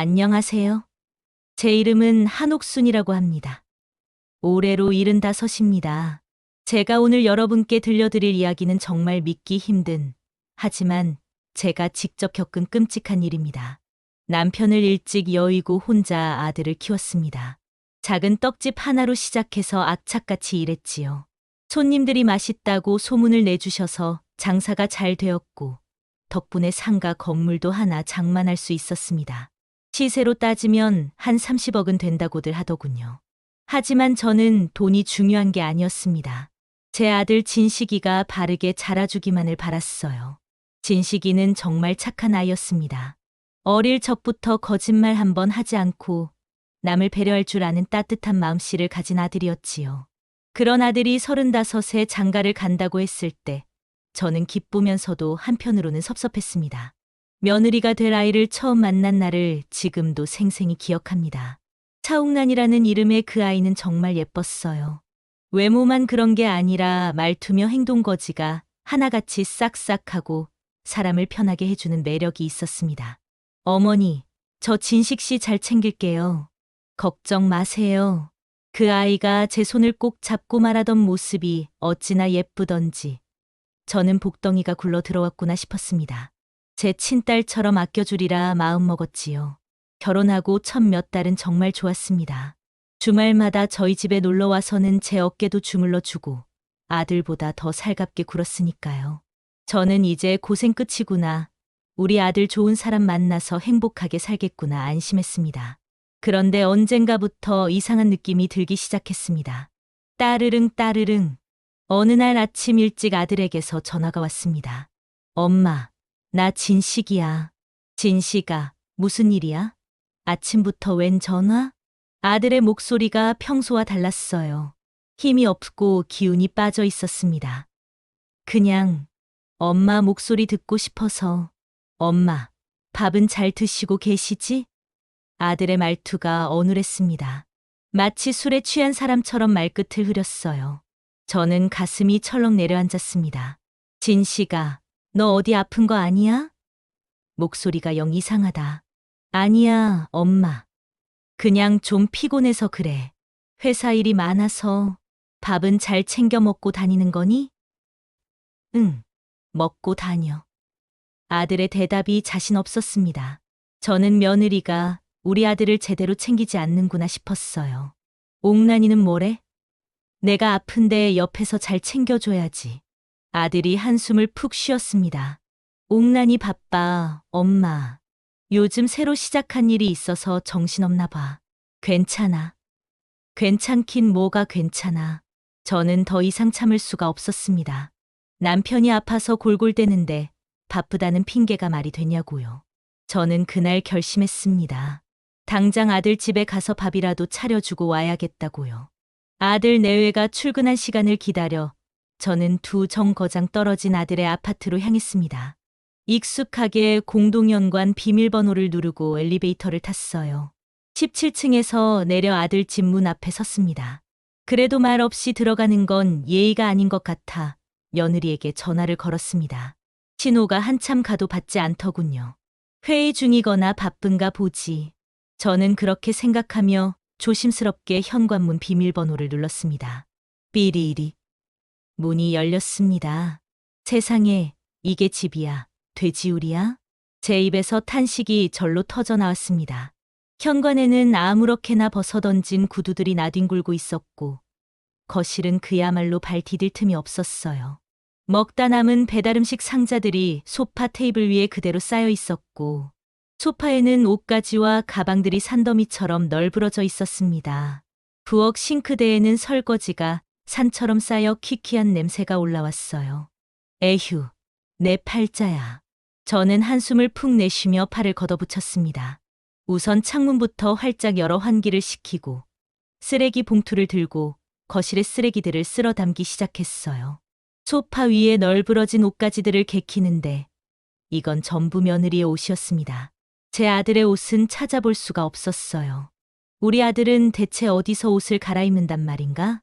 안녕하세요. 제 이름은 한옥순이라고 합니다. 올해로 75입니다. 제가 오늘 여러분께 들려드릴 이야기는 정말 믿기 힘든, 하지만 제가 직접 겪은 끔찍한 일입니다. 남편을 일찍 여의고 혼자 아들을 키웠습니다. 작은 떡집 하나로 시작해서 악착같이 일했지요. 손님들이 맛있다고 소문을 내주셔서 장사가 잘 되었고, 덕분에 상가 건물도 하나 장만할 수 있었습니다. 시세로 따지면 한 30억은 된다고들 하더군요. 하지만 저는 돈이 중요한 게 아니었습니다. 제 아들 진식이가 바르게 자라주기만을 바랐어요. 진식이는 정말 착한 아이였습니다. 어릴 적부터 거짓말 한 번 하지 않고 남을 배려할 줄 아는 따뜻한 마음씨를 가진 아들이었지요. 그런 아들이 35세 장가를 간다고 했을 때 저는 기쁘면서도 한편으로는 섭섭했습니다. 며느리가 될 아이를 처음 만난 날을 지금도 생생히 기억합니다. 차웅란이라는 이름의 그 아이는 정말 예뻤어요. 외모만 그런 게 아니라 말투며 행동거지가 하나같이 싹싹하고 사람을 편하게 해주는 매력이 있었습니다. 어머니, 저 진식 씨 잘 챙길게요. 걱정 마세요. 그 아이가 제 손을 꼭 잡고 말하던 모습이 어찌나 예쁘던지 저는 복덩이가 굴러 들어왔구나 싶었습니다. 제 친딸처럼 아껴주리라 마음먹었지요. 결혼하고 첫 몇 달은 정말 좋았습니다. 주말마다 저희 집에 놀러와서는 제 어깨도 주물러 주고 아들보다 더 살갑게 굴었으니까요. 저는 이제 고생 끝이구나. 우리 아들 좋은 사람 만나서 행복하게 살겠구나 안심했습니다. 그런데 언젠가부터 이상한 느낌이 들기 시작했습니다. 따르릉 따르릉. 어느 날 아침 일찍 아들에게서 전화가 왔습니다. 엄마, 나 진식이야. 진식아, 무슨 일이야? 아침부터 웬 전화? 아들의 목소리가 평소와 달랐어요. 힘이 없고 기운이 빠져 있었습니다. 그냥 엄마 목소리 듣고 싶어서. 엄마, 밥은 잘 드시고 계시지? 아들의 말투가 어눌했습니다. 마치 술에 취한 사람처럼 말끝을 흐렸어요. 저는 가슴이 철렁 내려앉았습니다. 진식아, 너 어디 아픈 거 아니야? 목소리가 영 이상하다. 아니야, 엄마. 그냥 좀 피곤해서 그래. 회사 일이 많아서. 밥은 잘 챙겨 먹고 다니는 거니? 응, 먹고 다녀. 아들의 대답이 자신 없었습니다. 저는 며느리가 우리 아들을 제대로 챙기지 않는구나 싶었어요. 옥란이는 뭐래? 내가 아픈데 옆에서 잘 챙겨줘야지. 아들이 한숨을 푹 쉬었습니다. 옥란이 바빠, 엄마. 요즘 새로 시작한 일이 있어서 정신없나 봐. 괜찮아. 괜찮긴 뭐가 괜찮아. 저는 더 이상 참을 수가 없었습니다. 남편이 아파서 골골대는데 바쁘다는 핑계가 말이 되냐고요. 저는 그날 결심했습니다. 당장 아들 집에 가서 밥이라도 차려주고 와야겠다고요. 아들 내외가 출근한 시간을 기다려 저는 두 정거장 떨어진 아들의 아파트로 향했습니다. 익숙하게 공동연관 비밀번호를 누르고 엘리베이터를 탔어요. 17층에서 내려 아들 집 문 앞에 섰습니다. 그래도 말 없이 들어가는 건 예의가 아닌 것 같아 며느리에게 전화를 걸었습니다. 신호가 한참 가도 받지 않더군요. 회의 중이거나 바쁜가 보지. 저는 그렇게 생각하며 조심스럽게 현관문 비밀번호를 눌렀습니다. 삐리리. 문이 열렸습니다. 세상에, 이게 집이야. 돼지우리야? 제 입에서 탄식이 절로 터져 나왔습니다. 현관에는 아무렇게나 벗어던진 구두들이 나뒹굴고 있었고 거실은 그야말로 발 디딜 틈이 없었어요. 먹다 남은 배달음식 상자들이 소파 테이블 위에 그대로 쌓여 있었고 소파에는 옷가지와 가방들이 산더미처럼 널브러져 있었습니다. 부엌 싱크대에는 설거지가 산처럼 쌓여 키키한 냄새가 올라왔어요. 에휴, 내 팔자야. 저는 한숨을 푹 내쉬며 팔을 걷어붙였습니다. 우선 창문부터 활짝 열어 환기를 시키고 쓰레기 봉투를 들고 거실의 쓰레기들을 쓸어 담기 시작했어요. 소파 위에 널브러진 옷가지들을 개키는데 이건 전부 며느리의 옷이었습니다. 제 아들의 옷은 찾아볼 수가 없었어요. 우리 아들은 대체 어디서 옷을 갈아입는단 말인가?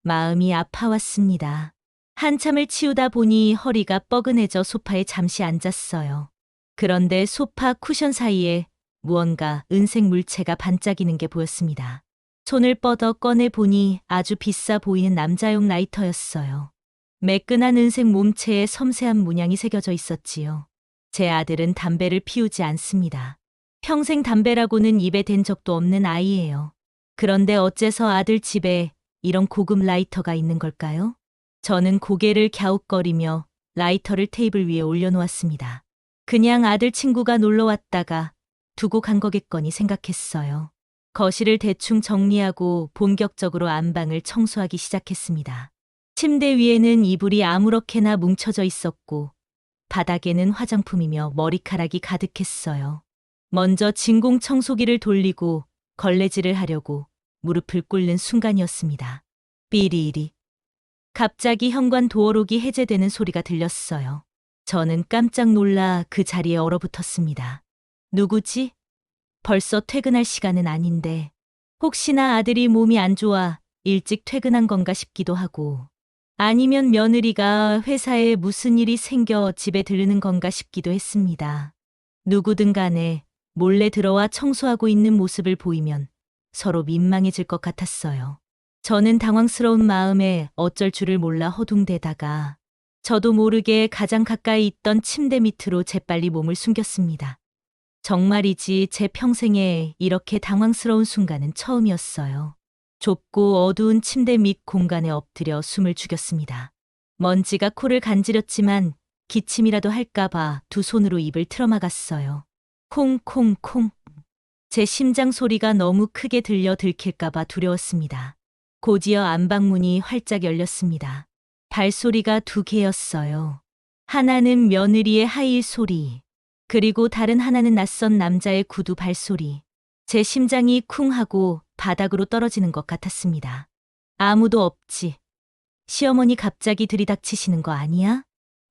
마음이 아파왔습니다. 한참을 치우다 보니 허리가 뻐근해져 소파에 잠시 앉았어요. 그런데 소파 쿠션 사이에 무언가 은색 물체가 반짝이는 게 보였습니다. 손을 뻗어 꺼내 보니 아주 비싸 보이는 남자용 라이터였어요. 매끈한 은색 몸체에 섬세한 문양이 새겨져 있었지요. 제 아들은 담배를 피우지 않습니다. 평생 담배라고는 입에 댄 적도 없는 아이예요. 그런데 어째서 아들 집에 이런 고급 라이터가 있는 걸까요? 저는 고개를 갸웃거리며 라이터를 테이블 위에 올려놓았습니다. 그냥 아들 친구가 놀러 왔다가 두고 간 거겠거니 생각했어요. 거실을 대충 정리하고 본격적으로 안방을 청소하기 시작했습니다. 침대 위에는 이불이 아무렇게나 뭉쳐져 있었고 바닥에는 화장품이며 머리카락이 가득했어요. 먼저 진공 청소기를 돌리고 걸레질을 하려고 무릎을 꿇는 순간이었습니다. 삐리리. 갑자기 현관 도어록이 해제되는 소리가 들렸어요. 저는 깜짝 놀라 그 자리에 얼어붙었습니다. 누구지? 벌써 퇴근할 시간은 아닌데 혹시나 아들이 몸이 안 좋아 일찍 퇴근한 건가 싶기도 하고 아니면 며느리가 회사에 무슨 일이 생겨 집에 들르는 건가 싶기도 했습니다. 누구든 간에 몰래 들어와 청소하고 있는 모습을 보이면 서로 민망해질 것 같았어요. 저는 당황스러운 마음에 어쩔 줄을 몰라 허둥대다가 저도 모르게 가장 가까이 있던 침대 밑으로 재빨리 몸을 숨겼습니다. 정말이지 제 평생에 이렇게 당황스러운 순간은 처음이었어요. 좁고 어두운 침대 밑 공간에 엎드려 숨을 죽였습니다. 먼지가 코를 간지렸지만 기침이라도 할까봐 두 손으로 입을 틀어막았어요. 콩콩콩. 제 심장 소리가 너무 크게 들려 들킬까봐 두려웠습니다. 곧이어 안방문이 활짝 열렸습니다. 발소리가 두 개였어요. 하나는 며느리의 하이힐 소리, 그리고 다른 하나는 낯선 남자의 구두 발소리. 제 심장이 쿵 하고 바닥으로 떨어지는 것 같았습니다. 아무도 없지. 시어머니 갑자기 들이닥치시는 거 아니야?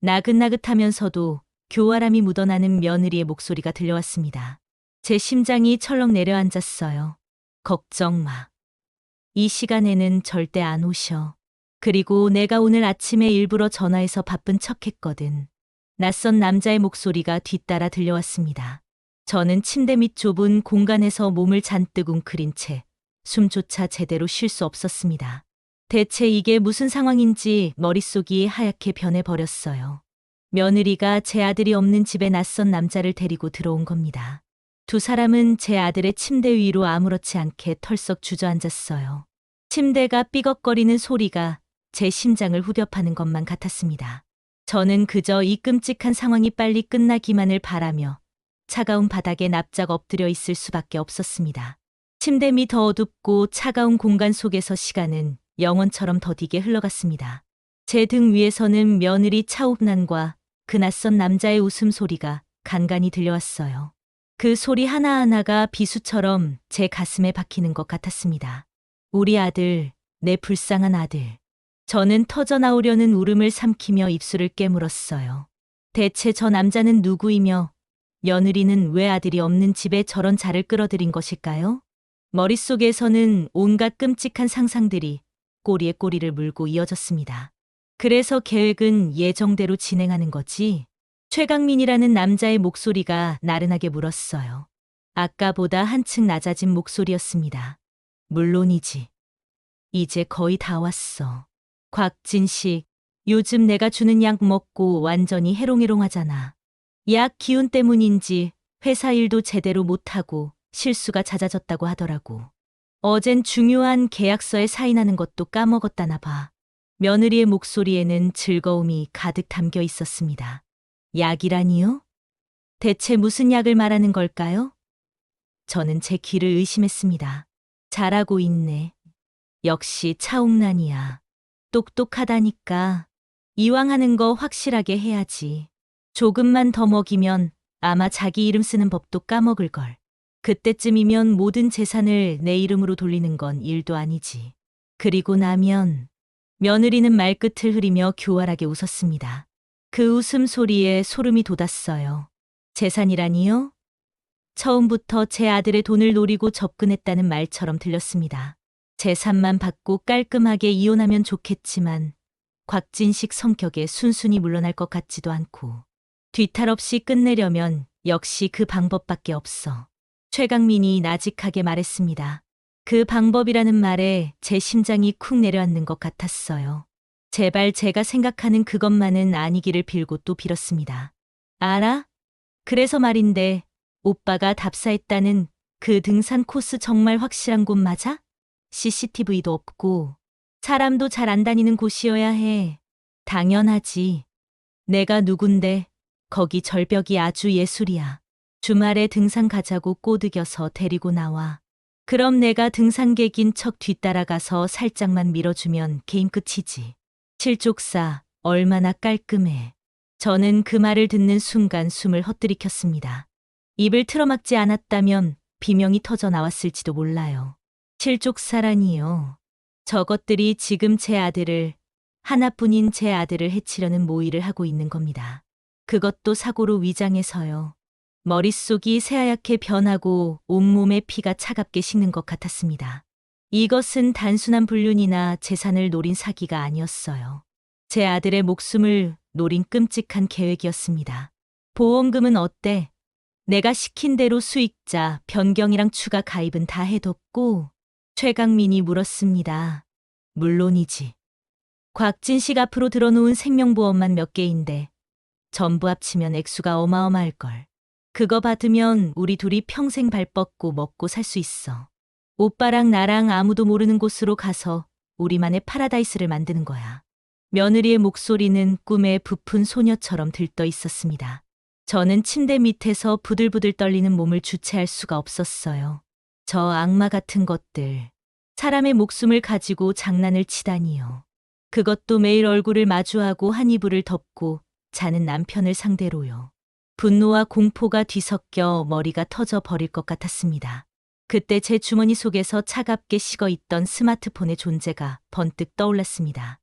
나긋나긋하면서도 교활함이 묻어나는 며느리의 목소리가 들려왔습니다. 제 심장이 철렁 내려앉았어요. 걱정 마. 이 시간에는 절대 안 오셔. 그리고 내가 오늘 아침에 일부러 전화해서 바쁜 척했거든. 낯선 남자의 목소리가 뒤따라 들려왔습니다. 저는 침대 밑 좁은 공간에서 몸을 잔뜩 웅크린 채 숨조차 제대로 쉴 수 없었습니다. 대체 이게 무슨 상황인지 머릿속이 하얗게 변해버렸어요. 며느리가 제 아들이 없는 집에 낯선 남자를 데리고 들어온 겁니다. 두 사람은 제 아들의 침대 위로 아무렇지 않게 털썩 주저앉았어요. 침대가 삐걱거리는 소리가 제 심장을 후벼 파는 것만 같았습니다. 저는 그저 이 끔찍한 상황이 빨리 끝나기만을 바라며 차가운 바닥에 납작 엎드려 있을 수밖에 없었습니다. 침대 밑 어둡고 차가운 공간 속에서 시간은 영원처럼 더디게 흘러갔습니다. 제 등 위에서는 며느리 차옵난과 그 낯선 남자의 웃음소리가 간간히 들려왔어요. 그 소리 하나하나가 비수처럼 제 가슴에 박히는 것 같았습니다. 우리 아들, 내 불쌍한 아들. 저는 터져나오려는 울음을 삼키며 입술을 깨물었어요. 대체 저 남자는 누구이며 며느리는 왜 아들이 없는 집에 저런 자를 끌어들인 것일까요? 머릿속에서는 온갖 끔찍한 상상들이 꼬리에 꼬리를 물고 이어졌습니다. 그래서 계획은 예정대로 진행하는 거지? 최강민이라는 남자의 목소리가 나른하게 물었어요. 아까보다 한층 낮아진 목소리였습니다. 물론이지. 이제 거의 다 왔어. 곽진식, 요즘 내가 주는 약 먹고 완전히 해롱해롱하잖아. 약 기운 때문인지 회사 일도 제대로 못하고 실수가 잦아졌다고 하더라고. 어젠 중요한 계약서에 사인하는 것도 까먹었다나 봐. 며느리의 목소리에는 즐거움이 가득 담겨 있었습니다. 약이라니요? 대체 무슨 약을 말하는 걸까요? 저는 제 귀를 의심했습니다. 잘하고 있네. 역시 차옥란이야. 똑똑하다니까. 이왕 하는 거 확실하게 해야지. 조금만 더 먹이면 아마 자기 이름 쓰는 법도 까먹을걸. 그때쯤이면 모든 재산을 내 이름으로 돌리는 건 일도 아니지. 그리고 나면 며느리는 말끝을 흐리며 교활하게 웃었습니다. 그 웃음소리에 소름이 돋았어요. 재산이라니요? 처음부터 제 아들의 돈을 노리고 접근했다는 말처럼 들렸습니다. 재산만 받고 깔끔하게 이혼하면 좋겠지만 곽진식 성격에 순순히 물러날 것 같지도 않고 뒤탈 없이 끝내려면 역시 그 방법밖에 없어. 최강민이 나직하게 말했습니다. 그 방법이라는 말에 제 심장이 쿵 내려앉는 것 같았어요. 제발 제가 생각하는 그것만은 아니기를 빌고 또 빌었습니다. 알아? 그래서 말인데 오빠가 답사했다는 그 등산 코스 정말 확실한 곳 맞아? CCTV도 없고 사람도 잘 안 다니는 곳이어야 해. 당연하지. 내가 누군데 거기 절벽이 아주 예술이야. 주말에 등산 가자고 꼬드겨서 데리고 나와. 그럼 내가 등산객인 척 뒤따라가서 살짝만 밀어주면 게임 끝이지. 실족사 얼마나 깔끔해. 저는 그 말을 듣는 순간 숨을 헛들이켰습니다. 입을 틀어막지 않았다면 비명이 터져 나왔을지도 몰라요. 실족사라니요. 저것들이 지금 제 아들을, 하나뿐인 제 아들을 해치려는 모의를 하고 있는 겁니다. 그것도 사고로 위장해서요. 머릿속이 새하얗게 변하고 온몸에 피가 차갑게 식는 것 같았습니다. 이것은 단순한 불륜이나 재산을 노린 사기가 아니었어요. 제 아들의 목숨을 노린 끔찍한 계획이었습니다. 보험금은 어때? 내가 시킨 대로 수익자, 변경이랑 추가 가입은 다 해뒀고? 최강민이 물었습니다. 물론이지. 곽진식 앞으로 들어놓은 생명보험만 몇 개인데 전부 합치면 액수가 어마어마할걸. 그거 받으면 우리 둘이 평생 발 뻗고 먹고 살 수 있어. 오빠랑 나랑 아무도 모르는 곳으로 가서 우리만의 파라다이스를 만드는 거야. 며느리의 목소리는 꿈에 부푼 소녀처럼 들떠 있었습니다. 저는 침대 밑에서 부들부들 떨리는 몸을 주체할 수가 없었어요. 저 악마 같은 것들. 사람의 목숨을 가지고 장난을 치다니요. 그것도 매일 얼굴을 마주하고 한 이불을 덮고 자는 남편을 상대로요. 분노와 공포가 뒤섞여 머리가 터져 버릴 것 같았습니다. 그때 제 주머니 속에서 차갑게 식어 있던 스마트폰의 존재가 번뜩 떠올랐습니다.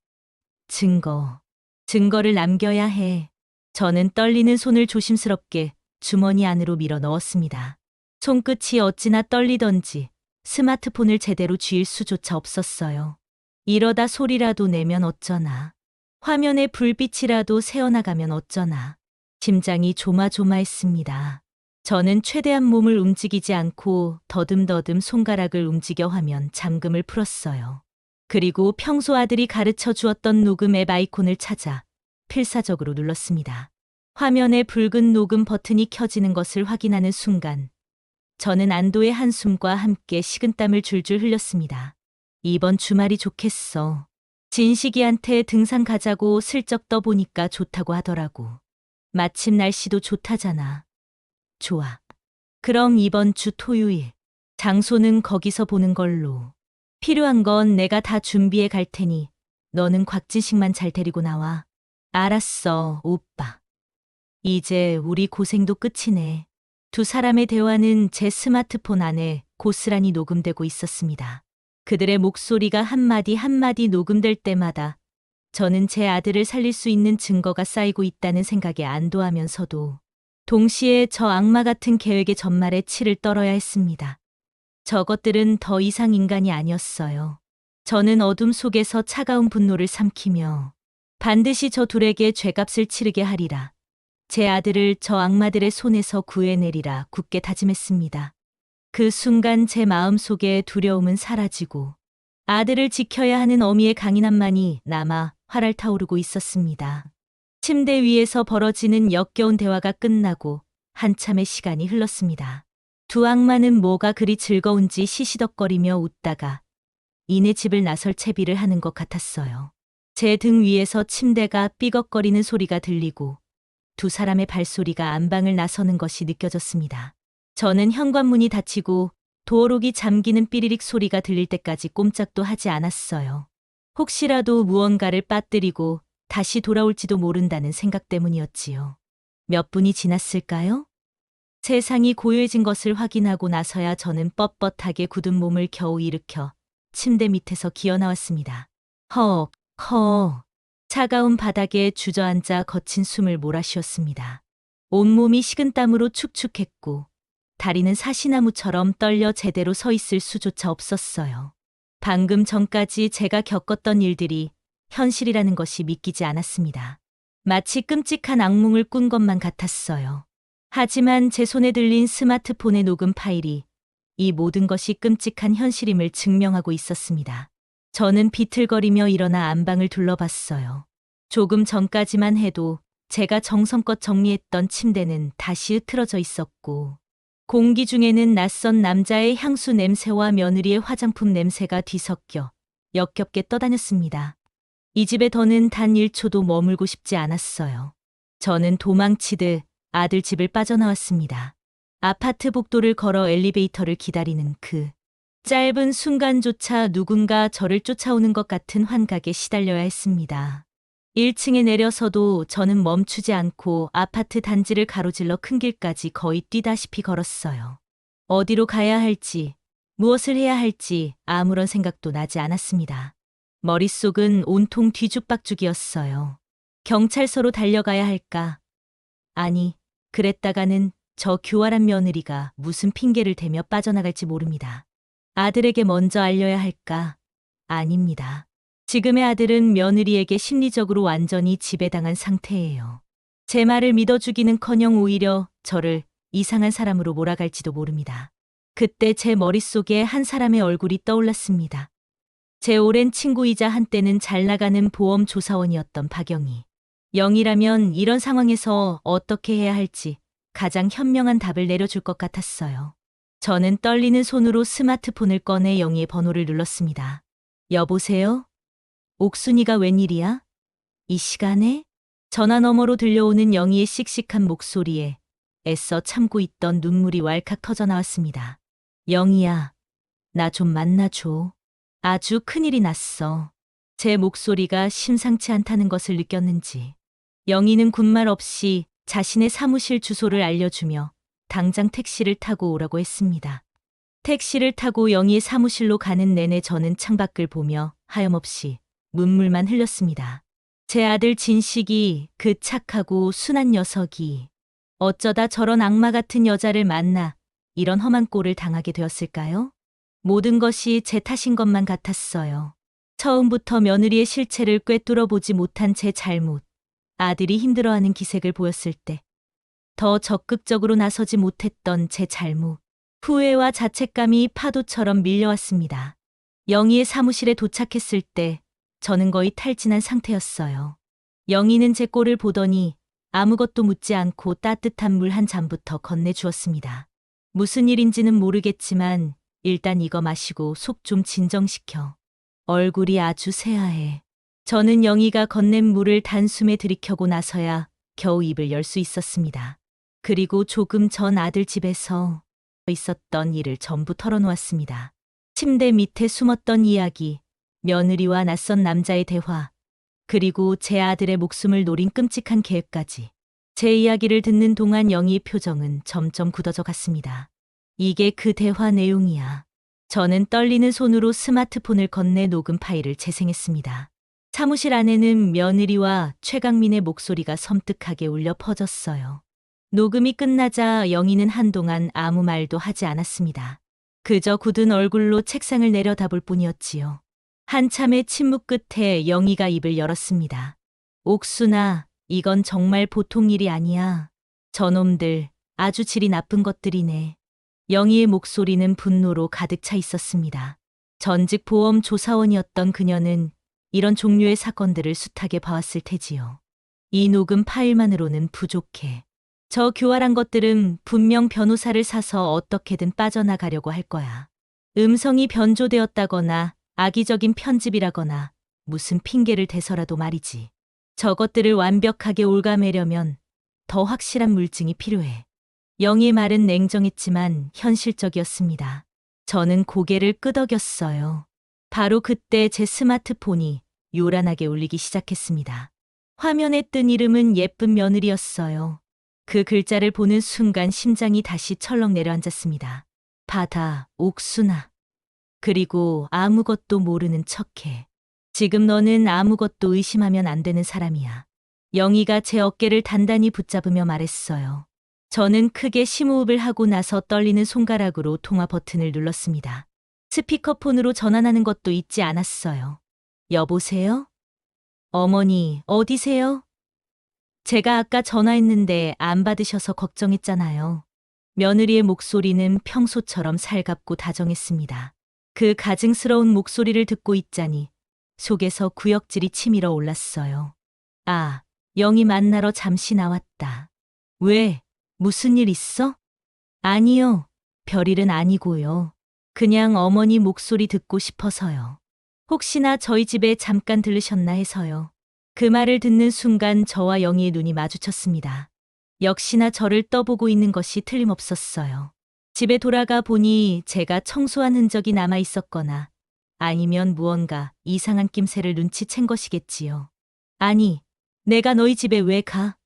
증거를 남겨야 해. 저는 떨리는 손을 조심스럽게 주머니 안으로 밀어 넣었습니다. 손끝이 어찌나 떨리던지 스마트폰을 제대로 쥘 수조차 없었어요. 이러다 소리라도 내면 어쩌나. 화면에 불빛이라도 새어나가면 어쩌나. 심장이 조마조마했습니다. 저는 최대한 몸을 움직이지 않고 더듬더듬 손가락을 움직여 화면 잠금을 풀었어요. 그리고 평소 아들이 가르쳐 주었던 녹음 앱 아이콘을 찾아 필사적으로 눌렀습니다. 화면에 붉은 녹음 버튼이 켜지는 것을 확인하는 순간 저는 안도의 한숨과 함께 식은땀을 줄줄 흘렸습니다. 이번 주말이 좋겠어. 진식이한테 등산 가자고 슬쩍 떠보니까 좋다고 하더라고. 마침 날씨도 좋다잖아. 좋아. 그럼 이번 주 토요일. 장소는 거기서 보는 걸로. 필요한 건 내가 다 준비해 갈 테니 너는 곽진식만 잘 데리고 나와. 알았어, 오빠. 이제 우리 고생도 끝이네. 두 사람의 대화는 제 스마트폰 안에 고스란히 녹음되고 있었습니다. 그들의 목소리가 한마디 한마디 녹음될 때마다 저는 제 아들을 살릴 수 있는 증거가 쌓이고 있다는 생각에 안도하면서도 동시에 저 악마 같은 계획의 전말에 치를 떨어야 했습니다. 저것들은 더 이상 인간이 아니었어요. 저는 어둠 속에서 차가운 분노를 삼키며 반드시 저 둘에게 죄값을 치르게 하리라. 제 아들을 저 악마들의 손에서 구해내리라 굳게 다짐했습니다. 그 순간 제 마음속에 두려움은 사라지고 아들을 지켜야 하는 어미의 강인함만이 남아 활활 타오르고 있었습니다. 침대 위에서 벌어지는 역겨운 대화가 끝나고 한참의 시간이 흘렀습니다. 두 악마는 뭐가 그리 즐거운지 시시덕거리며 웃다가 이내 집을 나설 채비를 하는 것 같았어요. 제 등 위에서 침대가 삐걱거리는 소리가 들리고 두 사람의 발소리가 안방을 나서는 것이 느껴졌습니다. 저는 현관문이 닫히고 도어록이 잠기는 삐리릭 소리가 들릴 때까지 꼼짝도 하지 않았어요. 혹시라도 무언가를 빠뜨리고 다시 돌아올지도 모른다는 생각 때문이었지요. 몇 분이 지났을까요? 세상이 고요해진 것을 확인하고 나서야 저는 뻣뻣하게 굳은 몸을 겨우 일으켜 침대 밑에서 기어나왔습니다. 헉, 헉. 차가운 바닥에 주저앉아 거친 숨을 몰아쉬었습니다. 온몸이 식은땀으로 축축했고 다리는 사시나무처럼 떨려 제대로 서 있을 수조차 없었어요. 방금 전까지 제가 겪었던 일들이 현실이라는 것이 믿기지 않았습니다. 마치 끔찍한 악몽을 꾼 것만 같았어요. 하지만 제 손에 들린 스마트폰의 녹음 파일이 이 모든 것이 끔찍한 현실임을 증명하고 있었습니다. 저는 비틀거리며 일어나 안방을 둘러봤어요. 조금 전까지만 해도 제가 정성껏 정리했던 침대는 다시 흐트러져 있었고, 공기 중에는 낯선 남자의 향수 냄새와 며느리의 화장품 냄새가 뒤섞여 역겹게 떠다녔습니다. 이 집에 더는 단 1초도 머물고 싶지 않았어요. 저는 도망치듯 아들 집을 빠져나왔습니다. 아파트 복도를 걸어 엘리베이터를 기다리는 그 짧은 순간조차 누군가 저를 쫓아오는 것 같은 환각에 시달려야 했습니다. 1층에 내려서도 저는 멈추지 않고 아파트 단지를 가로질러 큰 길까지 거의 뛰다시피 걸었어요. 어디로 가야 할지, 무엇을 해야 할지 아무런 생각도 나지 않았습니다. 머릿속은 온통 뒤죽박죽이었어요. 경찰서로 달려가야 할까? 아니, 그랬다가는 저 교활한 며느리가 무슨 핑계를 대며 빠져나갈지 모릅니다. 아들에게 먼저 알려야 할까? 아닙니다. 지금의 아들은 며느리에게 심리적으로 완전히 지배당한 상태예요. 제 말을 믿어주기는커녕 오히려 저를 이상한 사람으로 몰아갈지도 모릅니다. 그때 제 머릿속에 한 사람의 얼굴이 떠올랐습니다. 제 오랜 친구이자 한때는 잘 나가는 보험 조사원이었던 박영희. 영희라면 이런 상황에서 어떻게 해야 할지 가장 현명한 답을 내려줄 것 같았어요. 저는 떨리는 손으로 스마트폰을 꺼내 영희의 번호를 눌렀습니다. 여보세요? 옥순이가 웬일이야? 이 시간에? 전화 너머로 들려오는 영희의 씩씩한 목소리에 애써 참고 있던 눈물이 왈칵 터져 나왔습니다. 영희야, 나 좀 만나줘. 아주 큰일이 났어. 제 목소리가 심상치 않다는 것을 느꼈는지 영희는 군말 없이 자신의 사무실 주소를 알려주며 당장 택시를 타고 오라고 했습니다. 택시를 타고 영희의 사무실로 가는 내내 저는 창밖을 보며 하염없이 눈물만 흘렸습니다. 제 아들 진식이, 그 착하고 순한 녀석이 어쩌다 저런 악마 같은 여자를 만나 이런 험한 꼴을 당하게 되었을까요? 모든 것이 제 탓인 것만 같았어요. 처음부터 며느리의 실체를 꿰뚫어 보지 못한 제 잘못, 아들이 힘들어하는 기색을 보였을 때 더 적극적으로 나서지 못했던 제 잘못, 후회와 자책감이 파도처럼 밀려왔습니다. 영희의 사무실에 도착했을 때 저는 거의 탈진한 상태였어요. 영희는 제 꼴을 보더니 아무것도 묻지 않고 따뜻한 물 한 잔부터 건네주었습니다. 무슨 일인지는 모르겠지만 일단 이거 마시고 속 좀 진정시켜. 얼굴이 아주 새하해. 저는 영희가 건넨 물을 단숨에 들이켜고 나서야 겨우 입을 열 수 있었습니다. 그리고 조금 전 아들 집에서 있었던 일을 전부 털어놓았습니다. 침대 밑에 숨었던 이야기, 며느리와 낯선 남자의 대화, 그리고 제 아들의 목숨을 노린 끔찍한 계획까지. 제 이야기를 듣는 동안 영희의 표정은 점점 굳어져 갔습니다. 이게 그 대화 내용이야. 저는 떨리는 손으로 스마트폰을 건네 녹음 파일을 재생했습니다. 사무실 안에는 며느리와 최강민의 목소리가 섬뜩하게 울려 퍼졌어요. 녹음이 끝나자 영희는 한동안 아무 말도 하지 않았습니다. 그저 굳은 얼굴로 책상을 내려다볼 뿐이었지요. 한참의 침묵 끝에 영희가 입을 열었습니다. 옥순아, 이건 정말 보통 일이 아니야. 저놈들 아주 질이 나쁜 것들이네. 영희의 목소리는 분노로 가득 차 있었습니다. 전직 보험 조사원이었던 그녀는 이런 종류의 사건들을 숱하게 봐왔을 테지요. 이 녹음 파일만으로는 부족해. 저 교활한 것들은 분명 변호사를 사서 어떻게든 빠져나가려고 할 거야. 음성이 변조되었다거나 악의적인 편집이라거나 무슨 핑계를 대서라도 말이지. 저것들을 완벽하게 옭아매려면 더 확실한 물증이 필요해. 영희의 말은 냉정했지만 현실적이었습니다. 저는 고개를 끄덕였어요. 바로 그때 제 스마트폰이 요란하게 울리기 시작했습니다. 화면에 뜬 이름은 예쁜 며느리였어요. 그 글자를 보는 순간 심장이 다시 철렁 내려앉았습니다. 받아, 옥순아. 그리고 아무것도 모르는 척해. 지금 너는 아무것도 의심하면 안 되는 사람이야. 영희가 제 어깨를 단단히 붙잡으며 말했어요. 저는 크게 심호흡을 하고 나서 떨리는 손가락으로 통화 버튼을 눌렀습니다. 스피커폰으로 전화하는 것도 잊지 않았어요. 여보세요? 어머니, 어디세요? 제가 아까 전화했는데 안 받으셔서 걱정했잖아요. 며느리의 목소리는 평소처럼 살갑고 다정했습니다. 그 가증스러운 목소리를 듣고 있자니 속에서 구역질이 치밀어 올랐어요. 아, 영희 만나러 잠시 나왔다. 왜? 무슨 일 있어? 아니요. 별일은 아니고요. 그냥 어머니 목소리 듣고 싶어서요. 혹시나 저희 집에 잠깐 들르셨나 해서요. 그 말을 듣는 순간 저와 영희의 눈이 마주쳤습니다. 역시나 저를 떠보고 있는 것이 틀림없었어요. 집에 돌아가 보니 제가 청소한 흔적이 남아 있었거나 아니면 무언가 이상한 낌새를 눈치챈 것이겠지요. 아니, 내가 너희 집에 왜 가?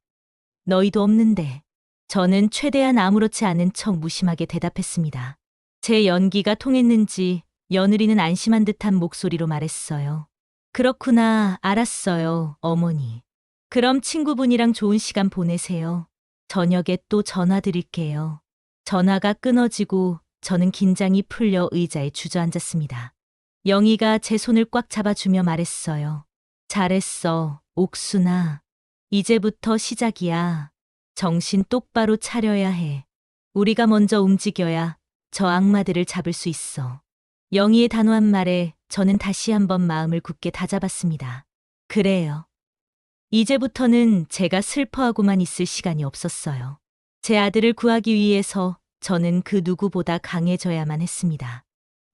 너희도 없는데. 저는 최대한 아무렇지 않은 척 무심하게 대답했습니다. 제 연기가 통했는지 며느리는 안심한 듯한 목소리로 말했어요. 그렇구나, 알았어요, 어머니. 그럼 친구분이랑 좋은 시간 보내세요. 저녁에 또 전화 드릴게요. 전화가 끊어지고 저는 긴장이 풀려 의자에 주저앉았습니다. 영희가 제 손을 꽉 잡아주며 말했어요. 잘했어, 옥순아. 이제부터 시작이야. 정신 똑바로 차려야 해. 우리가 먼저 움직여야 저 악마들을 잡을 수 있어. 영희의 단호한 말에 저는 다시 한번 마음을 굳게 다잡았습니다. 그래요. 이제부터는 제가 슬퍼하고만 있을 시간이 없었어요. 제 아들을 구하기 위해서 저는 그 누구보다 강해져야만 했습니다.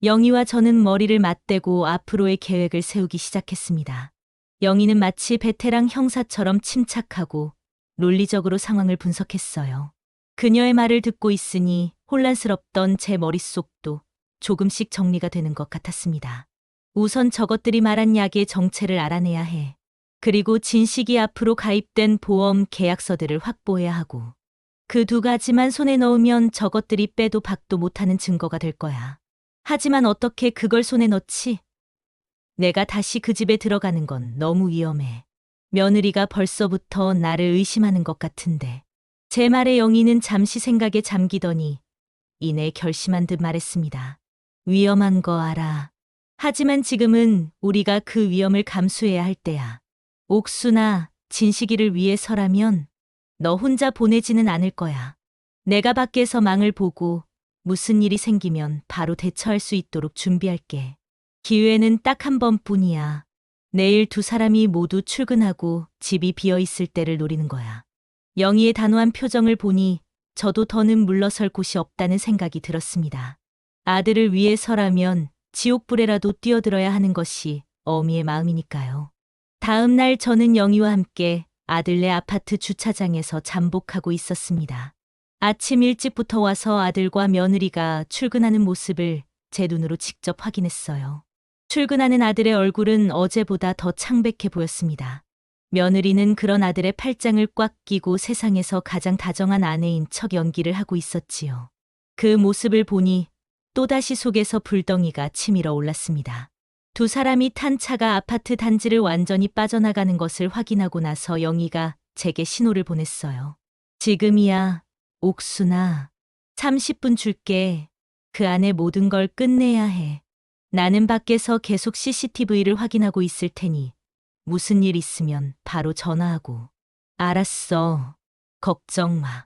영희와 저는 머리를 맞대고 앞으로의 계획을 세우기 시작했습니다. 영희는 마치 베테랑 형사처럼 침착하고 논리적으로 상황을 분석했어요. 그녀의 말을 듣고 있으니 혼란스럽던 제 머릿속도 조금씩 정리가 되는 것 같았습니다. 우선 저것들이 말한 약의 정체를 알아내야 해. 그리고 진식이 앞으로 가입된 보험 계약서들을 확보해야 하고. 그 두 가지만 손에 넣으면 저것들이 빼도 박도 못하는 증거가 될 거야. 하지만 어떻게 그걸 손에 넣지? 내가 다시 그 집에 들어가는 건 너무 위험해. 며느리가 벌써부터 나를 의심하는 것 같은데. 제 말에 영희는 잠시 생각에 잠기더니 이내 결심한 듯 말했습니다. 위험한 거 알아. 하지만 지금은 우리가 그 위험을 감수해야 할 때야. 옥순아, 진식이를 위해서라면 너 혼자 보내지는 않을 거야. 내가 밖에서 망을 보고 무슨 일이 생기면 바로 대처할 수 있도록 준비할게. 기회는 딱 한 번뿐이야. 내일 두 사람이 모두 출근하고 집이 비어 있을 때를 노리는 거야. 영희의 단호한 표정을 보니 저도 더는 물러설 곳이 없다는 생각이 들었습니다. 아들을 위해서라면 지옥불에라도 뛰어들어야 하는 것이 어미의 마음이니까요. 다음 날 저는 영희와 함께 아들네 아파트 주차장에서 잠복하고 있었습니다. 아침 일찍부터 와서 아들과 며느리가 출근하는 모습을 제 눈으로 직접 확인했어요. 출근하는 아들의 얼굴은 어제보다 더 창백해 보였습니다. 며느리는 그런 아들의 팔짱을 꽉 끼고 세상에서 가장 다정한 아내인 척 연기를 하고 있었지요. 그 모습을 보니 또다시 속에서 불덩이가 치밀어 올랐습니다. 두 사람이 탄 차가 아파트 단지를 완전히 빠져나가는 것을 확인하고 나서 영희가 제게 신호를 보냈어요. 지금이야, 옥순아. 30분 줄게. 그 안에 모든 걸 끝내야 해. 나는 밖에서 계속 CCTV를 확인하고 있을 테니 무슨 일 있으면 바로 전화하고. 알았어. 걱정 마.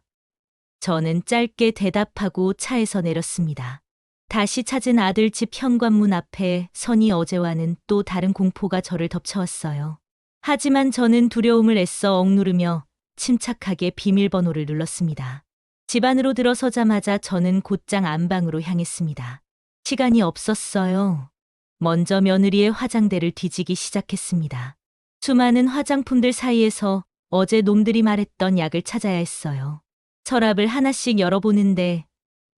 저는 짧게 대답하고 차에서 내렸습니다. 다시 찾은 아들 집 현관문 앞에 서니 어제와는 또 다른 공포가 저를 덮쳐왔어요. 하지만 저는 두려움을 애써 억누르며 침착하게 비밀번호를 눌렀습니다. 집 안으로 들어서자마자 저는 곧장 안방으로 향했습니다. 시간이 없었어요. 먼저 며느리의 화장대를 뒤지기 시작했습니다. 수많은 화장품들 사이에서 어제 놈들이 말했던 약을 찾아야 했어요. 서랍을 하나씩 열어보는데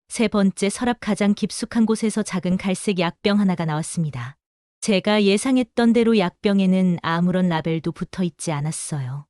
세 번째 서랍 가장 깊숙한 곳에서 작은 갈색 약병 하나가 나왔습니다. 제가 예상했던 대로 약병에는 아무런 라벨도 붙어 있지 않았어요.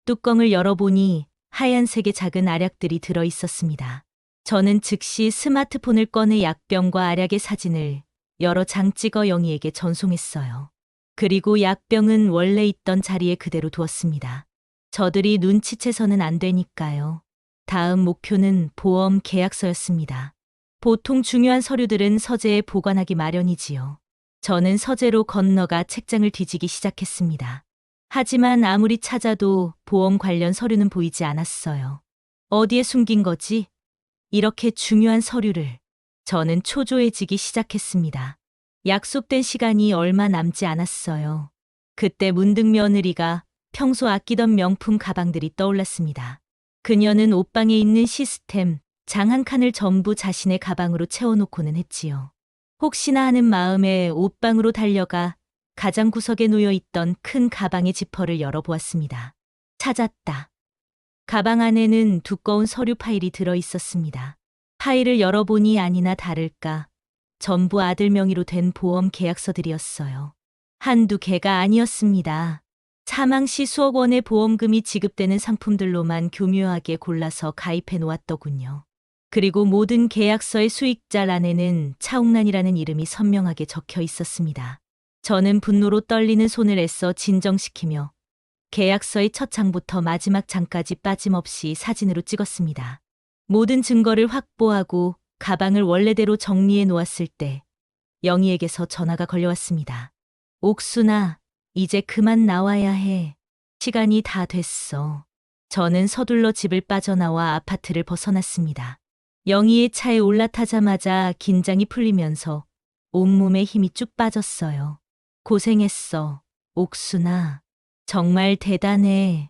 뚜껑을 열어보니 하얀색의 작은 알약들이 들어 있었습니다. 저는 즉시 스마트폰을 꺼내 약병과 알약의 사진을 여러 장 찍어 영희에게 전송했어요. 그리고 약병은 원래 있던 자리에 그대로 두었습니다. 저들이 눈치채서는 안 되니까요. 다음 목표는 보험 계약서였습니다. 보통 중요한 서류들은 서재에 보관하기 마련이지요. 저는 서재로 건너가 책장을 뒤지기 시작했습니다. 하지만 아무리 찾아도 보험 관련 서류는 보이지 않았어요. 어디에 숨긴 거지? 이렇게 중요한 서류를. 저는 초조해지기 시작했습니다. 약속된 시간이 얼마 남지 않았어요. 그때 문득 며느리가 평소 아끼던 명품 가방들이 떠올랐습니다. 그녀는 옷방에 있는 시스템, 장 한 칸을 전부 자신의 가방으로 채워놓고는 했지요. 혹시나 하는 마음에 옷방으로 달려가 가장 구석에 놓여 있던 큰 가방의 지퍼를 열어보았습니다. 찾았다. 가방 안에는 두꺼운 서류 파일이 들어 있었습니다. 파일을 열어보니 아니나 다를까 전부 아들 명의로 된 보험 계약서들이었어요. 한두 개가 아니었습니다. 사망 시 수억 원의 보험금이 지급되는 상품들로만 교묘하게 골라서 가입해 놓았더군요. 그리고 모든 계약서의 수익자란에는 차옥란이라는 이름이 선명하게 적혀 있었습니다. 저는 분노로 떨리는 손을 애써 진정시키며 계약서의 첫 장부터 마지막 장까지 빠짐없이 사진으로 찍었습니다. 모든 증거를 확보하고 가방을 원래대로 정리해 놓았을 때 영희에게서 전화가 걸려왔습니다. 옥순아, 이제 그만 나와야 해. 시간이 다 됐어. 저는 서둘러 집을 빠져나와 아파트를 벗어났습니다. 영희의 차에 올라타자마자 긴장이 풀리면서 온몸에 힘이 쭉 빠졌어요. 고생했어, 옥순아. 정말 대단해.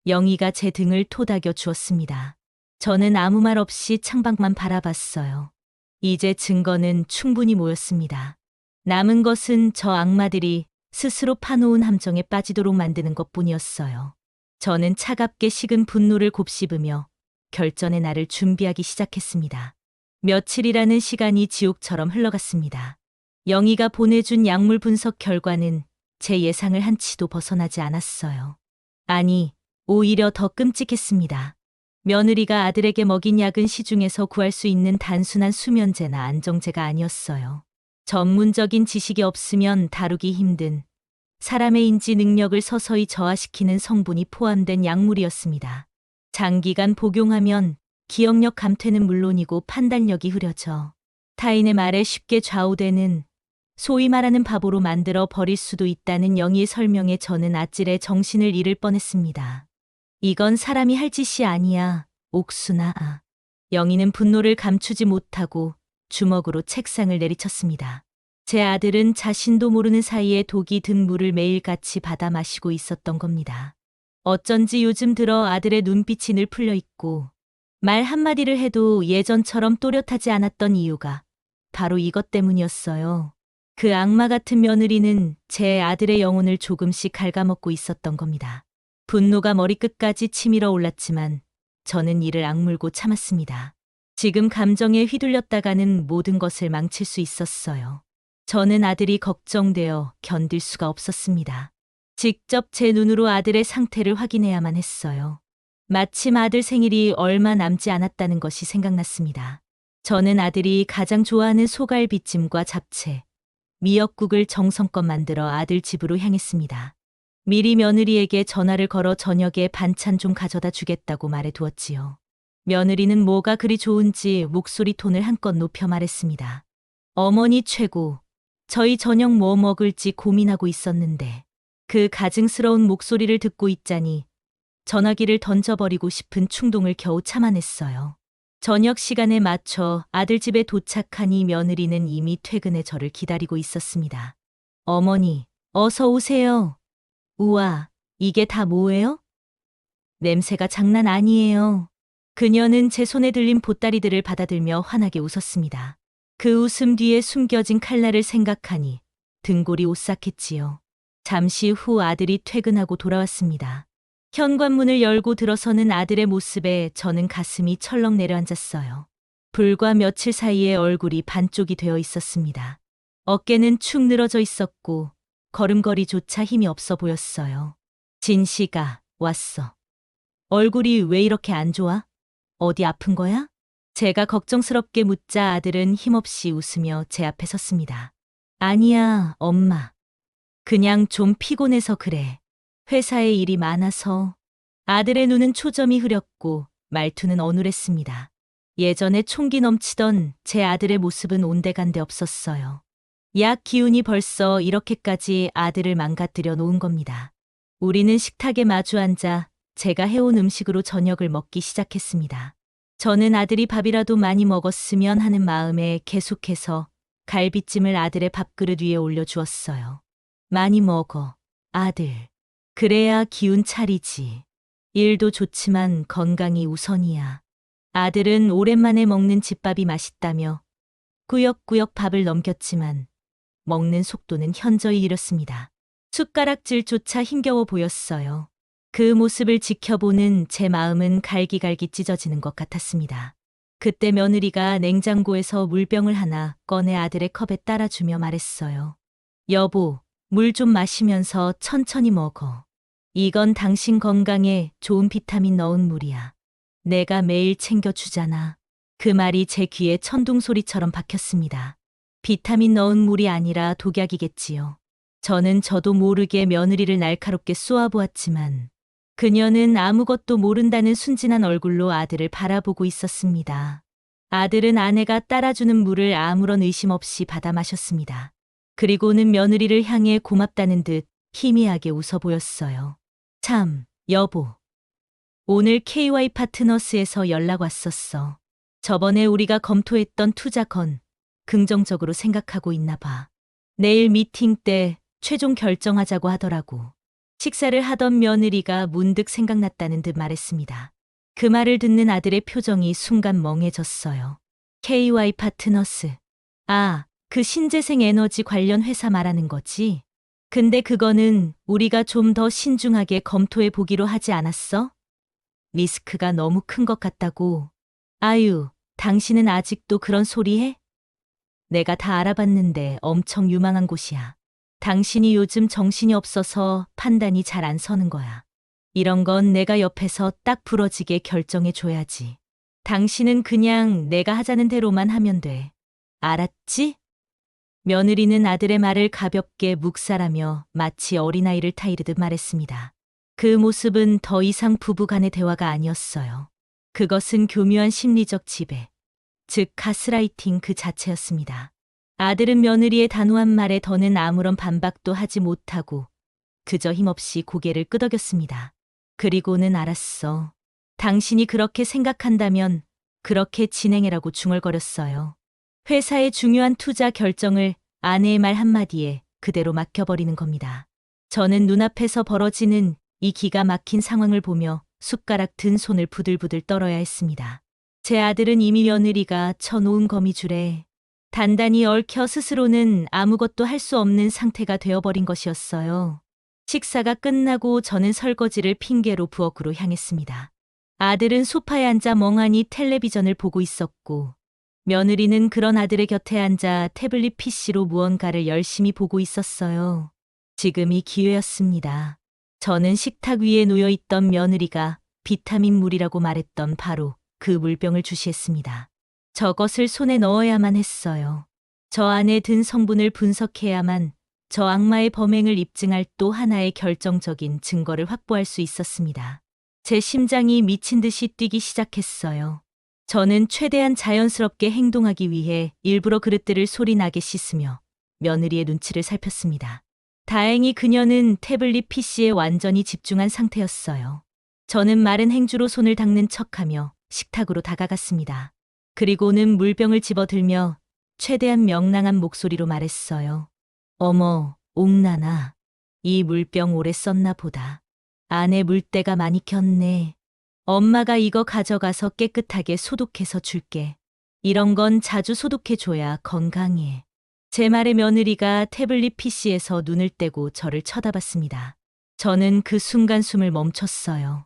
영희가 제 등을 토닥여 주었습니다. 저는 아무 말 없이 창밖만 바라봤어요. 이제 증거는 충분히 모였습니다. 남은 것은 저 악마들이 스스로 파놓은 함정에 빠지도록 만드는 것뿐이었어요. 저는 차갑게 식은 분노를 곱씹으며 결전의 날을 준비하기 시작했습니다. 며칠이라는 시간이 지옥처럼 흘러갔습니다. 영희가 보내준 약물 분석 결과는 제 예상을 한치도 벗어나지 않았어요. 아니, 오히려 더 끔찍했습니다. 며느리가 아들에게 먹인 약은 시중에서 구할 수 있는 단순한 수면제나 안정제가 아니었어요. 전문적인 지식이 없으면 다루기 힘든 사람의 인지 능력을 서서히 저하시키는 성분이 포함된 약물이었습니다. 장기간 복용하면 기억력 감퇴는 물론이고 판단력이 흐려져 타인의 말에 쉽게 좌우되는 소위 말하는 바보로 만들어 버릴 수도 있다는 영희의 설명에 저는 아찔해 정신을 잃을 뻔했습니다. 이건 사람이 할 짓이 아니야, 옥순아. 영희는 분노를 감추지 못하고 주먹으로 책상을 내리쳤습니다. 제 아들은 자신도 모르는 사이에 독이 든 물을 매일같이 받아 마시고 있었던 겁니다. 어쩐지 요즘 들어 아들의 눈빛이 늘 풀려 있고 말 한마디를 해도 예전처럼 또렷하지 않았던 이유가 바로 이것 때문이었어요. 그 악마 같은 며느리는 제 아들의 영혼을 조금씩 갉아먹고 있었던 겁니다. 분노가 머리끝까지 치밀어 올랐지만 저는 이를 악물고 참았습니다. 지금 감정에 휘둘렸다가는 모든 것을 망칠 수 있었어요. 저는 아들이 걱정되어 견딜 수가 없었습니다. 직접 제 눈으로 아들의 상태를 확인해야만 했어요. 마침 아들 생일이 얼마 남지 않았다는 것이 생각났습니다. 저는 아들이 가장 좋아하는 소갈비찜과 잡채, 미역국을 정성껏 만들어 아들 집으로 향했습니다. 미리 며느리에게 전화를 걸어 저녁에 반찬 좀 가져다 주겠다고 말해두었지요. 며느리는 뭐가 그리 좋은지 목소리 톤을 한껏 높여 말했습니다. 어머니 최고. 저희 저녁 뭐 먹을지 고민하고 있었는데 그 가증스러운 목소리를 듣고 있자니 전화기를 던져버리고 싶은 충동을 겨우 참아냈어요. 저녁 시간에 맞춰 아들 집에 도착하니 며느리는 이미 퇴근해 저를 기다리고 있었습니다. 어머니, 어서 오세요. 우와, 이게 다 뭐예요? 냄새가 장난 아니에요. 그녀는 제 손에 들린 보따리들을 받아들며 환하게 웃었습니다. 그 웃음 뒤에 숨겨진 칼날을 생각하니 등골이 오싹했지요. 잠시 후 아들이 퇴근하고 돌아왔습니다. 현관문을 열고 들어서는 아들의 모습에 저는 가슴이 철렁 내려앉았어요. 불과 며칠 사이에 얼굴이 반쪽이 되어 있었습니다. 어깨는 축 늘어져 있었고 걸음걸이조차 힘이 없어 보였어요. 진씨가 왔어. 얼굴이 왜 이렇게 안 좋아? 어디 아픈 거야? 제가 걱정스럽게 묻자 아들은 힘없이 웃으며 제 앞에 섰습니다. 아니야, 엄마. 그냥 좀 피곤해서 그래. 회사에 일이 많아서. 아들의 눈은 초점이 흐렸고 말투는 어눌했습니다. 예전에 총기 넘치던 제 아들의 모습은 온데간데 없었어요. 약 기운이 벌써 이렇게까지 아들을 망가뜨려 놓은 겁니다. 우리는 식탁에 마주 앉아 제가 해온 음식으로 저녁을 먹기 시작했습니다. 저는 아들이 밥이라도 많이 먹었으면 하는 마음에 계속해서 갈비찜을 아들의 밥그릇 위에 올려주었어요. 많이 먹어, 아들. 그래야 기운 차리지. 일도 좋지만 건강이 우선이야. 아들은 오랜만에 먹는 집밥이 맛있다며 꾸역꾸역 밥을 넘겼지만 먹는 속도는 현저히 느렸습니다. 숟가락질조차 힘겨워 보였어요. 그 모습을 지켜보는 제 마음은 갈기갈기 찢어지는 것 같았습니다. 그때 며느리가 냉장고에서 물병을 하나 꺼내 아들의 컵에 따라주며 말했어요. 여보, 물 좀 마시면서 천천히 먹어. 이건 당신 건강에 좋은 비타민 넣은 물이야. 내가 매일 챙겨주잖아. 그 말이 제 귀에 천둥소리처럼 박혔습니다. 비타민 넣은 물이 아니라 독약이겠지요. 저도 모르게 며느리를 날카롭게 쏘아보았지만 그녀는 아무것도 모른다는 순진한 얼굴로 아들을 바라보고 있었습니다. 아들은 아내가 따라주는 물을 아무런 의심 없이 받아 마셨습니다. 그리고는 며느리를 향해 고맙다는 듯 희미하게 웃어 보였어요. 참, 여보. 오늘 KY 파트너스에서 연락 왔었어. 저번에 우리가 검토했던 투자 건 긍정적으로 생각하고 있나 봐. 내일 미팅 때 최종 결정하자고 하더라고. 식사를 하던 며느리가 문득 생각났다는 듯 말했습니다. 그 말을 듣는 아들의 표정이 순간 멍해졌어요. KY 파트너스. 아, 그 신재생 에너지 관련 회사 말하는 거지? 근데 그거는 우리가 좀 더 신중하게 검토해 보기로 하지 않았어? 리스크가 너무 큰 것 같다고. 아유, 당신은 아직도 그런 소리 해? 내가 다 알아봤는데 엄청 유망한 곳이야. 당신이 요즘 정신이 없어서 판단이 잘 안 서는 거야. 이런 건 내가 옆에서 딱 부러지게 결정해 줘야지. 당신은 그냥 내가 하자는 대로만 하면 돼. 알았지? 며느리는 아들의 말을 가볍게 묵살하며 마치 어린아이를 타이르듯 말했습니다. 그 모습은 더 이상 부부 간의 대화가 아니었어요. 그것은 교묘한 심리적 지배, 즉 가스라이팅 그 자체였습니다. 아들은 며느리의 단호한 말에 더는 아무런 반박도 하지 못하고 그저 힘없이 고개를 끄덕였습니다. 그리고는 알았어. 당신이 그렇게 생각한다면 그렇게 진행해라고 중얼거렸어요. 회사의 중요한 투자 결정을 아내의 말 한마디에 그대로 맡겨버리는 겁니다. 저는 눈앞에서 벌어지는 이 기가 막힌 상황을 보며 숟가락 든 손을 부들부들 떨어야 했습니다. 제 아들은 이미 며느리가 쳐놓은 거미줄에 단단히 얽혀 스스로는 아무것도 할 수 없는 상태가 되어버린 것이었어요. 식사가 끝나고 저는 설거지를 핑계로 부엌으로 향했습니다. 아들은 소파에 앉아 멍하니 텔레비전을 보고 있었고 며느리는 그런 아들의 곁에 앉아 태블릿 PC로 무언가를 열심히 보고 있었어요. 지금이 기회였습니다. 저는 식탁 위에 놓여있던 며느리가 비타민 물이라고 말했던 바로 그 물병을 주시했습니다. 저것을 손에 넣어야만 했어요. 저 안에 든 성분을 분석해야만 저 악마의 범행을 입증할 또 하나의 결정적인 증거를 확보할 수 있었습니다. 제 심장이 미친 듯이 뛰기 시작했어요. 저는 최대한 자연스럽게 행동하기 위해 일부러 그릇들을 소리나게 씻으며 며느리의 눈치를 살폈습니다. 다행히 그녀는 태블릿 PC에 완전히 집중한 상태였어요. 저는 마른 행주로 손을 닦는 척하며 식탁으로 다가갔습니다. 그리고는 물병을 집어들며 최대한 명랑한 목소리로 말했어요. 어머, 옥나나. 이 물병 오래 썼나 보다. 안에 물때가 많이 꼈네. 엄마가 이거 가져가서 깨끗하게 소독해서 줄게. 이런 건 자주 소독해줘야 건강해. 제 말에 며느리가 태블릿 PC에서 눈을 떼고 저를 쳐다봤습니다. 저는 그 순간 숨을 멈췄어요.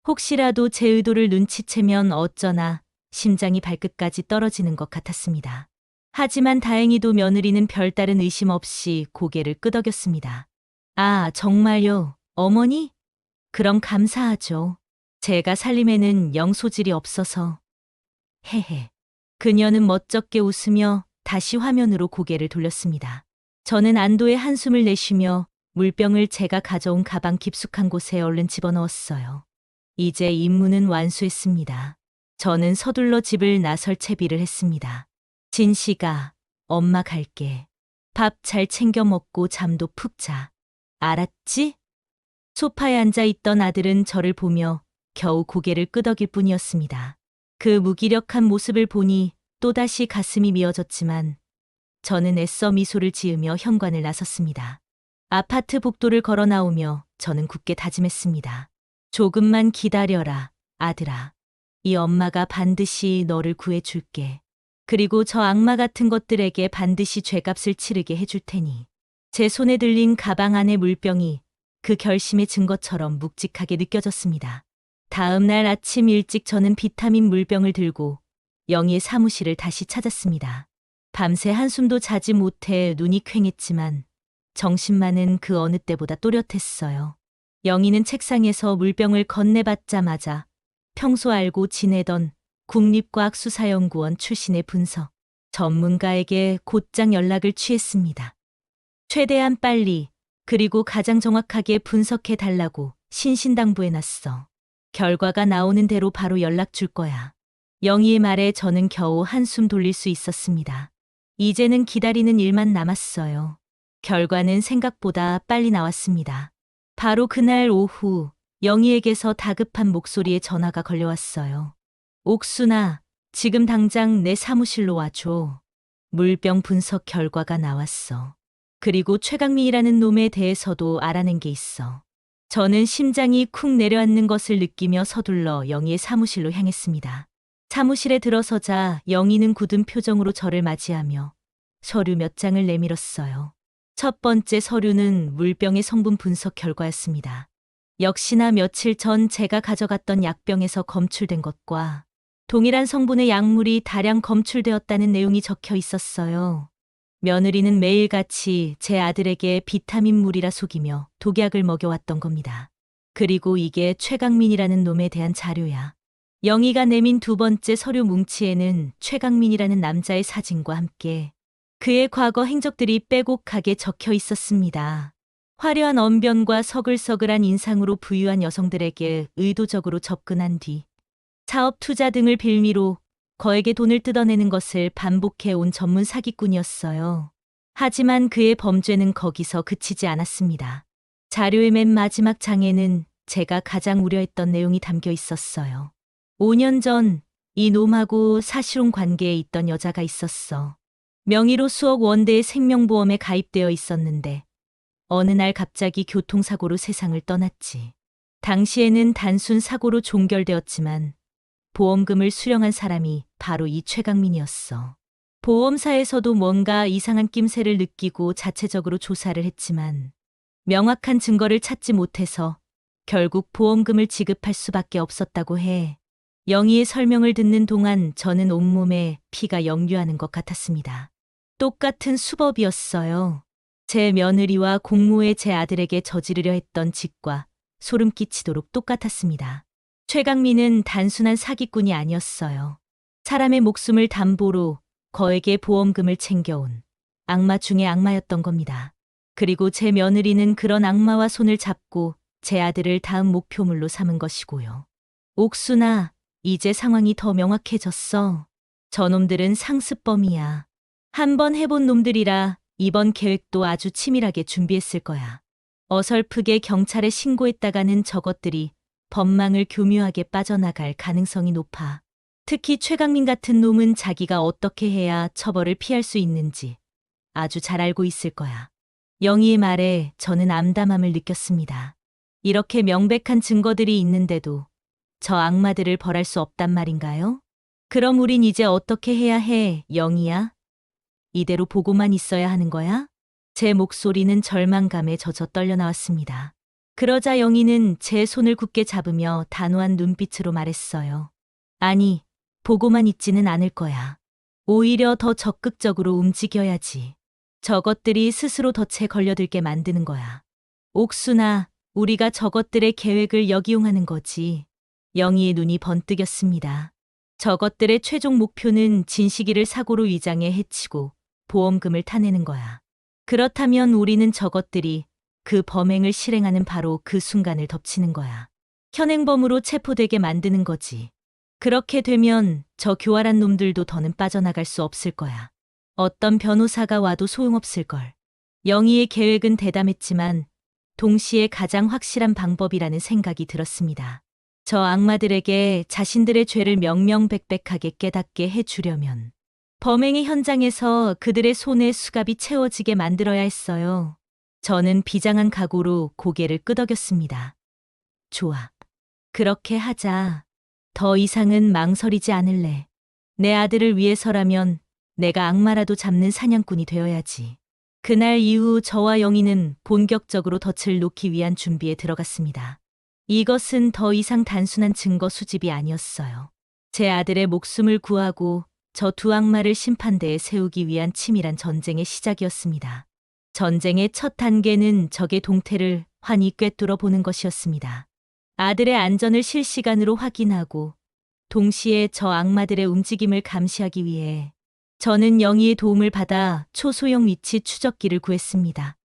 혹시라도 제 의도를 눈치채면 어쩌나 심장이 발끝까지 떨어지는 것 같았습니다. 하지만 다행히도 며느리는 별다른 의심 없이 고개를 끄덕였습니다. 아, 정말요, 어머니? 그럼 감사하죠. 제가 살림에는 영 소질이 없어서. 헤헤. 그녀는 멋쩍게 웃으며 다시 화면으로 고개를 돌렸습니다. 저는 안도의 한숨을 내쉬며 물병을 제가 가져온 가방 깊숙한 곳에 얼른 집어넣었어요. 이제 임무는 완수했습니다. 저는 서둘러 집을 나설 채비를 했습니다. 진식아, 엄마 갈게. 밥 잘 챙겨 먹고 잠도 푹 자. 알았지? 소파에 앉아 있던 아들은 저를 보며 겨우 고개를 끄덕일 뿐이었습니다. 그 무기력한 모습을 보니 또다시 가슴이 미어졌지만 저는 애써 미소를 지으며 현관을 나섰습니다. 아파트 복도를 걸어 나오며 저는 굳게 다짐했습니다. 조금만 기다려라, 아들아. 이 엄마가 반드시 너를 구해줄게. 그리고 저 악마 같은 것들에게 반드시 죗값을 치르게 해줄 테니. 제 손에 들린 가방 안의 물병이 그 결심의 증거처럼 묵직하게 느껴졌습니다. 다음 날 아침 일찍 저는 비타민 물병을 들고 영희의 사무실을 다시 찾았습니다. 밤새 한숨도 자지 못해 눈이 퀭했지만 정신만은 그 어느 때보다 또렷했어요. 영희는 책상에서 물병을 건네받자마자 평소 알고 지내던 국립과학수사연구원 출신의 분석 전문가에게 곧장 연락을 취했습니다. 최대한 빨리 그리고 가장 정확하게 분석해 달라고 신신당부해 놨어. 결과가 나오는 대로 바로 연락 줄 거야. 영희의 말에 저는 겨우 한숨 돌릴 수 있었습니다. 이제는 기다리는 일만 남았어요. 결과는 생각보다 빨리 나왔습니다. 바로 그날 오후 영희에게서 다급한 목소리의 전화가 걸려왔어요. 옥순아, 지금 당장 내 사무실로 와줘. 물병 분석 결과가 나왔어. 그리고 최강민이라는 놈에 대해서도 알아낸 게 있어. 저는 심장이 쿵 내려앉는 것을 느끼며 서둘러 영희의 사무실로 향했습니다. 사무실에 들어서자 영희는 굳은 표정으로 저를 맞이하며 서류 몇 장을 내밀었어요. 첫 번째 서류는 물병의 성분 분석 결과였습니다. 역시나 며칠 전 제가 가져갔던 약병에서 검출된 것과 동일한 성분의 약물이 다량 검출되었다는 내용이 적혀 있었어요. 며느리는 매일같이 제 아들에게 비타민물이라 속이며 독약을 먹여왔던 겁니다. 그리고 이게 최강민이라는 놈에 대한 자료야. 영희가 내민 두 번째 서류 뭉치에는 최강민이라는 남자의 사진과 함께 그의 과거 행적들이 빼곡하게 적혀 있었습니다. 화려한 언변과 서글서글한 인상으로 부유한 여성들에게 의도적으로 접근한 뒤 사업 투자 등을 빌미로 거액의 돈을 뜯어내는 것을 반복해 온 전문 사기꾼이었어요. 하지만 그의 범죄는 거기서 그치지 않았습니다. 자료의 맨 마지막 장에는 제가 가장 우려했던 내용이 담겨 있었어요. 5년 전 이 놈하고 사실혼 관계에 있던 여자가 있었어. 명의로 수억 원대의 생명보험에 가입되어 있었는데 어느 날 갑자기 교통사고로 세상을 떠났지. 당시에는 단순 사고로 종결되었지만 보험금을 수령한 사람이 바로 이 최강민이었어. 보험사에서도 뭔가 이상한 낌새를 느끼고 자체적으로 조사를 했지만 명확한 증거를 찾지 못해서 결국 보험금을 지급할 수밖에 없었다고 해. 영희의 설명을 듣는 동안 저는 온몸에 피가 역류하는 것 같았습니다. 똑같은 수법이었어요. 제 며느리와 공모해 제 아들에게 저지르려 했던 짓과 소름 끼치도록 똑같았습니다. 최강민은 단순한 사기꾼이 아니었어요. 사람의 목숨을 담보로 거액의 보험금을 챙겨온 악마 중의 악마였던 겁니다. 그리고 제 며느리는 그런 악마와 손을 잡고 제 아들을 다음 목표물로 삼은 것이고요. 옥순아, 이제 상황이 더 명확해졌어. 저놈들은 상습범이야. 한 번 해본 놈들이라 이번 계획도 아주 치밀하게 준비했을 거야. 어설프게 경찰에 신고했다가는 저것들이 법망을 교묘하게 빠져나갈 가능성이 높아. 특히 최강민 같은 놈은 자기가 어떻게 해야 처벌을 피할 수 있는지 아주 잘 알고 있을 거야. 영희의 말에 저는 암담함을 느꼈습니다. 이렇게 명백한 증거들이 있는데도 저 악마들을 벌할 수 없단 말인가요? 그럼 우린 이제 어떻게 해야 해, 영희야? 이대로 보고만 있어야 하는 거야? 제 목소리는 절망감에 젖어 떨려 나왔습니다. 그러자 영희는 제 손을 굳게 잡으며 단호한 눈빛으로 말했어요. 아니, 보고만 있지는 않을 거야. 오히려 더 적극적으로 움직여야지. 저것들이 스스로 덫에 걸려들게 만드는 거야. 옥순아, 우리가 저것들의 계획을 역이용하는 거지. 영희의 눈이 번뜩였습니다. 저것들의 최종 목표는 진식이를 사고로 위장해 해치고 보험금을 타내는 거야. 그렇다면 우리는 저것들이 그 범행을 실행하는 바로 그 순간을 덮치는 거야. 현행범으로 체포되게 만드는 거지. 그렇게 되면 저 교활한 놈들도 더는 빠져나갈 수 없을 거야. 어떤 변호사가 와도 소용없을걸. 영희의 계획은 대담했지만 동시에 가장 확실한 방법이라는 생각이 들었습니다. 저 악마들에게 자신들의 죄를 명명백백하게 깨닫게 해주려면 범행의 현장에서 그들의 손에 수갑이 채워지게 만들어야 했어요. 저는 비장한 각오로 고개를 끄덕였습니다. 좋아. 그렇게 하자. 더 이상은 망설이지 않을래. 내 아들을 위해서라면 내가 악마라도 잡는 사냥꾼이 되어야지. 그날 이후 저와 영희는 본격적으로 덫을 놓기 위한 준비에 들어갔습니다. 이것은 더 이상 단순한 증거 수집이 아니었어요. 제 아들의 목숨을 구하고 저 두 악마를 심판대에 세우기 위한 치밀한 전쟁의 시작이었습니다. 전쟁의 첫 단계는 적의 동태를 환히 꿰뚫어 보는 것이었습니다. 아들의 안전을 실시간으로 확인하고 동시에 저 악마들의 움직임을 감시하기 위해 저는 영희의 도움을 받아 초소형 위치 추적기를 구했습니다.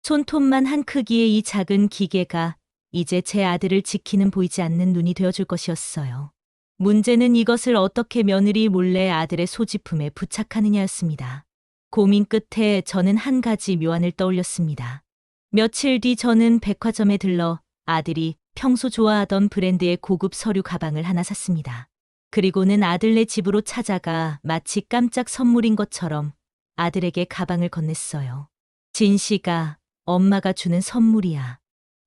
손톱만 한 크기의 이 작은 기계가 이제 제 아들을 지키는 보이지 않는 눈이 되어줄 것이었어요. 문제는 이것을 어떻게 며느리 몰래 아들의 소지품에 부착하느냐였습니다. 고민 끝에 저는 한 가지 묘안을 떠올렸습니다. 며칠 뒤 저는 백화점에 들러 아들이 평소 좋아하던 브랜드의 고급 서류 가방을 하나 샀습니다. 그리고는 아들네 집으로 찾아가 마치 깜짝 선물인 것처럼 아들에게 가방을 건넸어요. 진씨가 엄마가 주는 선물이야.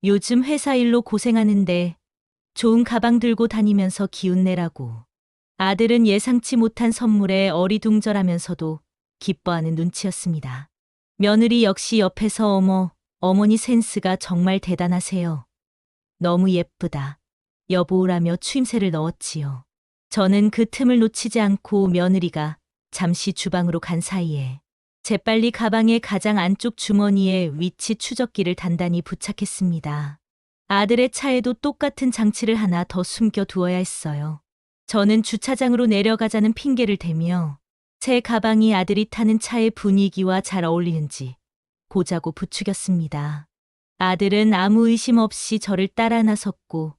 요즘 회사 일로 고생하는데 좋은 가방 들고 다니면서 기운 내라고. 아들은 예상치 못한 선물에 어리둥절하면서도 기뻐하는 눈치였습니다. 며느리 역시 옆에서 어머니 센스가 정말 대단하세요. 너무 예쁘다. 여보라며 추임새를 넣었지요. 저는 그 틈을 놓치지 않고 며느리가 잠시 주방으로 간 사이에 재빨리 가방의 가장 안쪽 주머니에 위치 추적기를 단단히 부착했습니다. 아들의 차에도 똑같은 장치를 하나 더 숨겨 두어야 했어요. 저는 주차장으로 내려가자는 핑계를 대며 제 가방이 아들이 타는 차의 분위기와 잘 어울리는지 보자고 부추겼습니다. 아들은 아무 의심 없이 저를 따라 나섰고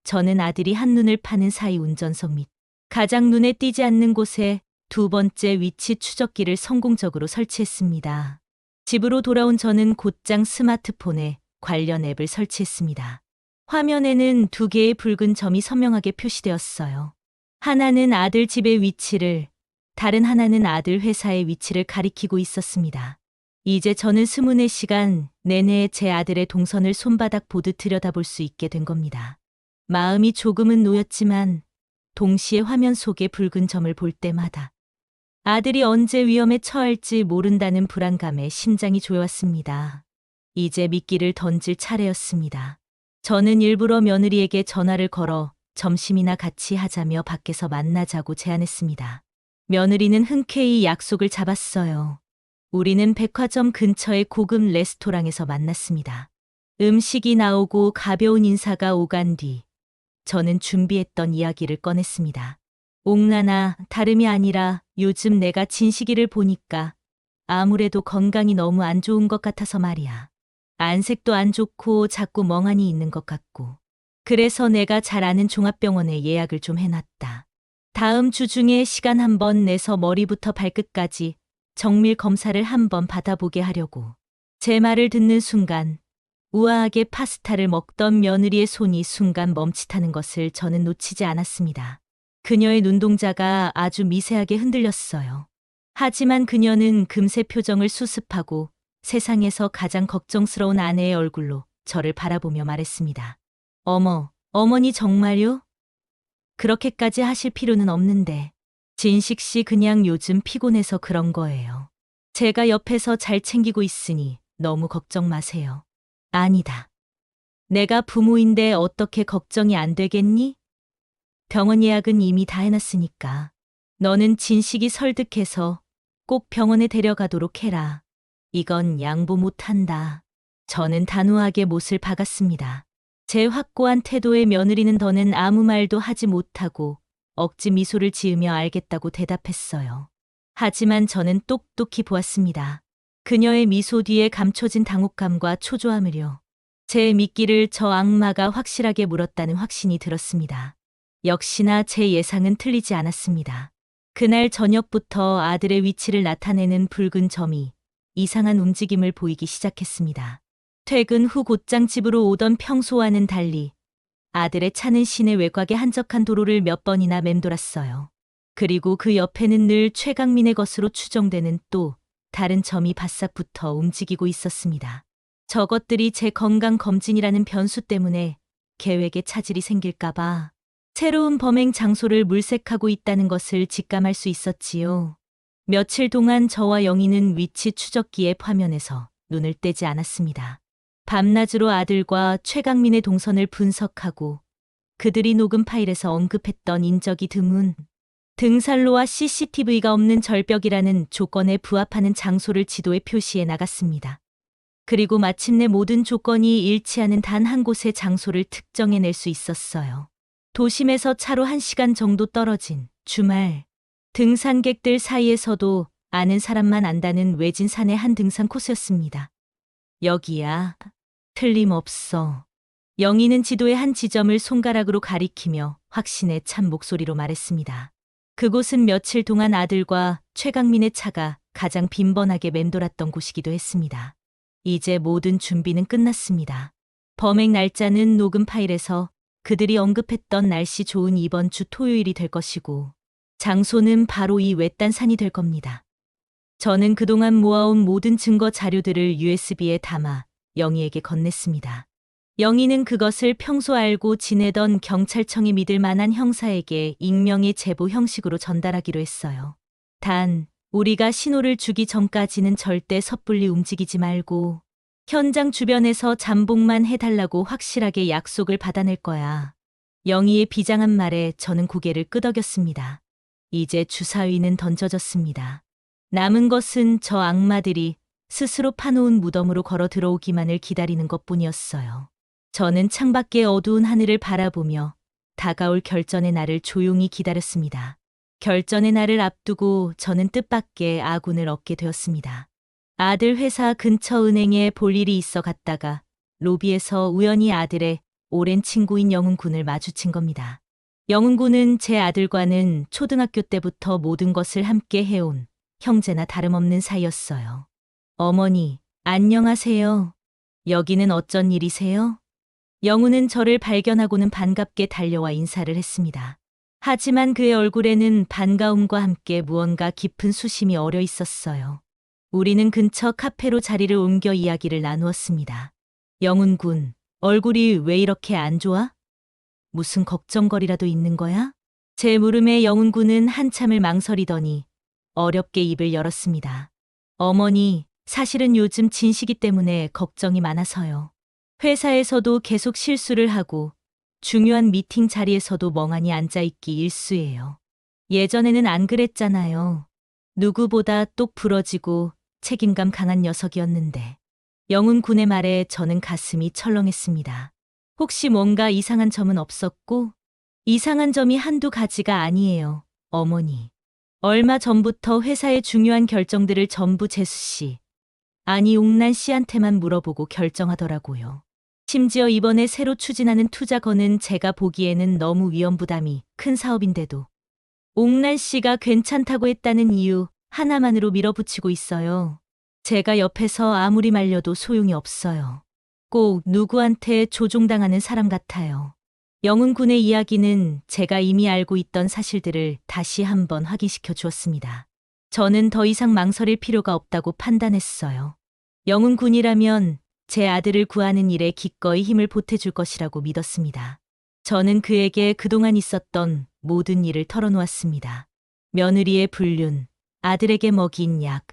저는 아들이 한눈을 파는 사이 운전석 밑 가장 눈에 띄지 않는 곳에 두 번째 위치 추적기를 성공적으로 설치했습니다. 집으로 돌아온 저는 곧장 스마트폰에 관련 앱을 설치했습니다. 화면에는 두 개의 붉은 점이 선명하게 표시되었어요. 하나는 아들 집의 위치를, 다른 하나는 아들 회사의 위치를 가리키고 있었습니다. 이제 저는 24시간 내내 제 아들의 동선을 손바닥 보듯 들여다볼 수 있게 된 겁니다. 마음이 조금은 놓였지만 동시에 화면 속의 붉은 점을 볼 때마다 아들이 언제 위험에 처할지 모른다는 불안감에 심장이 조여왔습니다. 이제 미끼를 던질 차례였습니다. 저는 일부러 며느리에게 전화를 걸어 점심이나 같이 하자며 밖에서 만나자고 제안했습니다. 며느리는 흔쾌히 약속을 잡았어요. 우리는 백화점 근처의 고급 레스토랑에서 만났습니다. 음식이 나오고 가벼운 인사가 오간 뒤 저는 준비했던 이야기를 꺼냈습니다. 옥란아, 다름이 아니라 요즘 내가 진식이를 보니까 아무래도 건강이 너무 안 좋은 것 같아서 말이야. 안색도 안 좋고 자꾸 멍하니 있는 것 같고. 그래서 내가 잘 아는 종합병원에 예약을 좀 해놨다. 다음 주 중에 시간 한번 내서 머리부터 발끝까지 정밀 검사를 한번 받아보게 하려고. 제 말을 듣는 순간 우아하게 파스타를 먹던 며느리의 손이 순간 멈칫하는 것을 저는 놓치지 않았습니다. 그녀의 눈동자가 아주 미세하게 흔들렸어요. 하지만 그녀는 금세 표정을 수습하고 세상에서 가장 걱정스러운 아내의 얼굴로 저를 바라보며 말했습니다. 어머니 정말요? 그렇게까지 하실 필요는 없는데. 진식 씨 그냥 요즘 피곤해서 그런 거예요. 제가 옆에서 잘 챙기고 있으니 너무 걱정 마세요. 아니다. 내가 부모인데 어떻게 걱정이 안 되겠니? 병원 예약은 이미 다 해놨으니까. 너는 진식이 설득해서 꼭 병원에 데려가도록 해라. 이건 양보 못한다. 저는 단호하게 못을 박았습니다. 제 확고한 태도에 며느리는 더는 아무 말도 하지 못하고 억지 미소를 지으며 알겠다고 대답했어요. 하지만 저는 똑똑히 보았습니다. 그녀의 미소 뒤에 감춰진 당혹감과 초조함을요. 제 미끼를 저 악마가 확실하게 물었다는 확신이 들었습니다. 역시나 제 예상은 틀리지 않았습니다. 그날 저녁부터 아들의 위치를 나타내는 붉은 점이 이상한 움직임을 보이기 시작했습니다. 퇴근 후 곧장 집으로 오던 평소와는 달리 아들의 차는 시내 외곽의 한적한 도로를 몇 번이나 맴돌았어요. 그리고 그 옆에는 늘 최강민의 것으로 추정되는 또 다른 점이 바싹 붙어 움직이고 있었습니다. 저것들이 제 건강검진이라는 변수 때문에 계획에 차질이 생길까봐 새로운 범행 장소를 물색하고 있다는 것을 직감할 수 있었지요. 며칠 동안 저와 영희는 위치 추적기 앱 화면에서 눈을 떼지 않았습니다. 밤낮으로 아들과 최강민의 동선을 분석하고 그들이 녹음 파일에서 언급했던 인적이 드문 등산로와 CCTV가 없는 절벽이라는 조건에 부합하는 장소를 지도에 표시해 나갔습니다. 그리고 마침내 모든 조건이 일치하는 단 한 곳의 장소를 특정해낼 수 있었어요. 도심에서 차로 1시간 정도 떨어진 주말 등산객들 사이에서도 아는 사람만 안다는 외진 산의 한 등산 코스였습니다. 여기야. 틀림없어. 영희는 지도의 한 지점을 손가락으로 가리키며 확신에 찬 목소리로 말했습니다. 그곳은 며칠 동안 아들과 최강민의 차가 가장 빈번하게 맴돌았던 곳이기도 했습니다. 이제 모든 준비는 끝났습니다. 범행 날짜는 녹음 파일에서 그들이 언급했던 날씨 좋은 이번 주 토요일이 될 것이고 장소는 바로 이 외딴 산이 될 겁니다. 저는 그동안 모아온 모든 증거 자료들을 USB에 담아 영희에게 건넸습니다. 영희는 그것을 평소 알고 지내던 경찰청이 믿을 만한 형사에게 익명의 제보 형식으로 전달하기로 했어요. 단, 우리가 신호를 주기 전까지는 절대 섣불리 움직이지 말고 현장 주변에서 잠복만 해달라고 확실하게 약속을 받아낼 거야. 영희의 비장한 말에 저는 고개를 끄덕였습니다. 이제 주사위는 던져졌습니다. 남은 것은 저 악마들이 스스로 파놓은 무덤으로 걸어 들어오기만을 기다리는 것뿐이었어요. 저는 창밖의 어두운 하늘을 바라보며 다가올 결전의 날을 조용히 기다렸습니다. 결전의 날을 앞두고 저는 뜻밖의 아군을 얻게 되었습니다. 아들 회사 근처 은행에 볼 일이 있어 갔다가 로비에서 우연히 아들의 오랜 친구인 영훈 군을 마주친 겁니다. 영훈 군은 제 아들과는 초등학교 때부터 모든 것을 함께 해온 형제나 다름없는 사이였어요. 어머니, 안녕하세요. 여기는 어쩐 일이세요? 영훈은 저를 발견하고는 반갑게 달려와 인사를 했습니다. 하지만 그의 얼굴에는 반가움과 함께 무언가 깊은 수심이 어려 있었어요. 우리는 근처 카페로 자리를 옮겨 이야기를 나누었습니다. 영훈 군, 얼굴이 왜 이렇게 안 좋아? 무슨 걱정거리라도 있는 거야? 제 물음에 영훈 군은 한참을 망설이더니 어렵게 입을 열었습니다. 어머니, 사실은 요즘 진식이 때문에 걱정이 많아서요. 회사에서도 계속 실수를 하고 중요한 미팅 자리에서도 멍하니 앉아있기 일쑤예요. 예전에는 안 그랬잖아요. 누구보다 똑 부러지고 책임감 강한 녀석이었는데. 영훈 군의 말에 저는 가슴이 철렁했습니다. 혹시 뭔가 이상한 점은 없었고? 이상한 점이 한두 가지가 아니에요, 어머니. 얼마 전부터 회사의 중요한 결정들을 전부 재수 씨, 아니 옥란 씨한테만 물어보고 결정하더라고요. 심지어 이번에 새로 추진하는 투자건은 제가 보기에는 너무 위험 부담이 큰 사업인데도 옥란 씨가 괜찮다고 했다는 이유 하나만으로 밀어붙이고 있어요. 제가 옆에서 아무리 말려도 소용이 없어요. 꼭 누구한테 조종당하는 사람 같아요. 영훈 군의 이야기는 제가 이미 알고 있던 사실들을 다시 한번 확인시켜 주었습니다. 저는 더 이상 망설일 필요가 없다고 판단했어요. 영훈 군이라면 제 아들을 구하는 일에 기꺼이 힘을 보태줄 것이라고 믿었습니다. 저는 그에게 그동안 있었던 모든 일을 털어놓았습니다. 며느리의 불륜, 아들에게 먹인 약,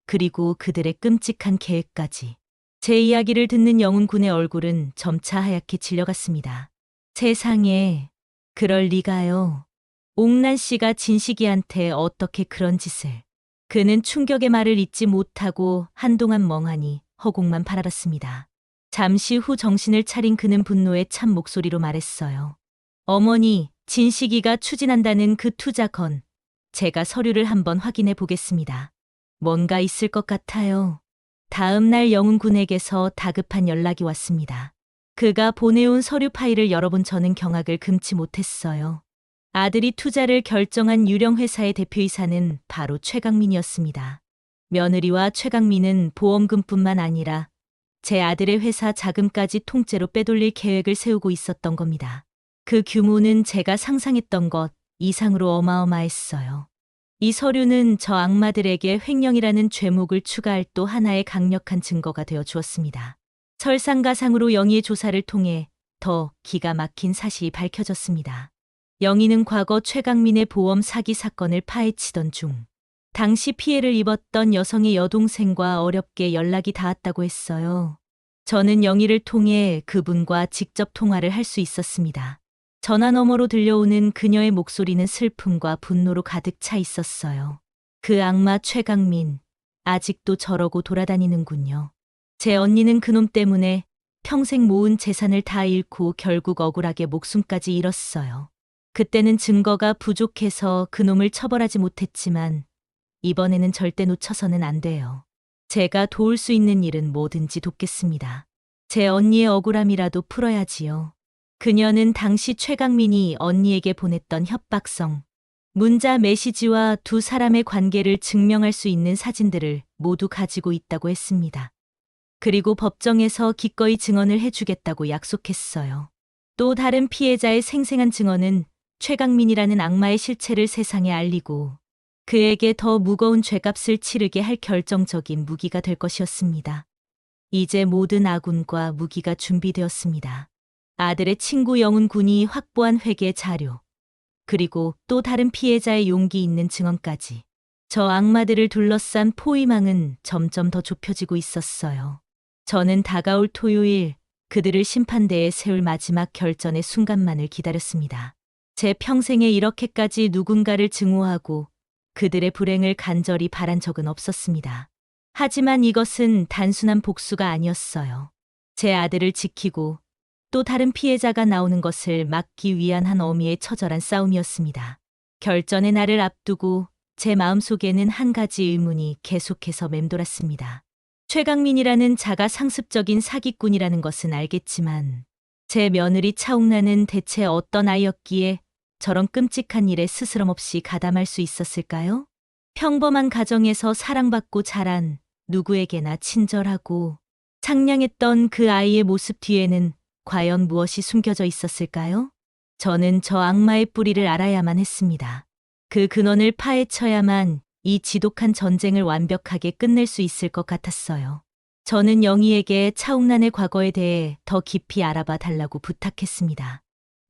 그리고 그들의 끔찍한 계획까지. 제 이야기를 듣는 영훈 군의 얼굴은 점차 하얗게 질려갔습니다. 세상에, 그럴 리가요. 옥란 씨가 진식이한테 어떻게 그런 짓을. 그는 충격의 말을 잇지 못하고 한동안 멍하니 허공만 바라봤습니다. 잠시 후 정신을 차린 그는 분노에 찬 목소리로 말했어요. 어머니, 진식이가 추진한다는 그 투자건, 제가 서류를 한번 확인해 보겠습니다. 뭔가 있을 것 같아요. 다음 날 영훈 군에게서 다급한 연락이 왔습니다. 그가 보내온 서류 파일을 열어본 저는 경악을 금치 못했어요. 아들이 투자를 결정한 유령 회사의 대표이사는 바로 최강민이었습니다. 며느리와 최강민은 보험금뿐만 아니라 제 아들의 회사 자금까지 통째로 빼돌릴 계획을 세우고 있었던 겁니다. 그 규모는 제가 상상했던 것 이상으로 어마어마했어요. 이 서류는 저 악마들에게 횡령이라는 죄목을 추가할 또 하나의 강력한 증거가 되어 주었습니다. 설상가상으로 영희의 조사를 통해 더 기가 막힌 사실이 밝혀졌습니다. 영희는 과거 최강민의 보험 사기 사건을 파헤치던 중 당시 피해를 입었던 여성의 여동생과 어렵게 연락이 닿았다고 했어요. 저는 영희를 통해 그분과 직접 통화를 할 수 있었습니다. 전화 너머로 들려오는 그녀의 목소리는 슬픔과 분노로 가득 차 있었어요. 그 악마 최강민, 아직도 저러고 돌아다니는군요. 제 언니는 그놈 때문에 평생 모은 재산을 다 잃고 결국 억울하게 목숨까지 잃었어요. 그때는 증거가 부족해서 그놈을 처벌하지 못했지만 이번에는 절대 놓쳐서는 안 돼요. 제가 도울 수 있는 일은 뭐든지 돕겠습니다. 제 언니의 억울함이라도 풀어야지요. 그녀는 당시 최강민이 언니에게 보냈던 협박성, 문자 메시지와 두 사람의 관계를 증명할 수 있는 사진들을 모두 가지고 있다고 했습니다. 그리고 법정에서 기꺼이 증언을 해주겠다고 약속했어요. 또 다른 피해자의 생생한 증언은 최강민이라는 악마의 실체를 세상에 알리고 그에게 더 무거운 죄값을 치르게 할 결정적인 무기가 될 것이었습니다. 이제 모든 아군과 무기가 준비되었습니다. 아들의 친구 영훈 군이 확보한 회계 자료, 그리고 또 다른 피해자의 용기 있는 증언까지. 저 악마들을 둘러싼 포위망은 점점 더 좁혀지고 있었어요. 저는 다가올 토요일 그들을 심판대에 세울 마지막 결전의 순간만을 기다렸습니다. 제 평생에 이렇게까지 누군가를 증오하고 그들의 불행을 간절히 바란 적은 없었습니다. 하지만 이것은 단순한 복수가 아니었어요. 제 아들을 지키고 또 다른 피해자가 나오는 것을 막기 위한 한 어미의 처절한 싸움이었습니다. 결전의 날을 앞두고 제 마음속에는 한 가지 의문이 계속해서 맴돌았습니다. 최강민이라는 자가 상습적인 사기꾼이라는 것은 알겠지만 제 며느리 차옥나는 대체 어떤 아이였기에 저런 끔찍한 일에 스스럼 없이 가담할 수 있었을까요? 평범한 가정에서 사랑받고 자란 누구에게나 친절하고 상냥했던 그 아이의 모습 뒤에는 과연 무엇이 숨겨져 있었을까요? 저는 저 악마의 뿌리를 알아야만 했습니다. 그 근원을 파헤쳐야만 이 지독한 전쟁을 완벽하게 끝낼 수 있을 것 같았어요. 저는 영희에게 차옥난의 과거에 대해 더 깊이 알아봐 달라고 부탁했습니다.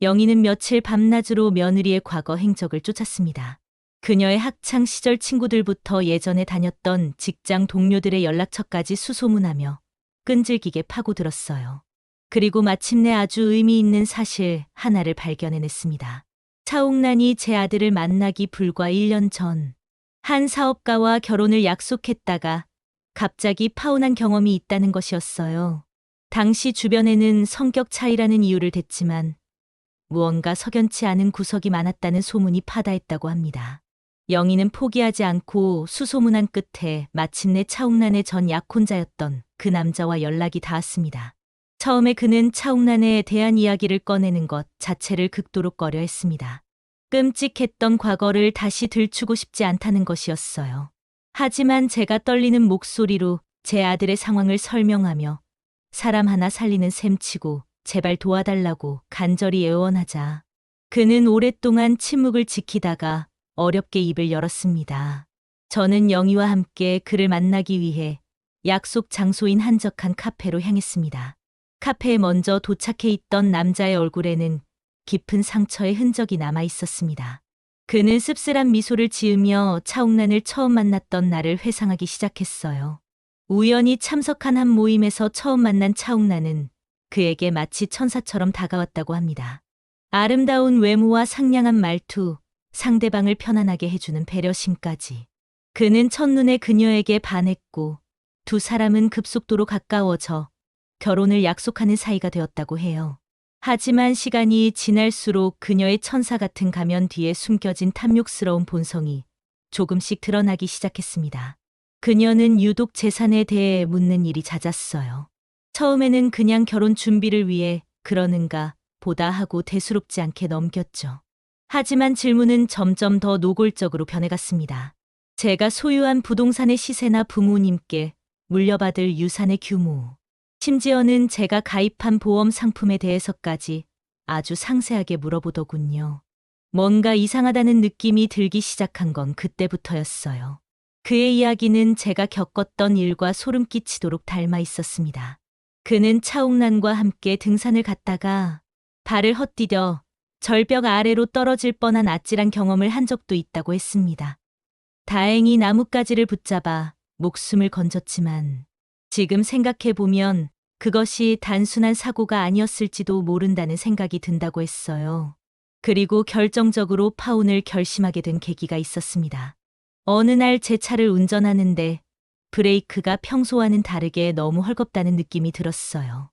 영희는 며칠 밤낮으로 며느리의 과거 행적을 쫓았습니다. 그녀의 학창 시절 친구들부터 예전에 다녔던 직장 동료들의 연락처까지 수소문하며 끈질기게 파고들었어요. 그리고 마침내 아주 의미 있는 사실 하나를 발견해냈습니다. 차옥난이 제 아들을 만나기 불과 1년 전 한 사업가와 결혼을 약속했다가 갑자기 파혼한 경험이 있다는 것이었어요. 당시 주변에는 성격 차이라는 이유를 댔지만 무언가 석연치 않은 구석이 많았다는 소문이 파다했다고 합니다. 영희는 포기하지 않고 수소문한 끝에 마침내 차옥난의 전 약혼자였던 그 남자와 연락이 닿았습니다. 처음에 그는 차옥난에 대한 이야기를 꺼내는 것 자체를 극도로 꺼려했습니다. 끔찍했던 과거를 다시 들추고 싶지 않다는 것이었어요. 하지만 제가 떨리는 목소리로 제 아들의 상황을 설명하며 사람 하나 살리는 셈치고 제발 도와달라고 간절히 애원하자 그는 오랫동안 침묵을 지키다가 어렵게 입을 열었습니다. 저는 영희와 함께 그를 만나기 위해 약속 장소인 한적한 카페로 향했습니다. 카페에 먼저 도착해 있던 남자의 얼굴에는 깊은 상처의 흔적이 남아 있었습니다. 그는 씁쓸한 미소를 지으며 차옥난을 처음 만났던 날을 회상하기 시작했어요. 우연히 참석한 한 모임에서 처음 만난 차옥난은 그에게 마치 천사처럼 다가왔다고 합니다. 아름다운 외모와 상냥한 말투, 상대방을 편안하게 해주는 배려심까지. 그는 첫눈에 그녀에게 반했고 두 사람은 급속도로 가까워져 결혼을 약속하는 사이가 되었다고 해요. 하지만 시간이 지날수록 그녀의 천사 같은 가면 뒤에 숨겨진 탐욕스러운 본성이 조금씩 드러나기 시작했습니다. 그녀는 유독 재산에 대해 묻는 일이 잦았어요. 처음에는 그냥 결혼 준비를 위해 그러는가 보다 하고 대수롭지 않게 넘겼죠. 하지만 질문은 점점 더 노골적으로 변해갔습니다. 제가 소유한 부동산의 시세나 부모님께 물려받을 유산의 규모, 심지어는 제가 가입한 보험 상품에 대해서까지 아주 상세하게 물어보더군요. 뭔가 이상하다는 느낌이 들기 시작한 건 그때부터였어요. 그의 이야기는 제가 겪었던 일과 소름 끼치도록 닮아 있었습니다. 그는 차옥난과 함께 등산을 갔다가 발을 헛디뎌 절벽 아래로 떨어질 뻔한 아찔한 경험을 한 적도 있다고 했습니다. 다행히 나뭇가지를 붙잡아 목숨을 건졌지만 지금 생각해보면 그것이 단순한 사고가 아니었을지도 모른다는 생각이 든다고 했어요. 그리고 결정적으로 파혼을 결심하게 된 계기가 있었습니다. 어느 날 제 차를 운전하는데 브레이크가 평소와는 다르게 너무 헐겁다는 느낌이 들었어요.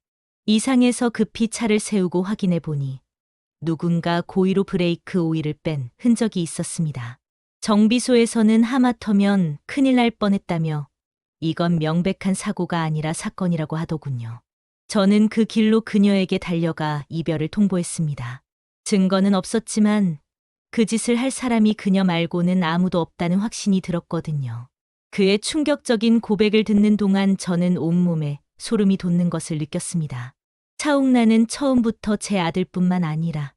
이상해서 급히 차를 세우고 확인해 보니 누군가 고의로 브레이크 오일을 뺀 흔적이 있었습니다. 정비소에서는 하마터면 큰일 날 뻔했다며 이건 명백한 사고가 아니라 사건이라고 하더군요. 저는 그 길로 그녀에게 달려가 이별을 통보했습니다. 증거는 없었지만 그 짓을 할 사람이 그녀 말고는 아무도 없다는 확신이 들었거든요. 그의 충격적인 고백을 듣는 동안 저는 온몸에 소름이 돋는 것을 느꼈습니다. 차옥나는 처음부터 제 아들뿐만 아니라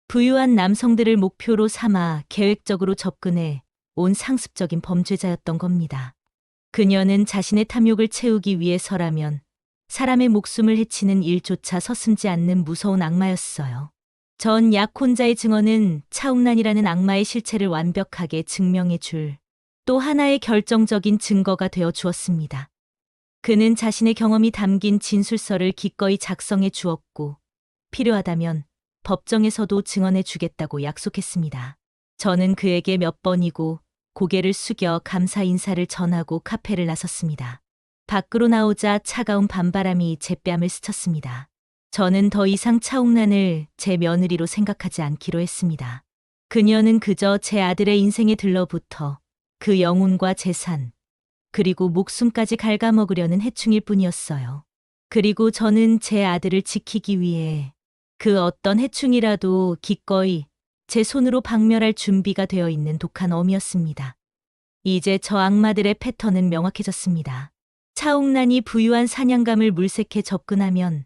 부유한 남성들을 목표로 삼아 계획적으로 접근해 온 상습적인 범죄자였던 겁니다. 그녀는 자신의 탐욕을 채우기 위해서라면 사람의 목숨을 해치는 일조차 서슴지 않는 무서운 악마였어요. 전 약혼자의 증언은 차옥난이라는 악마의 실체를 완벽하게 증명해 줄 또 하나의 결정적인 증거가 되어 주었습니다. 그는 자신의 경험이 담긴 진술서를 기꺼이 작성해 주었고 필요하다면 법정에서도 증언해 주겠다고 약속했습니다. 저는 그에게 몇 번이고 고개를 숙여 감사 인사를 전하고 카페를 나섰습니다. 밖으로 나오자 차가운 밤바람이 제 뺨을 스쳤습니다. 저는 더 이상 차옥난을 제 며느리로 생각하지 않기로 했습니다. 그녀는 그저 제 아들의 인생에 들러붙어 그 영혼과 재산, 그리고 목숨까지 갉아먹으려는 해충일 뿐이었어요. 그리고 저는 제 아들을 지키기 위해 그 어떤 해충이라도 기꺼이 제 손으로 박멸할 준비가 되어 있는 독한 어미였습니다. 이제 저 악마들의 패턴은 명확해졌습니다. 차옥난이 부유한 사냥감을 물색해 접근하면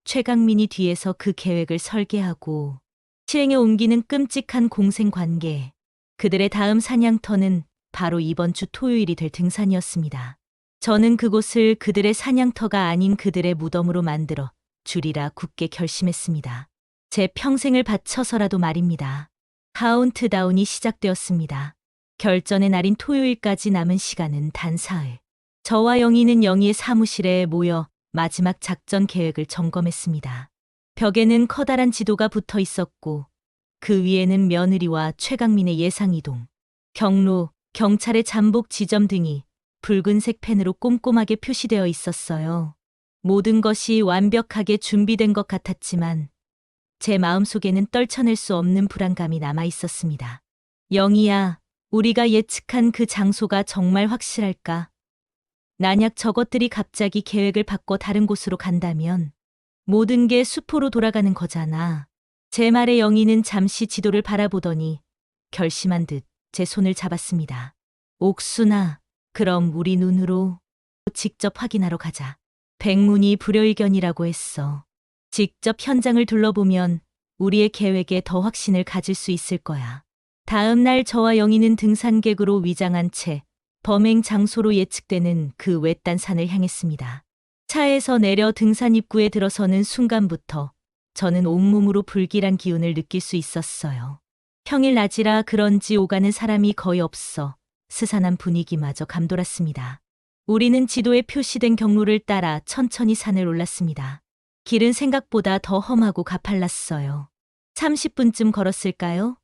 최강민이 뒤에서 그 계획을 설계하고 실행에 옮기는 끔찍한 공생관계. 그들의 다음 사냥터는 바로 이번 주 토요일이 될 등산이었습니다. 저는 그곳을 그들의 사냥터가 아닌 그들의 무덤으로 만들어 주리라 굳게 결심했습니다. 제 평생을 바쳐서라도 말입니다. 카운트다운이 시작되었습니다. 결전의 날인 토요일까지 남은 시간은 단 사흘. 저와 영희는 영희의 사무실에 모여 마지막 작전 계획을 점검했습니다. 벽에는 커다란 지도가 붙어 있었고 그 위에는 며느리와 최강민의 예상 이동, 경로, 경찰의 잠복 지점 등이 붉은색 펜으로 꼼꼼하게 표시되어 있었어요. 모든 것이 완벽하게 준비된 것 같았지만 제 마음속에는 떨쳐낼 수 없는 불안감이 남아 있었습니다. 영희야, 우리가 예측한 그 장소가 정말 확실할까? 만약 저것들이 갑자기 계획을 바꿔 다른 곳으로 간다면 모든 게 수포로 돌아가는 거잖아. 제 말에 영희는 잠시 지도를 바라보더니 결심한 듯 제 손을 잡았습니다. 옥순아, 그럼 우리 눈으로 직접 확인하러 가자. 백문이 불여일견이라고 했어. 직접 현장을 둘러보면 우리의 계획에 더 확신을 가질 수 있을 거야. 다음 날 저와 영희는 등산객으로 위장한 채 범행 장소로 예측되는 그 외딴 산을 향했습니다. 차에서 내려 등산 입구에 들어서는 순간부터 저는 온몸으로 불길한 기운을 느낄 수 있었어요. 평일 낮이라 그런지 오가는 사람이 거의 없어 스산한 분위기마저 감돌았습니다. 우리는 지도에 표시된 경로를 따라 천천히 산을 올랐습니다. 길은 생각보다 더 험하고 가팔랐어요. 30분쯤 걸었을까요?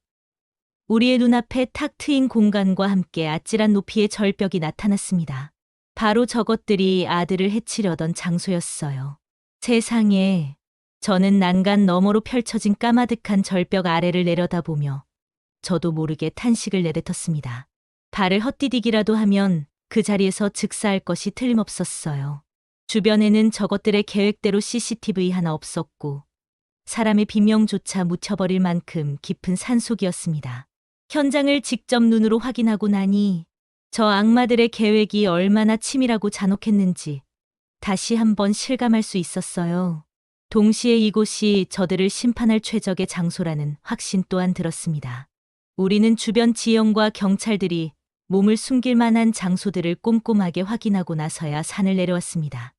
우리의 눈앞에 탁 트인 공간과 함께 아찔한 높이의 절벽이 나타났습니다. 바로 저것들이 아들을 해치려던 장소였어요. 세상에, 저는 난간 너머로 펼쳐진 까마득한 절벽 아래를 내려다보며 저도 모르게 탄식을 내뱉었습니다. 발을 헛디디기라도 하면 그 자리에서 즉사할 것이 틀림없었어요. 주변에는 저것들의 계획대로 CCTV 하나 없었고 사람의 비명조차 묻혀버릴 만큼 깊은 산속이었습니다. 현장을 직접 눈으로 확인하고 나니 저 악마들의 계획이 얼마나 치밀하고 잔혹했는지 다시 한번 실감할 수 있었어요. 동시에 이곳이 저들을 심판할 최적의 장소라는 확신 또한 들었습니다. 우리는 주변 지형과 경찰들이 몸을 숨길 만한 장소들을 꼼꼼하게 확인하고 나서야 산을 내려왔습니다.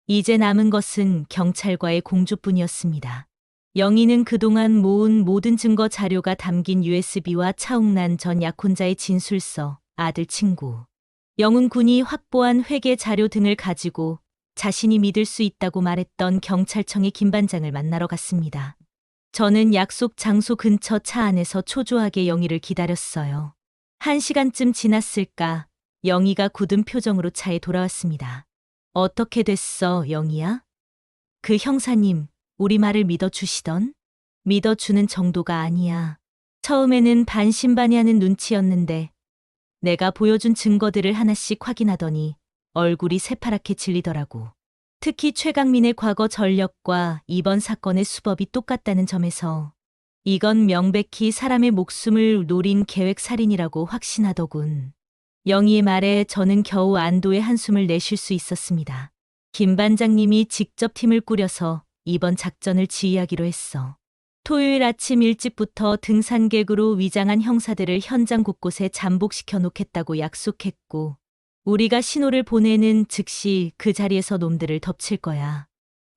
이제 남은 것은 경찰과의 공조뿐이었습니다. 영희는 그동안 모은 모든 증거 자료가 담긴 USB와 차웅란 전 약혼자의 진술서, 아들 친구, 영훈 군이 확보한 회계 자료 등을 가지고 자신이 믿을 수 있다고 말했던 경찰청의 김 반장을 만나러 갔습니다. 저는 약속 장소 근처 차 안에서 초조하게 영희를 기다렸어요. 1시간쯤 지났을까 영희가 굳은 표정으로 차에 돌아왔습니다. 어떻게 됐어, 영희야? 그 형사님, 우리 말을 믿어주시던? 믿어주는 정도가 아니야. 처음에는 반신반의하는 눈치였는데 내가 보여준 증거들을 하나씩 확인하더니 얼굴이 새파랗게 질리더라고. 특히 최강민의 과거 전력과 이번 사건의 수법이 똑같다는 점에서 이건 명백히 사람의 목숨을 노린 계획살인이라고 확신하더군. 영희의 말에 저는 겨우 안도의 한숨을 내쉴 수 있었습니다. 김 반장님이 직접 팀을 꾸려서 이번 작전을 지휘하기로 했어. 토요일 아침 일찍부터 등산객으로 위장한 형사들을 현장 곳곳에 잠복시켜 놓겠다고 약속했고 우리가 신호를 보내는 즉시 그 자리에서 놈들을 덮칠 거야.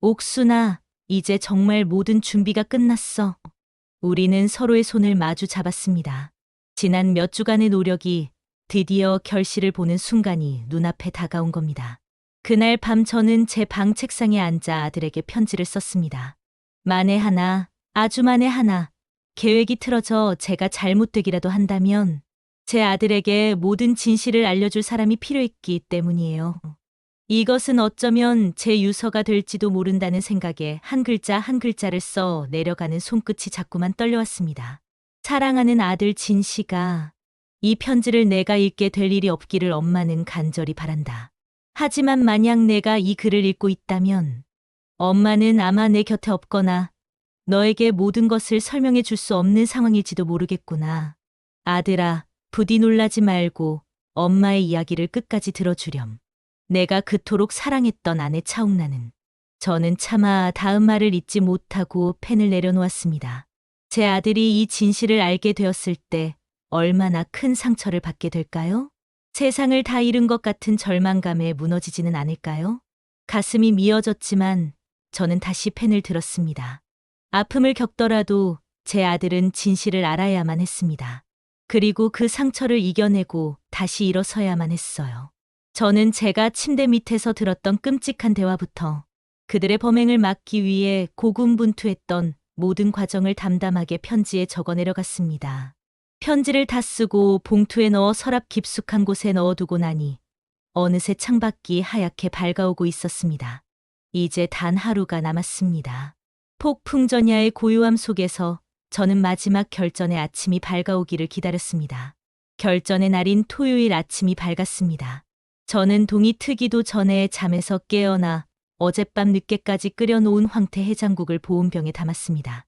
옥순아, 이제 정말 모든 준비가 끝났어. 우리는 서로의 손을 마주 잡았습니다. 지난 몇 주간의 노력이 드디어 결실을 보는 순간이 눈앞에 다가온 겁니다. 그날 밤 저는 제 방 책상에 앉아 아들에게 편지를 썼습니다. 만에 하나, 아주 만에 하나, 계획이 틀어져 제가 잘못되기라도 한다면 제 아들에게 모든 진실을 알려줄 사람이 필요했기 때문이에요. 이것은 어쩌면 제 유서가 될지도 모른다는 생각에 한 글자 한 글자를 써 내려가는 손끝이 자꾸만 떨려왔습니다. 사랑하는 아들 진씨가 이 편지를 내가 읽게 될 일이 없기를 엄마는 간절히 바란다. 하지만 만약 내가 이 글을 읽고 있다면 엄마는 아마 내 곁에 없거나 너에게 모든 것을 설명해 줄 수 없는 상황일지도 모르겠구나. 아들아, 부디 놀라지 말고 엄마의 이야기를 끝까지 들어주렴. 내가 그토록 사랑했던 아내 차웅나는. 저는 차마 다음 말을 잊지 못하고 펜을 내려놓았습니다. 제 아들이 이 진실을 알게 되었을 때 얼마나 큰 상처를 받게 될까요? 세상을 다 잃은 것 같은 절망감에 무너지지는 않을까요? 가슴이 미어졌지만 저는 다시 펜을 들었습니다. 아픔을 겪더라도 제 아들은 진실을 알아야만 했습니다. 그리고 그 상처를 이겨내고 다시 일어서야만 했어요. 저는 제가 침대 밑에서 들었던 끔찍한 대화부터 그들의 범행을 막기 위해 고군분투했던 모든 과정을 담담하게 편지에 적어 내려갔습니다. 편지를 다 쓰고 봉투에 넣어 서랍 깊숙한 곳에 넣어두고 나니 어느새 창밖이 하얗게 밝아오고 있었습니다. 이제 단 하루가 남았습니다. 폭풍전야의 고요함 속에서 저는 마지막 결전의 아침이 밝아오기를 기다렸습니다. 결전의 날인 토요일 아침이 밝았습니다. 저는 동이 트기도 전에 잠에서 깨어나 어젯밤 늦게까지 끓여놓은 황태 해장국을 보온병에 담았습니다.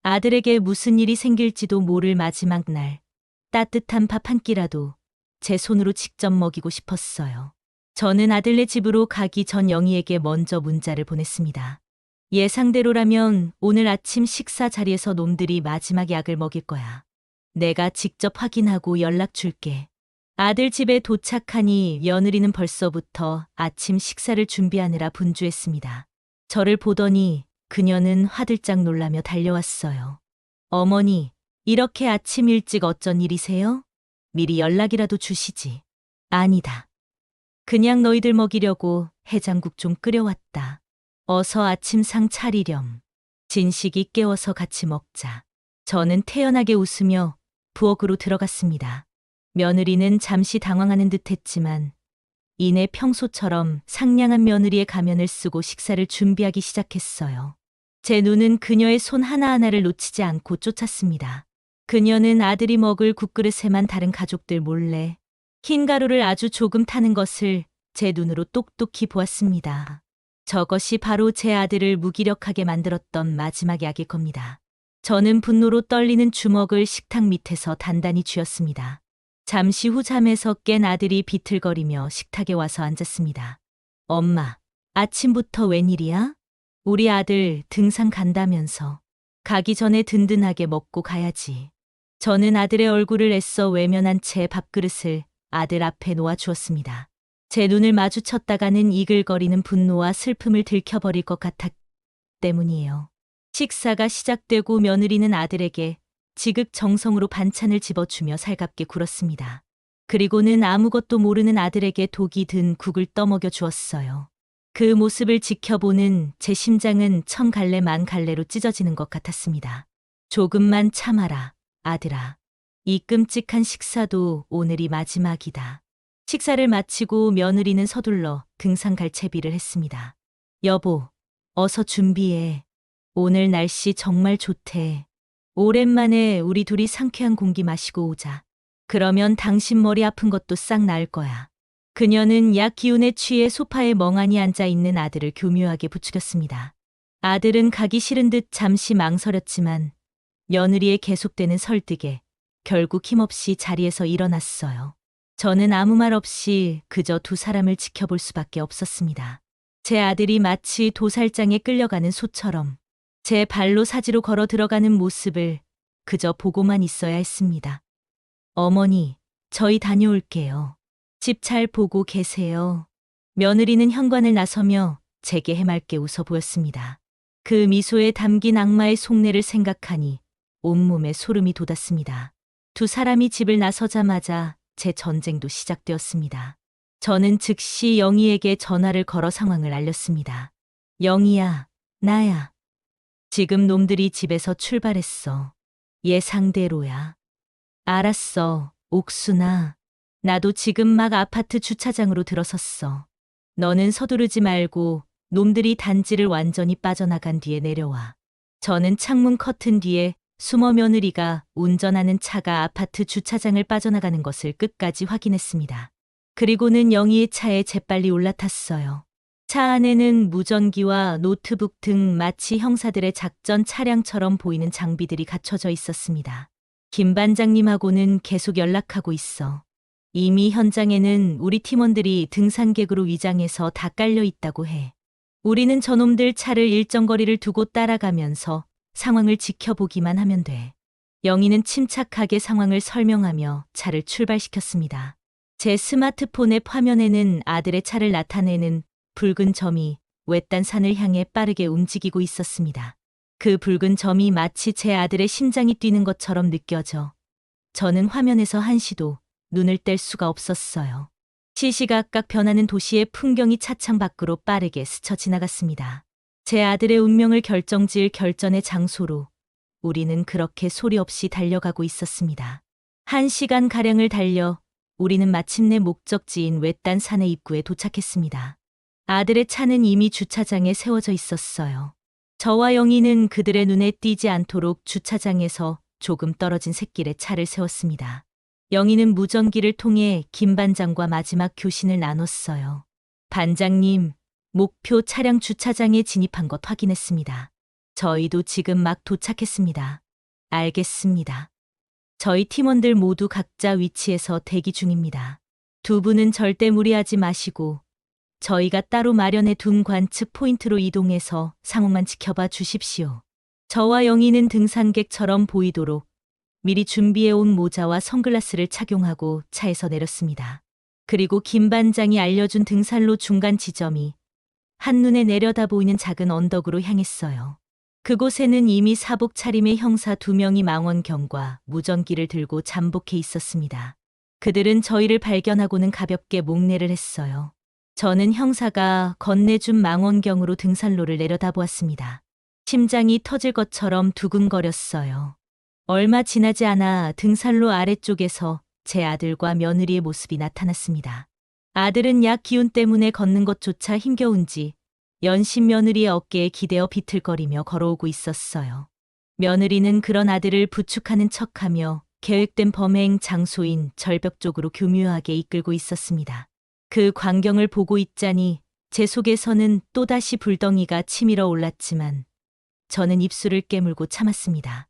아들에게 무슨 일이 생길지도 모를 마지막 날, 따뜻한 밥 한 끼라도 제 손으로 직접 먹이고 싶었어요. 저는 아들네 집으로 가기 전 영희에게 먼저 문자를 보냈습니다. 예상대로라면 오늘 아침 식사 자리에서 놈들이 마지막 약을 먹일 거야. 내가 직접 확인하고 연락 줄게. 아들 집에 도착하니 며느리는 벌써부터 아침 식사를 준비하느라 분주했습니다. 저를 보더니 그녀는 화들짝 놀라며 달려왔어요. 어머니, 이렇게 아침 일찍 어쩐 일이세요? 미리 연락이라도 주시지. 아니다. 그냥 너희들 먹이려고 해장국 좀 끓여왔다. 어서 아침상 차리렴. 진식이 깨워서 같이 먹자. 저는 태연하게 웃으며 부엌으로 들어갔습니다. 며느리는 잠시 당황하는 듯했지만 이내 평소처럼 상냥한 며느리의 가면을 쓰고 식사를 준비하기 시작했어요. 제 눈은 그녀의 손 하나하나를 놓치지 않고 쫓았습니다. 그녀는 아들이 먹을 국그릇에만 다른 가족들 몰래 흰 가루를 아주 조금 타는 것을 제 눈으로 똑똑히 보았습니다. 저것이 바로 제 아들을 무기력하게 만들었던 마지막 약일 겁니다. 저는 분노로 떨리는 주먹을 식탁 밑에서 단단히 쥐었습니다. 잠시 후 잠에서 깬 아들이 비틀거리며 식탁에 와서 앉았습니다. 엄마, 아침부터 웬일이야? 우리 아들 등산 간다면서. 가기 전에 든든하게 먹고 가야지. 저는 아들의 얼굴을 애써 외면한 채 밥그릇을 아들 앞에 놓아 주었습니다. 제 눈을 마주쳤다가는 이글거리는 분노와 슬픔을 들켜버릴 것 같았기 때문이에요. 식사가 시작되고 며느리는 아들에게 지극정성으로 반찬을 집어주며 살갑게 굴었습니다. 그리고는 아무것도 모르는 아들에게 독이 든 국을 떠먹여 주었어요. 그 모습을 지켜보는 제 심장은 천 갈래 만 갈래로 찢어지는 것 같았습니다. 조금만 참아라, 아들아. 이 끔찍한 식사도 오늘이 마지막이다. 식사를 마치고 며느리는 서둘러 등산 갈 채비를 했습니다. 여보, 어서 준비해. 오늘 날씨 정말 좋대. 오랜만에 우리 둘이 상쾌한 공기 마시고 오자. 그러면 당신 머리 아픈 것도 싹 나을 거야. 그녀는 약 기운에 취해 소파에 멍하니 앉아 있는 아들을 교묘하게 부추겼습니다. 아들은 가기 싫은 듯 잠시 망설였지만 며느리의 계속되는 설득에 결국 힘없이 자리에서 일어났어요. 저는 아무 말 없이 그저 두 사람을 지켜볼 수밖에 없었습니다. 제 아들이 마치 도살장에 끌려가는 소처럼 제 발로 사지로 걸어 들어가는 모습을 그저 보고만 있어야 했습니다. 어머니, 저희 다녀올게요. 집 잘 보고 계세요. 며느리는 현관을 나서며 제게 해맑게 웃어 보였습니다. 그 미소에 담긴 악마의 속내를 생각하니 온몸에 소름이 돋았습니다. 두 사람이 집을 나서자마자 제 전쟁도 시작되었습니다. 저는 즉시 영희에게 전화를 걸어 상황을 알렸습니다. 영희야, 나야. 지금 놈들이 집에서 출발했어. 예상대로야. 알았어, 옥순아. 나도 지금 막 아파트 주차장으로 들어섰어. 너는 서두르지 말고 놈들이 단지를 완전히 빠져나간 뒤에 내려와. 저는 창문 커튼 뒤에 숨어 며느리가 운전하는 차가 아파트 주차장을 빠져나가는 것을 끝까지 확인했습니다. 그리고는 영희의 차에 재빨리 올라탔어요. 차 안에는 무전기와 노트북 등 마치 형사들의 작전 차량처럼 보이는 장비들이 갖춰져 있었습니다. 김 반장님하고는 계속 연락하고 있어. 이미 현장에는 우리 팀원들이 등산객으로 위장해서 다 깔려 있다고 해. 우리는 저놈들 차를 일정 거리를 두고 따라가면서 상황을 지켜보기만 하면 돼. 영희는 침착하게 상황을 설명하며 차를 출발시켰습니다. 제 스마트폰의 화면에는 아들의 차를 나타내는 붉은 점이 외딴 산을 향해 빠르게 움직이고 있었습니다. 그 붉은 점이 마치 제 아들의 심장이 뛰는 것처럼 느껴져 저는 화면에서 한시도 눈을 뗄 수가 없었어요. 시시각각 변하는 도시의 풍경이 차창 밖으로 빠르게 스쳐 지나갔습니다. 제 아들의 운명을 결정지을 결전의 장소로 우리는 그렇게 소리 없이 달려가고 있었습니다. 1시간가량을 달려 우리는 마침내 목적지인 외딴 산의 입구에 도착했습니다. 아들의 차는 이미 주차장에 세워져 있었어요. 저와 영희는 그들의 눈에 띄지 않도록 주차장에서 조금 떨어진 샛길에 차를 세웠습니다. 영희는 무전기를 통해 김 반장과 마지막 교신을 나눴어요. 반장님, 목표 차량 주차장에 진입한 것 확인했습니다. 저희도 지금 막 도착했습니다. 알겠습니다. 저희 팀원들 모두 각자 위치에서 대기 중입니다. 두 분은 절대 무리하지 마시고 저희가 따로 마련해 둔 관측 포인트로 이동해서 상황만 지켜봐 주십시오. 저와 영희는 등산객처럼 보이도록 미리 준비해온 모자와 선글라스를 착용하고 차에서 내렸습니다. 그리고 김 반장이 알려준 등산로 중간 지점이 한눈에 내려다 보이는 작은 언덕으로 향했어요. 그곳에는 이미 사복 차림의 형사 2명이 망원경과 무전기를 들고 잠복해 있었습니다. 그들은 저희를 발견하고는 가볍게 목례를 했어요. 저는 형사가 건네준 망원경으로 등산로를 내려다보았습니다. 심장이 터질 것처럼 두근거렸어요. 얼마 지나지 않아 등산로 아래쪽에서 제 아들과 며느리의 모습이 나타났습니다. 아들은 약 기운 때문에 걷는 것조차 힘겨운지 연신 며느리의 어깨에 기대어 비틀거리며 걸어오고 있었어요. 며느리는 그런 아들을 부축하는 척하며 계획된 범행 장소인 절벽 쪽으로 교묘하게 이끌고 있었습니다. 그 광경을 보고 있자니 제 속에서는 또다시 불덩이가 치밀어 올랐지만 저는 입술을 깨물고 참았습니다.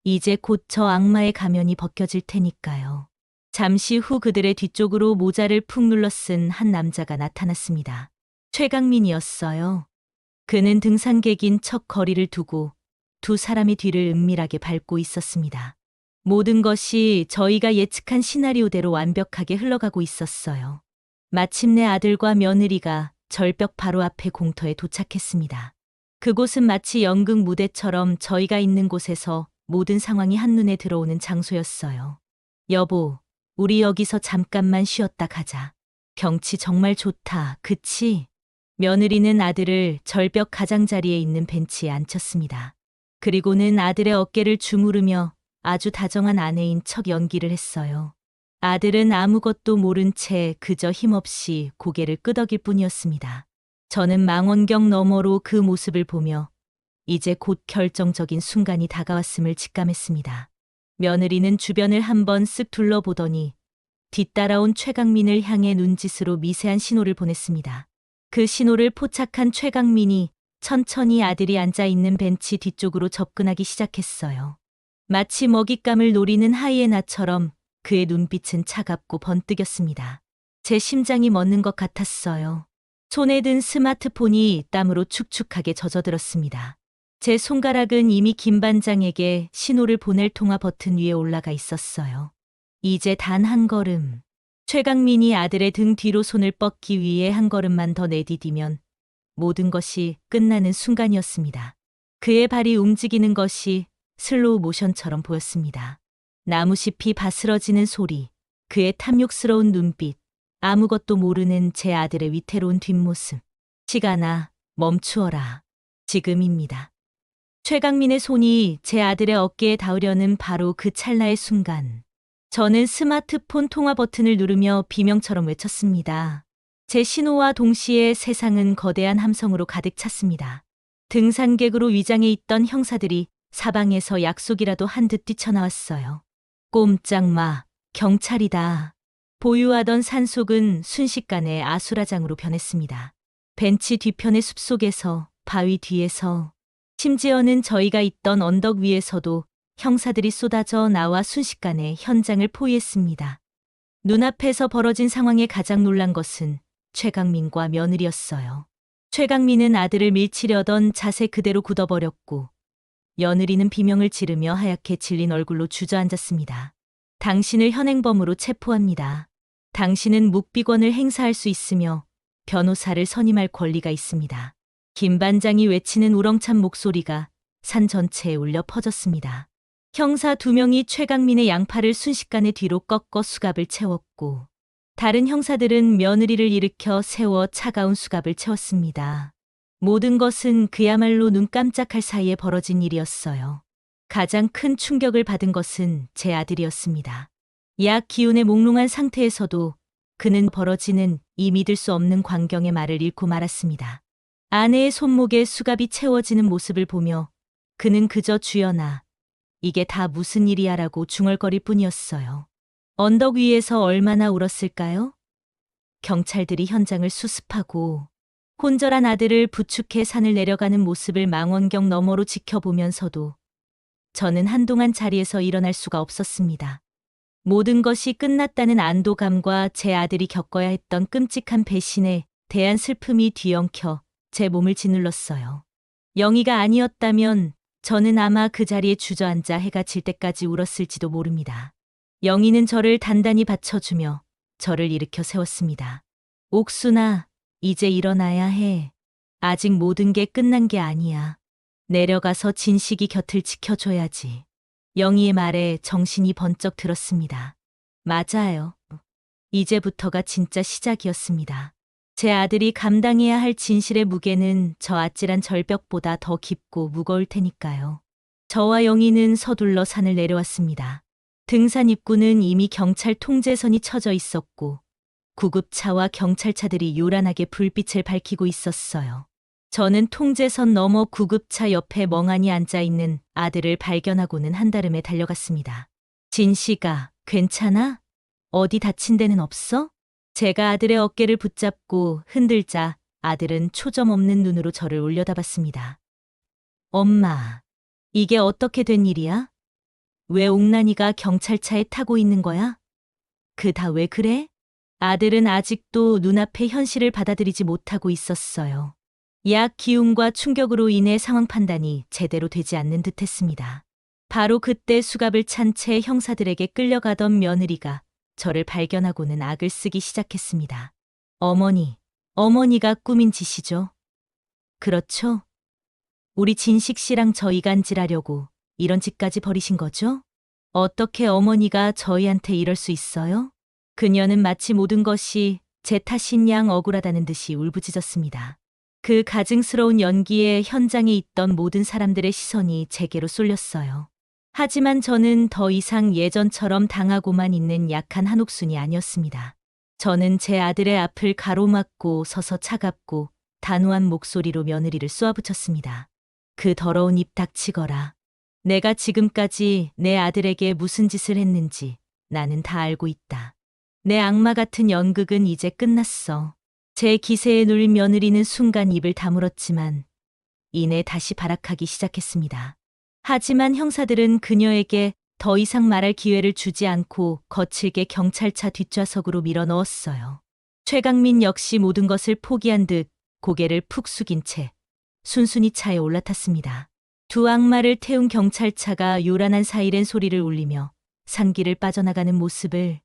이제 곧 저 악마의 가면이 벗겨질 테니까요. 잠시 후 그들의 뒤쪽으로 모자를 푹 눌러 쓴 한 남자가 나타났습니다. 최강민이었어요. 그는 등산객인 척 거리를 두고 두 사람의 뒤를 은밀하게 밟고 있었습니다. 모든 것이 저희가 예측한 시나리오대로 완벽하게 흘러가고 있었어요. 마침내 아들과 며느리가 절벽 바로 앞에 공터에 도착했습니다. 그곳은 마치 연극 무대처럼 저희가 있는 곳에서 모든 상황이 한눈에 들어오는 장소였어요. 여보, 우리 여기서 잠깐만 쉬었다 가자. 경치 정말 좋다, 그치? 며느리는 아들을 절벽 가장자리에 있는 벤치에 앉혔습니다. 그리고는 아들의 어깨를 주무르며 아주 다정한 아내인 척 연기를 했어요. 아들은 아무것도 모른 채 그저 힘없이 고개를 끄덕일 뿐이었습니다. 저는 망원경 너머로 그 모습을 보며 이제 곧 결정적인 순간이 다가왔음을 직감했습니다. 며느리는 주변을 한번 쓱 둘러보더니 뒤따라온 최강민을 향해 눈짓으로 미세한 신호를 보냈습니다. 그 신호를 포착한 최강민이 천천히 아들이 앉아 있는 벤치 뒤쪽으로 접근하기 시작했어요. 마치 먹잇감을 노리는 하이에나처럼 그의 눈빛은 차갑고 번뜩였습니다. 제 심장이 멎는 것 같았어요. 손에 든 스마트폰이 땀으로 축축하게 젖어들었습니다. 제 손가락은 이미 김 반장에게 신호를 보낼 통화 버튼 위에 올라가 있었어요. 이제 단 한 걸음. 최강민이 아들의 등 뒤로 손을 뻗기 위해 한 걸음만 더 내디디면 모든 것이 끝나는 순간이었습니다. 그의 발이 움직이는 것이 슬로우 모션처럼 보였습니다. 나무잎이 바스러지는 소리, 그의 탐욕스러운 눈빛, 아무것도 모르는 제 아들의 위태로운 뒷모습. 시간아, 멈추어라. 지금입니다. 최강민의 손이 제 아들의 어깨에 닿으려는 바로 그 찰나의 순간. 저는 스마트폰 통화 버튼을 누르며 비명처럼 외쳤습니다. 제 신호와 동시에 세상은 거대한 함성으로 가득 찼습니다. 등산객으로 위장해 있던 형사들이 사방에서 약속이라도 한 듯 뛰쳐나왔어요. 꼼짝 마, 경찰이다. 보유하던 산속은 순식간에 아수라장으로 변했습니다. 벤치 뒤편의 숲속에서, 바위 뒤에서, 심지어는 저희가 있던 언덕 위에서도 형사들이 쏟아져 나와 순식간에 현장을 포위했습니다. 눈앞에서 벌어진 상황에 가장 놀란 것은 최강민과 며느리였어요. 최강민은 아들을 밀치려던 자세 그대로 굳어버렸고 며느리는 비명을 지르며 하얗게 질린 얼굴로 주저앉았습니다. 당신을 현행범으로 체포합니다. 당신은 묵비권을 행사할 수 있으며 변호사를 선임할 권리가 있습니다. 김 반장이 외치는 우렁찬 목소리가 산 전체에 울려 퍼졌습니다. 형사 2명이 최강민의 양팔을 순식간에 뒤로 꺾어 수갑을 채웠고 다른 형사들은 며느리를 일으켜 세워 차가운 수갑을 채웠습니다. 모든 것은 그야말로 눈 깜짝할 사이에 벌어진 일이었어요. 가장 큰 충격을 받은 것은 제 아들이었습니다. 약 기운에 몽롱한 상태에서도 그는 벌어지는 이 믿을 수 없는 광경의 말을 잃고 말았습니다. 아내의 손목에 수갑이 채워지는 모습을 보며 그는 그저 주연아, 이게 다 무슨 일이야 라고 중얼거릴 뿐이었어요. 언덕 위에서 얼마나 울었을까요? 경찰들이 현장을 수습하고 혼절한 아들을 부축해 산을 내려가는 모습을 망원경 너머로 지켜보면서도 저는 한동안 자리에서 일어날 수가 없었습니다. 모든 것이 끝났다는 안도감과 제 아들이 겪어야 했던 끔찍한 배신에 대한 슬픔이 뒤엉켜 제 몸을 짓눌렀어요. 영희가 아니었다면 저는 아마 그 자리에 주저앉아 해가 질 때까지 울었을지도 모릅니다. 영희는 저를 단단히 받쳐주며 저를 일으켜 세웠습니다. 옥순아, 이제 일어나야 해. 아직 모든 게 끝난 게 아니야. 내려가서 진식이 곁을 지켜줘야지. 영희의 말에 정신이 번쩍 들었습니다. 맞아요. 이제부터가 진짜 시작이었습니다. 제 아들이 감당해야 할 진실의 무게는 저 아찔한 절벽보다 더 깊고 무거울 테니까요. 저와 영희는 서둘러 산을 내려왔습니다. 등산 입구는 이미 경찰 통제선이 쳐져 있었고 구급차와 경찰차들이 요란하게 불빛을 밝히고 있었어요. 저는 통제선 너머 구급차 옆에 멍하니 앉아있는 아들을 발견하고는 한달음에 달려갔습니다. 진씨가 괜찮아? 어디 다친 데는 없어? 제가 아들의 어깨를 붙잡고 흔들자 아들은 초점 없는 눈으로 저를 올려다봤습니다. 엄마, 이게 어떻게 된 일이야? 왜 옥란이가 경찰차에 타고 있는 거야? 그 다 왜 그래? 아들은 아직도 눈앞의 현실을 받아들이지 못하고 있었어요. 약 기운과 충격으로 인해 상황 판단이 제대로 되지 않는 듯했습니다. 바로 그때 수갑을 찬 채 형사들에게 끌려가던 며느리가 저를 발견하고는 악을 쓰기 시작했습니다. 어머니가 꾸민 짓이죠. 그렇죠? 우리 진식 씨랑 저 이간질하려고 이런 짓까지 벌이신 거죠? 어떻게 어머니가 저희한테 이럴 수 있어요? 그녀는 마치 모든 것이 제 탓인 양 억울하다는 듯이 울부짖었습니다. 그 가증스러운 연기에 현장에 있던 모든 사람들의 시선이 제게로 쏠렸어요. 하지만 저는 더 이상 예전처럼 당하고만 있는 약한 한옥순이 아니었습니다. 저는 제 아들의 앞을 가로막고 서서 차갑고 단호한 목소리로 며느리를 쏘아붙였습니다. 그 더러운 입 닥치거라. 내가 지금까지 내 아들에게 무슨 짓을 했는지 나는 다 알고 있다. 내 악마 같은 연극은 이제 끝났어. 제 기세에 눌린 며느리는 순간 입을 다물었지만 이내 다시 발악하기 시작했습니다. 하지만 형사들은 그녀에게 더 이상 말할 기회를 주지 않고 거칠게 경찰차 뒷좌석으로 밀어 넣었어요. 최강민 역시 모든 것을 포기한 듯 고개를 푹 숙인 채 순순히 차에 올라탔습니다. 두 악마를 태운 경찰차가 요란한 사이렌 소리를 울리며 산길을 빠져나가는 모습을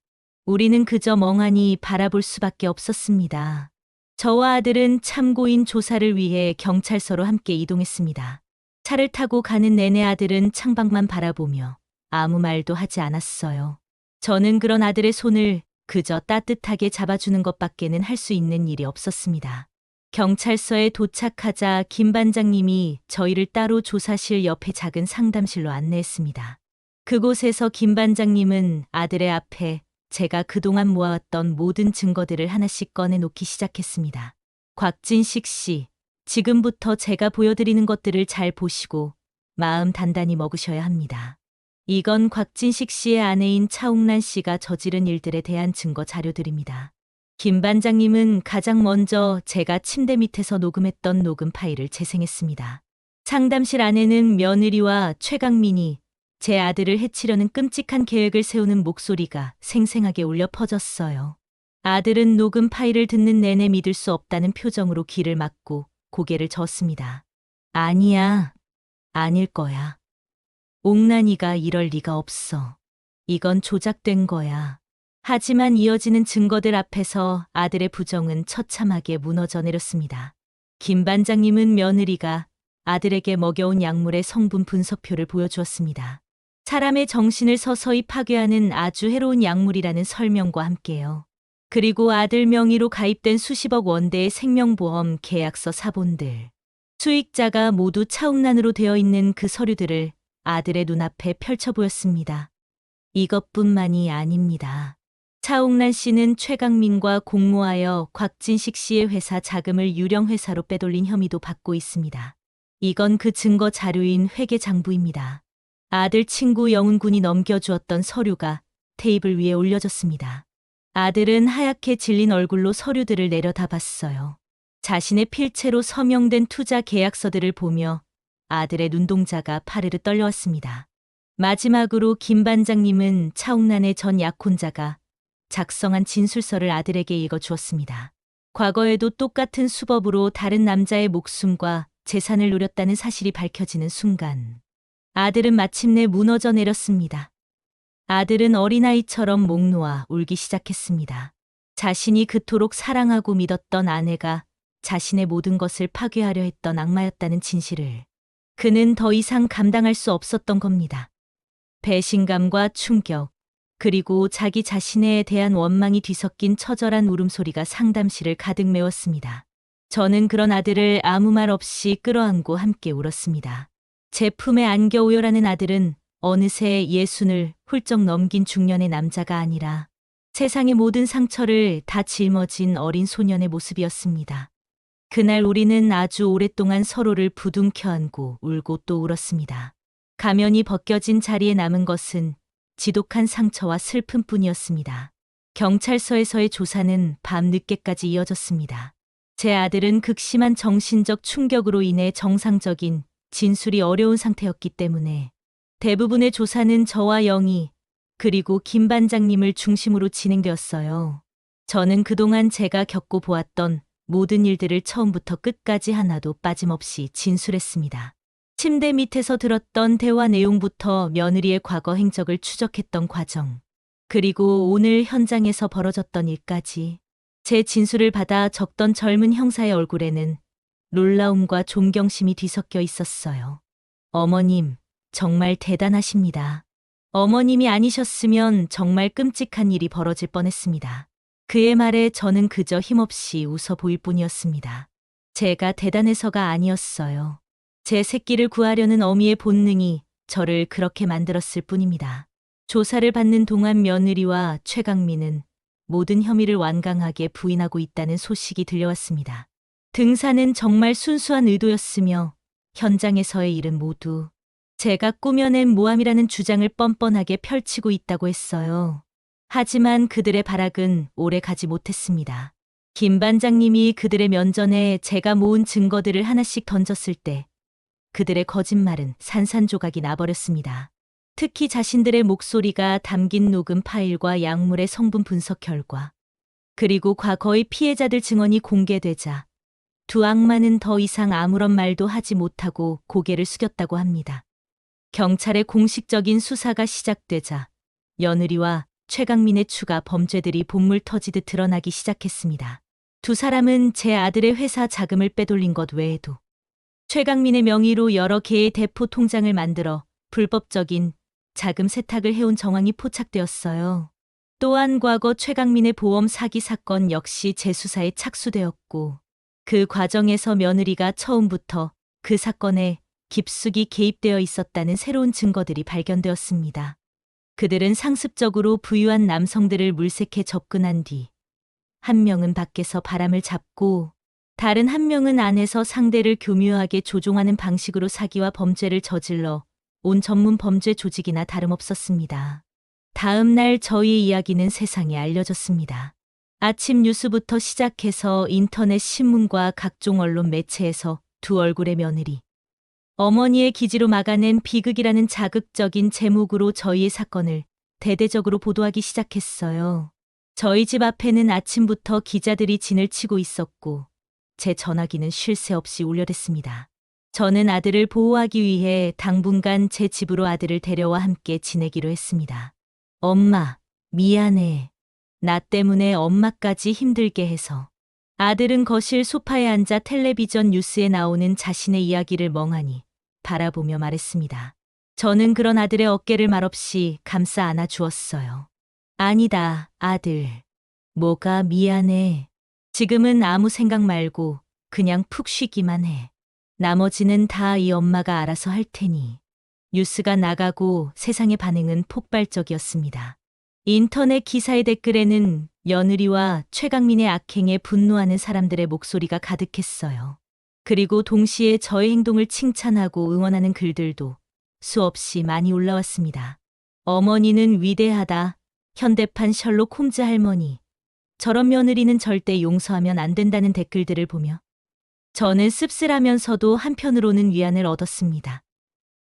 우리는 그저 멍하니 바라볼 수밖에 없었습니다. 저와 아들은 참고인 조사를 위해 경찰서로 함께 이동했습니다. 차를 타고 가는 내내 아들은 창밖만 바라보며 아무 말도 하지 않았어요. 저는 그런 아들의 손을 그저 따뜻하게 잡아주는 것밖에는 할 수 있는 일이 없었습니다. 경찰서에 도착하자 김 반장님이 저희를 따로 조사실 옆에 작은 상담실로 안내했습니다. 그곳에서 김 반장님은 아들의 앞에 제가 그동안 모아왔던 모든 증거들을 하나씩 꺼내놓기 시작했습니다. 곽진식 씨, 지금부터 제가 보여드리는 것들을 잘 보시고 마음 단단히 먹으셔야 합니다. 이건 곽진식 씨의 아내인 차옥란 씨가 저지른 일들에 대한 증거 자료들입니다. 김 반장님은 가장 먼저 제가 침대 밑에서 녹음했던 녹음 파일을 재생했습니다. 상담실 안에는 며느리와 최강민이 제 아들을 해치려는 끔찍한 계획을 세우는 목소리가 생생하게 울려 퍼졌어요. 아들은 녹음 파일을 듣는 내내 믿을 수 없다는 표정으로 귀를 막고 고개를 저었습니다. 아니야, 아닐 거야. 옥란이가 이럴 리가 없어. 이건 조작된 거야. 하지만 이어지는 증거들 앞에서 아들의 부정은 처참하게 무너져 내렸습니다. 김 반장님은 며느리가 아들에게 먹여온 약물의 성분 분석표를 보여주었습니다. 사람의 정신을 서서히 파괴하는 아주 해로운 약물이라는 설명과 함께요. 그리고 아들 명의로 가입된 수십억 원대의 생명보험 계약서 사본들. 수익자가 모두 차옥란으로 되어 있는 그 서류들을 아들의 눈앞에 펼쳐 보였습니다. 이것뿐만이 아닙니다. 차옥란 씨는 최강민과 공모하여 곽진식 씨의 회사 자금을 유령회사로 빼돌린 혐의도 받고 있습니다. 이건 그 증거 자료인 회계장부입니다. 아들 친구 영훈 군이 넘겨주었던 서류가 테이블 위에 올려졌습니다. 아들은 하얗게 질린 얼굴로 서류들을 내려다봤어요. 자신의 필체로 서명된 투자 계약서들을 보며 아들의 눈동자가 파르르 떨려왔습니다. 마지막으로 김 반장님은 차옥란의 전 약혼자가 작성한 진술서를 아들에게 읽어주었습니다. 과거에도 똑같은 수법으로 다른 남자의 목숨과 재산을 노렸다는 사실이 밝혀지는 순간 아들은 마침내 무너져 내렸습니다. 아들은 어린아이처럼 목 놓아 울기 시작했습니다. 자신이 그토록 사랑하고 믿었던 아내가 자신의 모든 것을 파괴하려 했던 악마였다는 진실을 그는 더 이상 감당할 수 없었던 겁니다. 배신감과 충격, 그리고 자기 자신에 대한 원망이 뒤섞인 처절한 울음소리가 상담실을 가득 메웠습니다. 저는 그런 아들을 아무 말 없이 끌어안고 함께 울었습니다. 제 품에 안겨 오열하는 아들은 어느새 예순을 훌쩍 넘긴 중년의 남자가 아니라 세상의 모든 상처를 다 짊어진 어린 소년의 모습이었습니다. 그날 우리는 아주 오랫동안 서로를 부둥켜 안고 울고 또 울었습니다. 가면이 벗겨진 자리에 남은 것은 지독한 상처와 슬픔뿐이었습니다. 경찰서에서의 조사는 밤 늦게까지 이어졌습니다. 제 아들은 극심한 정신적 충격으로 인해 정상적인 진술이 어려운 상태였기 때문에 대부분의 조사는 저와 영희 그리고 김 반장님을 중심으로 진행되었어요. 저는 그동안 제가 겪고 보았던 모든 일들을 처음부터 끝까지 하나도 빠짐없이 진술했습니다. 침대 밑에서 들었던 대화 내용부터 며느리의 과거 행적을 추적했던 과정, 그리고 오늘 현장에서 벌어졌던 일까지. 제 진술을 받아 적던 젊은 형사의 얼굴에는 놀라움과 존경심이 뒤섞여 있었어요. 어머님, 정말 대단하십니다. 어머님이 아니셨으면 정말 끔찍한 일이 벌어질 뻔했습니다. 그의 말에 저는 그저 힘없이 웃어 보일 뿐이었습니다. 제가 대단해서가 아니었어요. 제 새끼를 구하려는 어미의 본능이 저를 그렇게 만들었을 뿐입니다. 조사를 받는 동안 며느리와 최강민은 모든 혐의를 완강하게 부인하고 있다는 소식이 들려왔습니다. 등산은 정말 순수한 의도였으며 현장에서의 일은 모두 제가 꾸며낸 모함이라는 주장을 뻔뻔하게 펼치고 있다고 했어요. 하지만 그들의 발악은 오래 가지 못했습니다. 김 반장님이 그들의 면전에 제가 모은 증거들을 하나씩 던졌을 때 그들의 거짓말은 산산조각이 나버렸습니다. 특히 자신들의 목소리가 담긴 녹음 파일과 약물의 성분 분석 결과, 그리고 과거의 피해자들 증언이 공개되자 두 악마는 더 이상 아무런 말도 하지 못하고 고개를 숙였다고 합니다. 경찰의 공식적인 수사가 시작되자 며느리와 최강민의 추가 범죄들이 본물 터지듯 드러나기 시작했습니다. 두 사람은 제 아들의 회사 자금을 빼돌린 것 외에도 최강민의 명의로 여러 개의 대포 통장을 만들어 불법적인 자금 세탁을 해온 정황이 포착되었어요. 또한 과거 최강민의 보험 사기 사건 역시 재수사에 착수되었고, 그 과정에서 며느리가 처음부터 그 사건에 깊숙이 개입되어 있었다는 새로운 증거들이 발견되었습니다. 그들은 상습적으로 부유한 남성들을 물색해 접근한 뒤, 한 명은 밖에서 바람을 잡고 다른 한 명은 안에서 상대를 교묘하게 조종하는 방식으로 사기와 범죄를 저질러 온 전문 범죄 조직이나 다름없었습니다. 다음 날 저희의 이야기는 세상에 알려졌습니다. 아침 뉴스부터 시작해서 인터넷 신문과 각종 언론 매체에서 두 얼굴의 며느리, 어머니의 기지로 막아낸 비극이라는 자극적인 제목으로 저희의 사건을 대대적으로 보도하기 시작했어요. 저희 집 앞에는 아침부터 기자들이 진을 치고 있었고 제 전화기는 쉴 새 없이 울려댔습니다. 저는 아들을 보호하기 위해 당분간 제 집으로 아들을 데려와 함께 지내기로 했습니다. 엄마, 미안해. 나 때문에 엄마까지 힘들게 해서. 아들은 거실 소파에 앉아 텔레비전 뉴스에 나오는 자신의 이야기를 멍하니 바라보며 말했습니다. 저는 그런 아들의 어깨를 말없이 감싸 안아 주었어요. 아니다, 아들. 뭐가 미안해. 지금은 아무 생각 말고 그냥 푹 쉬기만 해. 나머지는 다 이 엄마가 알아서 할 테니. 뉴스가 나가고 세상의 반응은 폭발적이었습니다. 인터넷 기사의 댓글에는 며느리와 최강민의 악행에 분노하는 사람들의 목소리가 가득했어요. 그리고 동시에 저의 행동을 칭찬하고 응원하는 글들도 수없이 많이 올라왔습니다. 어머니는 위대하다. 현대판 셜록 홈즈 할머니. 저런 며느리는 절대 용서하면 안 된다는 댓글들을 보며 저는 씁쓸하면서도 한편으로는 위안을 얻었습니다.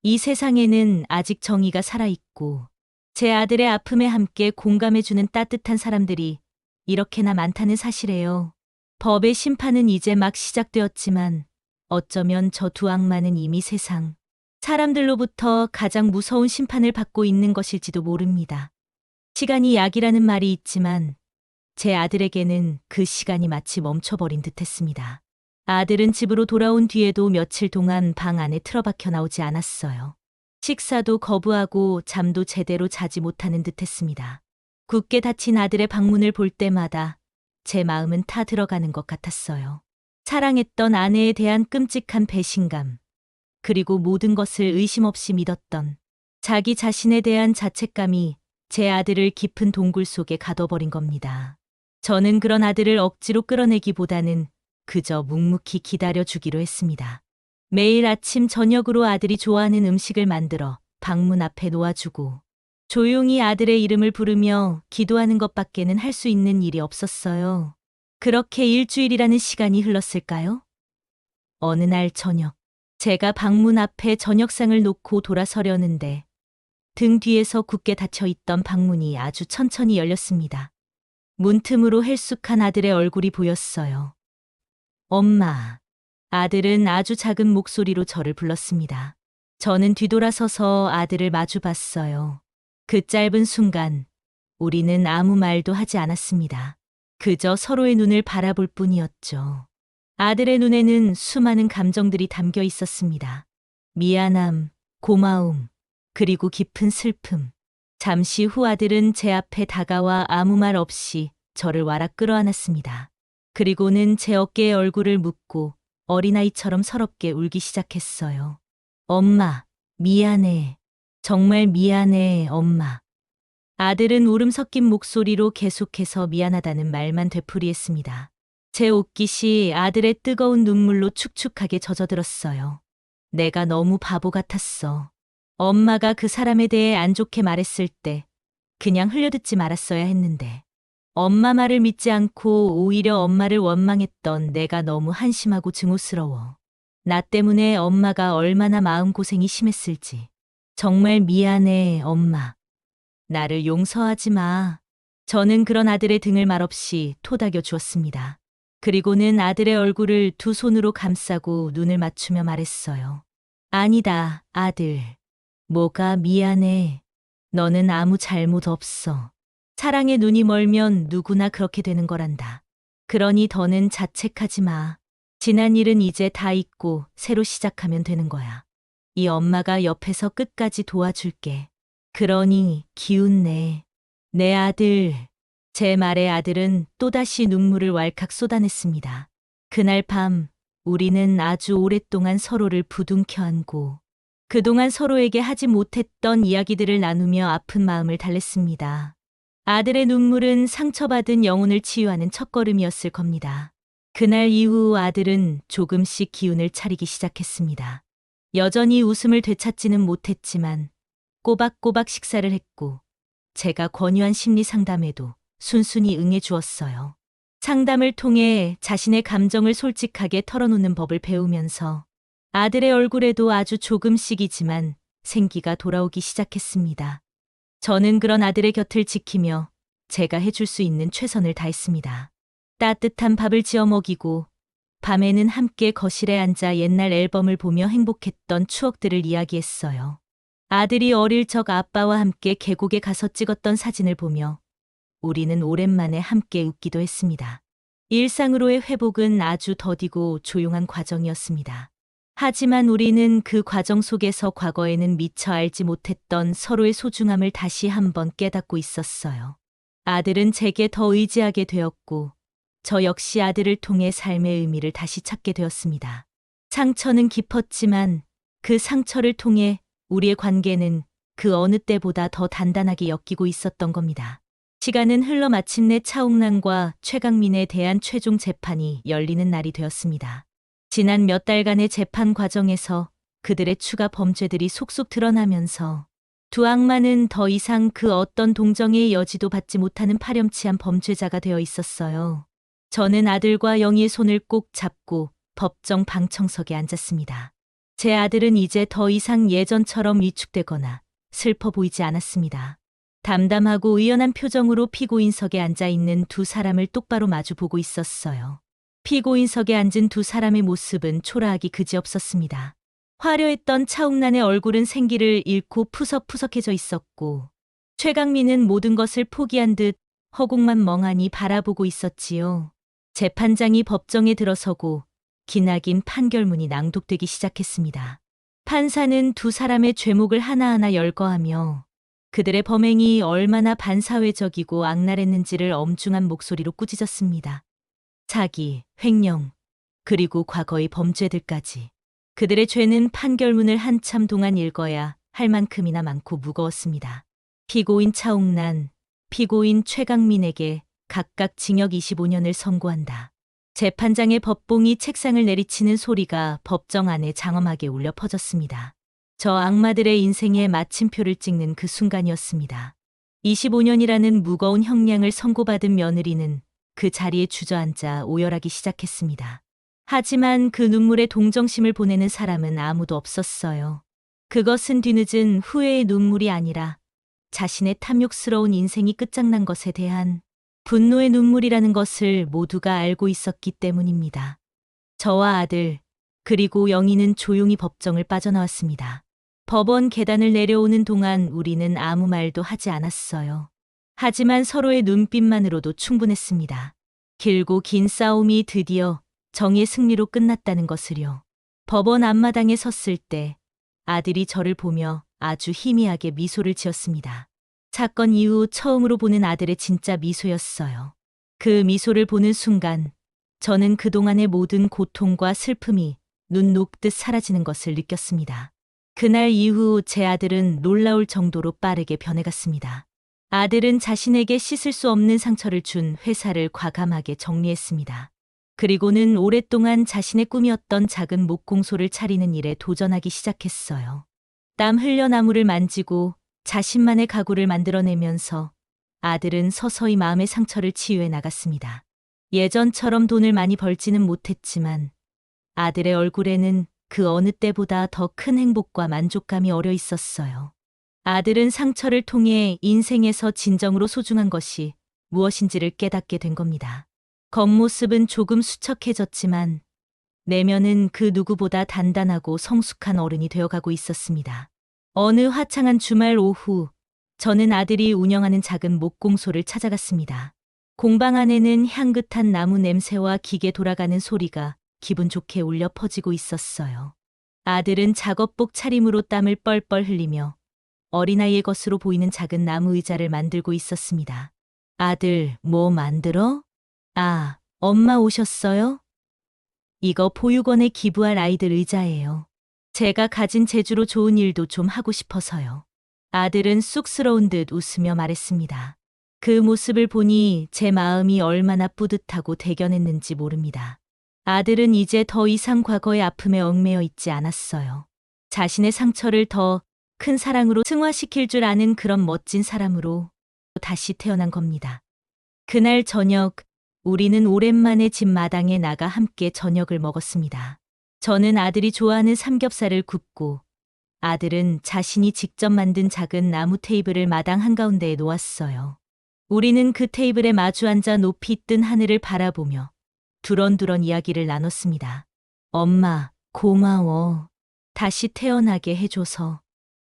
이 세상에는 아직 정의가 살아있고 제 아들의 아픔에 함께 공감해주는 따뜻한 사람들이 이렇게나 많다는 사실이에요. 법의 심판은 이제 막 시작되었지만 어쩌면 저 두 악마는 이미 세상 사람들로부터 가장 무서운 심판을 받고 있는 것일지도 모릅니다. 시간이 약이라는 말이 있지만 제 아들에게는 그 시간이 마치 멈춰버린 듯했습니다. 아들은 집으로 돌아온 뒤에도 며칠 동안 방 안에 틀어박혀 나오지 않았어요. 식사도 거부하고 잠도 제대로 자지 못하는 듯했습니다. 굳게 닫힌 아들의 방문을 볼 때마다 제 마음은 타 들어가는 것 같았어요. 사랑했던 아내에 대한 끔찍한 배신감, 그리고 모든 것을 의심 없이 믿었던 자기 자신에 대한 자책감이 제 아들을 깊은 동굴 속에 가둬버린 겁니다. 저는 그런 아들을 억지로 끌어내기보다는 그저 묵묵히 기다려주기로 했습니다. 매일 아침 저녁으로 아들이 좋아하는 음식을 만들어 방문 앞에 놓아주고 조용히 아들의 이름을 부르며 기도하는 것밖에는 할 수 있는 일이 없었어요. 그렇게 일주일이라는 시간이 흘렀을까요? 어느 날 저녁, 제가 방문 앞에 저녁상을 놓고 돌아서려는데 등 뒤에서 굳게 닫혀있던 방문이 아주 천천히 열렸습니다. 문틈으로 헬쑥한 아들의 얼굴이 보였어요. 엄마. 아들은 아주 작은 목소리로 저를 불렀습니다. 저는 뒤돌아서서 아들을 마주 봤어요. 그 짧은 순간 우리는 아무 말도 하지 않았습니다. 그저 서로의 눈을 바라볼 뿐이었죠. 아들의 눈에는 수많은 감정들이 담겨 있었습니다. 미안함, 고마움, 그리고 깊은 슬픔. 잠시 후 아들은 제 앞에 다가와 아무 말 없이 저를 와락 끌어안았습니다. 그리고는 제 어깨에 얼굴을 묻고 어린아이처럼 서럽게 울기 시작했어요. 엄마, 미안해. 정말 미안해, 엄마. 아들은 울음 섞인 목소리로 계속해서 미안하다는 말만 되풀이했습니다. 제 옷깃이 아들의 뜨거운 눈물로 축축하게 젖어들었어요. 내가 너무 바보 같았어. 엄마가 그 사람에 대해 안 좋게 말했을 때 그냥 흘려듣지 말았어야 했는데. 엄마 말을 믿지 않고 오히려 엄마를 원망했던 내가 너무 한심하고 증오스러워. 나 때문에 엄마가 얼마나 마음고생이 심했을지. 정말 미안해, 엄마. 나를 용서하지 마. 저는 그런 아들의 등을 말없이 토닥여 주었습니다. 그리고는 아들의 얼굴을 두 손으로 감싸고 눈을 맞추며 말했어요. 아니다, 아들. 뭐가 미안해. 너는 아무 잘못 없어. 사랑에 눈이 멀면 누구나 그렇게 되는 거란다. 그러니 더는 자책하지 마. 지난 일은 이제 다 잊고 새로 시작하면 되는 거야. 이 엄마가 옆에서 끝까지 도와줄게. 그러니 기운 내. 내 아들. 제 말에 아들은 또다시 눈물을 왈칵 쏟아냈습니다. 그날 밤 우리는 아주 오랫동안 서로를 부둥켜 안고 그동안 서로에게 하지 못했던 이야기들을 나누며 아픈 마음을 달랬습니다. 아들의 눈물은 상처받은 영혼을 치유하는 첫걸음이었을 겁니다. 그날 이후 아들은 조금씩 기운을 차리기 시작했습니다. 여전히 웃음을 되찾지는 못했지만 꼬박꼬박 식사를 했고 제가 권유한 심리 상담에도 순순히 응해 주었어요. 상담을 통해 자신의 감정을 솔직하게 털어놓는 법을 배우면서 아들의 얼굴에도 아주 조금씩이지만 생기가 돌아오기 시작했습니다. 저는 그런 아들의 곁을 지키며 제가 해줄 수 있는 최선을 다했습니다. 따뜻한 밥을 지어 먹이고 밤에는 함께 거실에 앉아 옛날 앨범을 보며 행복했던 추억들을 이야기했어요. 아들이 어릴 적 아빠와 함께 계곡에 가서 찍었던 사진을 보며 우리는 오랜만에 함께 웃기도 했습니다. 일상으로의 회복은 아주 더디고 조용한 과정이었습니다. 하지만 우리는 그 과정 속에서 과거에는 미처 알지 못했던 서로의 소중함을 다시 한번 깨닫고 있었어요. 아들은 제게 더 의지하게 되었고 저 역시 아들을 통해 삶의 의미를 다시 찾게 되었습니다. 상처는 깊었지만 그 상처를 통해 우리의 관계는 그 어느 때보다 더 단단하게 엮이고 있었던 겁니다. 시간은 흘러 마침내 차옥란과 최강민에 대한 최종 재판이 열리는 날이 되었습니다. 지난 몇 달간의 재판 과정에서 그들의 추가 범죄들이 속속 드러나면서 두 악마는 더 이상 그 어떤 동정의 여지도 받지 못하는 파렴치한 범죄자가 되어 있었어요. 저는 아들과 영희의 손을 꼭 잡고 법정 방청석에 앉았습니다. 제 아들은 이제 더 이상 예전처럼 위축되거나 슬퍼 보이지 않았습니다. 담담하고 의연한 표정으로 피고인석에 앉아 있는 두 사람을 똑바로 마주보고 있었어요. 피고인석에 앉은 두 사람의 모습은 초라하기 그지없었습니다. 화려했던 차옥란의 얼굴은 생기를 잃고 푸석푸석해져 있었고 최강민은 모든 것을 포기한 듯 허공만 멍하니 바라보고 있었지요. 재판장이 법정에 들어서고 기나긴 판결문이 낭독되기 시작했습니다. 판사는 두 사람의 죄목을 하나하나 열거하며 그들의 범행이 얼마나 반사회적이고 악랄했는지를 엄중한 목소리로 꾸짖었습니다. 사기, 횡령, 그리고 과거의 범죄들까지. 그들의 죄는 판결문을 한참 동안 읽어야 할 만큼이나 많고 무거웠습니다. 피고인 차옥란, 피고인 최강민에게 각각 징역 25년을 선고한다. 재판장의 법봉이 책상을 내리치는 소리가 법정 안에 장엄하게 울려 퍼졌습니다. 저 악마들의 인생에 마침표를 찍는 그 순간이었습니다. 25년이라는 무거운 형량을 선고받은 며느리는 그 자리에 주저앉아 오열하기 시작했습니다. 하지만 그 눈물에 동정심을 보내는 사람은 아무도 없었어요. 그것은 뒤늦은 후회의 눈물이 아니라 자신의 탐욕스러운 인생이 끝장난 것에 대한 분노의 눈물이라는 것을 모두가 알고 있었기 때문입니다. 저와 아들, 그리고 영희는 조용히 법정을 빠져나왔습니다. 법원 계단을 내려오는 동안 우리는 아무 말도 하지 않았어요. 하지만 서로의 눈빛만으로도 충분했습니다. 길고 긴 싸움이 드디어 정의의 승리로 끝났다는 것을요. 법원 앞마당에 섰을 때 아들이 저를 보며 아주 희미하게 미소를 지었습니다. 사건 이후 처음으로 보는 아들의 진짜 미소였어요. 그 미소를 보는 순간 저는 그동안의 모든 고통과 슬픔이 눈 녹듯 사라지는 것을 느꼈습니다. 그날 이후 제 아들은 놀라울 정도로 빠르게 변해갔습니다. 아들은 자신에게 씻을 수 없는 상처를 준 회사를 과감하게 정리했습니다. 그리고는 오랫동안 자신의 꿈이었던 작은 목공소를 차리는 일에 도전하기 시작했어요. 땀 흘려 나무를 만지고 자신만의 가구를 만들어내면서 아들은 서서히 마음의 상처를 치유해 나갔습니다. 예전처럼 돈을 많이 벌지는 못했지만 아들의 얼굴에는 그 어느 때보다 더 큰 행복과 만족감이 어려 있었어요. 아들은 상처를 통해 인생에서 진정으로 소중한 것이 무엇인지를 깨닫게 된 겁니다. 겉모습은 조금 수척해졌지만 내면은 그 누구보다 단단하고 성숙한 어른이 되어가고 있었습니다. 어느 화창한 주말 오후, 저는 아들이 운영하는 작은 목공소를 찾아갔습니다. 공방 안에는 향긋한 나무 냄새와 기계 돌아가는 소리가 기분 좋게 울려 퍼지고 있었어요. 아들은 작업복 차림으로 땀을 뻘뻘 흘리며 어린아이의 것으로 보이는 작은 나무 의자를 만들고 있었습니다. 아들, 뭐 만들어? 아, 엄마 오셨어요? 이거 보육원에 기부할 아이들 의자예요. 제가 가진 재주로 좋은 일도 좀 하고 싶어서요. 아들은 쑥스러운 듯 웃으며 말했습니다. 그 모습을 보니 제 마음이 얼마나 뿌듯하고 대견했는지 모릅니다. 아들은 이제 더 이상 과거의 아픔에 얽매여 있지 않았어요. 자신의 상처를 더 큰 사랑으로 승화시킬 줄 아는 그런 멋진 사람으로 다시 태어난 겁니다. 그날 저녁, 우리는 오랜만에 집 마당에 나가 함께 저녁을 먹었습니다. 저는 아들이 좋아하는 삼겹살을 굽고 아들은 자신이 직접 만든 작은 나무 테이블을 마당 한가운데에 놓았어요. 우리는 그 테이블에 마주 앉아 높이 뜬 하늘을 바라보며 두런두런 이야기를 나눴습니다. 엄마, 고마워. 다시 태어나게 해줘서.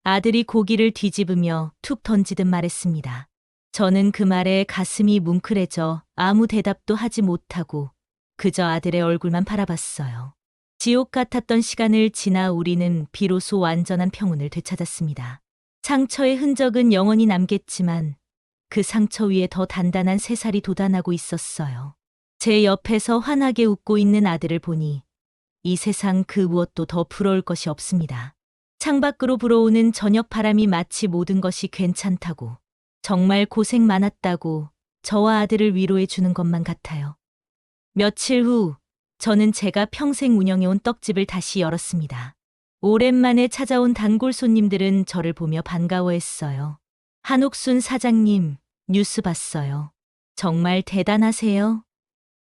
아들이 고기를 뒤집으며 툭 던지듯 말했습니다. 저는 그 말에 가슴이 뭉클해져 아무 대답도 하지 못하고 그저 아들의 얼굴만 바라봤어요. 지옥 같았던 시간을 지나 우리는 비로소 완전한 평온을 되찾았습니다. 상처의 흔적은 영원히 남겠지만 그 상처 위에 더 단단한 새살이 돋아나고 있었어요. 제 옆에서 환하게 웃고 있는 아들을 보니 이 세상 그 무엇도 더 부러울 것이 없습니다. 창밖으로 불어오는 저녁 바람이 마치 모든 것이 괜찮다고, 정말 고생 많았다고 저와 아들을 위로해 주는 것만 같아요. 며칠 후 저는 제가 평생 운영해온 떡집을 다시 열었습니다. 오랜만에 찾아온 단골 손님들은 저를 보며 반가워했어요. 한옥순 사장님, 뉴스 봤어요. 정말 대단하세요.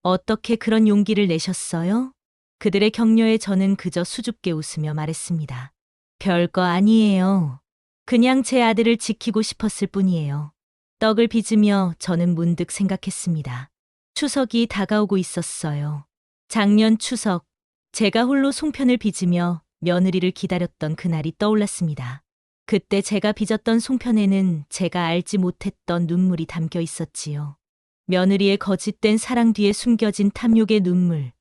어떻게 그런 용기를 내셨어요? 그들의 격려에 저는 그저 수줍게 웃으며 말했습니다. 별거 아니에요. 그냥 제 아들을 지키고 싶었을 뿐이에요. 떡을 빚으며 저는 문득 생각했습니다. 추석이 다가오고 있었어요. 작년 추석, 제가 홀로 송편을 빚으며 며느리를 기다렸던 그날이 떠올랐습니다. 그때 제가 빚었던 송편에는 제가 알지 못했던 눈물이 담겨 있었지요. 며느리의 거짓된 사랑 뒤에 숨겨진 탐욕의 눈물,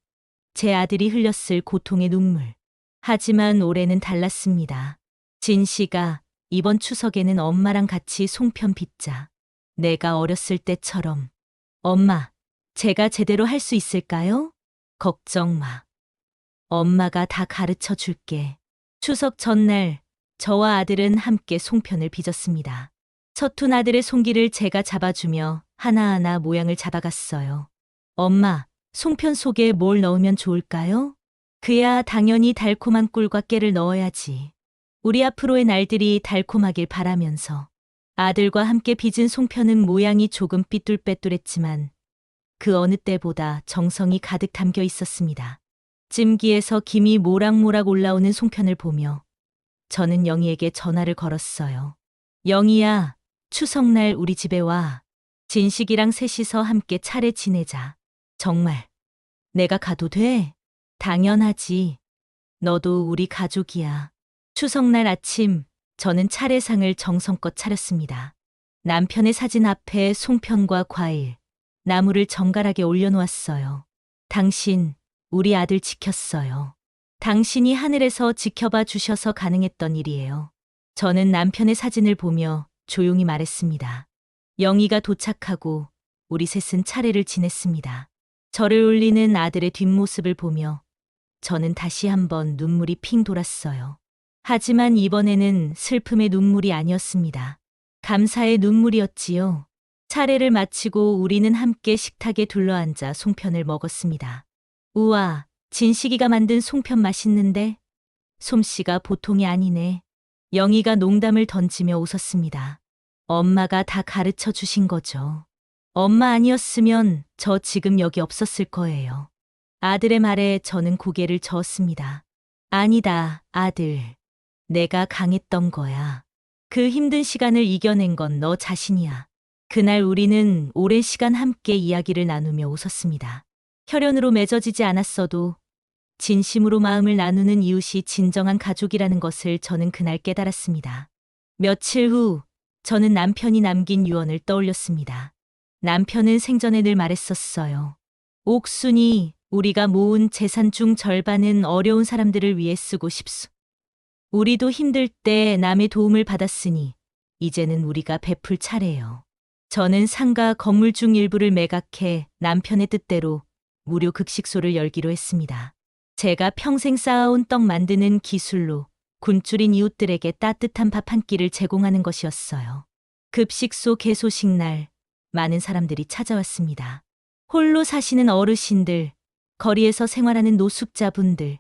제 아들이 흘렸을 고통의 눈물. 하지만 올해는 달랐습니다. 진 씨가 이번 추석에는 엄마랑 같이 송편 빚자. 내가 어렸을 때처럼. 엄마, 제가 제대로 할 수 있을까요? 걱정 마. 엄마가 다 가르쳐 줄게. 추석 전날, 저와 아들은 함께 송편을 빚었습니다. 서툰 아들의 손길을 제가 잡아주며 하나하나 모양을 잡아갔어요. 엄마, 송편 속에 뭘 넣으면 좋을까요? 그야 당연히 달콤한 꿀과 깨를 넣어야지. 우리 앞으로의 날들이 달콤하길 바라면서. 아들과 함께 빚은 송편은 모양이 조금 삐뚤빼뚤했지만 그 어느 때보다 정성이 가득 담겨 있었습니다. 찜기에서 김이 모락모락 올라오는 송편을 보며 저는 영희에게 전화를 걸었어요. 영희야, 추석날 우리 집에 와. 진식이랑 셋이서 함께 차례 지내자. 정말 내가 가도 돼? 당연하지. 너도 우리 가족이야. 추석날 아침 저는 차례상을 정성껏 차렸습니다. 남편의 사진 앞에 송편과 과일, 나물을 정갈하게 올려놓았어요. 당신, 우리 아들 지켰어요. 당신이 하늘에서 지켜봐 주셔서 가능했던 일이에요. 저는 남편의 사진을 보며 조용히 말했습니다. 영희가 도착하고 우리 셋은 차례를 지냈습니다. 저를 울리는 아들의 뒷모습을 보며 저는 다시 한번 눈물이 핑 돌았어요. 하지만 이번에는 슬픔의 눈물이 아니었습니다. 감사의 눈물이었지요. 차례를 마치고 우리는 함께 식탁에 둘러앉아 송편을 먹었습니다. 우와, 진식이가 만든 송편 맛있는데? 솜씨가 보통이 아니네. 영희가 농담을 던지며 웃었습니다. 엄마가 다 가르쳐 주신 거죠. 엄마 아니었으면 저 지금 여기 없었을 거예요. 아들의 말에 저는 고개를 저었습니다. 아니다, 아들. 내가 강했던 거야. 그 힘든 시간을 이겨낸 건 너 자신이야. 그날 우리는 오랜 시간 함께 이야기를 나누며 웃었습니다. 혈연으로 맺어지지 않았어도 진심으로 마음을 나누는 이웃이 진정한 가족이라는 것을 저는 그날 깨달았습니다. 며칠 후 저는 남편이 남긴 유언을 떠올렸습니다. 남편은 생전에 늘 말했었어요. 옥순이, 우리가 모은 재산 중 절반은 어려운 사람들을 위해 쓰고 싶소. 우리도 힘들 때 남의 도움을 받았으니 이제는 우리가 베풀 차례예요. 저는 상가 건물 중 일부를 매각해 남편의 뜻대로 무료 급식소를 열기로 했습니다. 제가 평생 쌓아온 떡 만드는 기술로 굶주린 이웃들에게 따뜻한 밥 한 끼를 제공하는 것이었어요. 급식소 개소식 날 많은 사람들이 찾아왔습니다. 홀로 사시는 어르신들, 거리에서 생활하는 노숙자분들,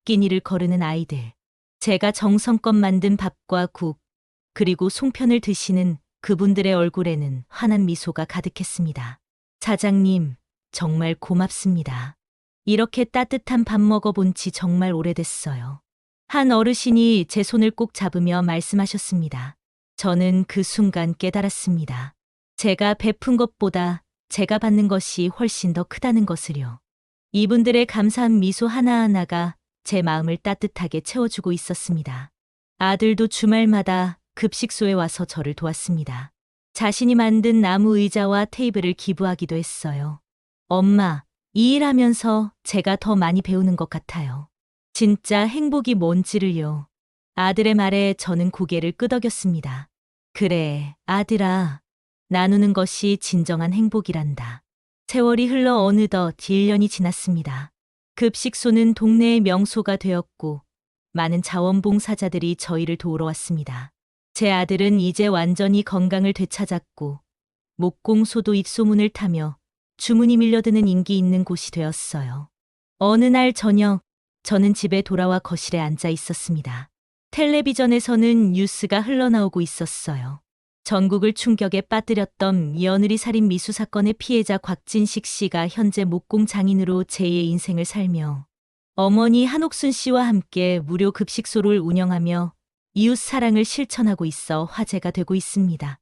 끼니를 거르는 아이들, 제가 정성껏 만든 밥과 국, 그리고 송편을 드시는 그분들의 얼굴에는 환한 미소가 가득했습니다. 사장님, 정말 고맙습니다. 이렇게 따뜻한 밥 먹어본 지 정말 오래됐어요. 한 어르신이 제 손을 꼭 잡으며 말씀하셨습니다. 저는 그 순간 깨달았습니다. 제가 베푼 것보다 제가 받는 것이 훨씬 더 크다는 것을요. 이분들의 감사한 미소 하나하나가 제 마음을 따뜻하게 채워주고 있었습니다. 아들도 주말마다 급식소에 와서 저를 도왔습니다. 자신이 만든 나무 의자와 테이블을 기부하기도 했어요. 엄마, 이 일하면서 제가 더 많이 배우는 것 같아요. 진짜 행복이 뭔지를요. 아들의 말에 저는 고개를 끄덕였습니다. 그래, 아들아. 나누는 것이 진정한 행복이란다. 세월이 흘러 어느덧 1년이 지났습니다. 급식소는 동네의 명소가 되었고 많은 자원봉사자들이 저희를 도우러 왔습니다. 제 아들은 이제 완전히 건강을 되찾았고 목공소도 입소문을 타며 주문이 밀려드는 인기 있는 곳이 되었어요. 어느 날 저녁 저는 집에 돌아와 거실에 앉아 있었습니다. 텔레비전에서는 뉴스가 흘러나오고 있었어요. 전국을 충격에 빠뜨렸던 며느리 살인 미수 사건의 피해자 곽진식 씨가 현재 목공 장인으로 제2의 인생을 살며 어머니 한옥순 씨와 함께 무료 급식소를 운영하며 이웃 사랑을 실천하고 있어 화제가 되고 있습니다.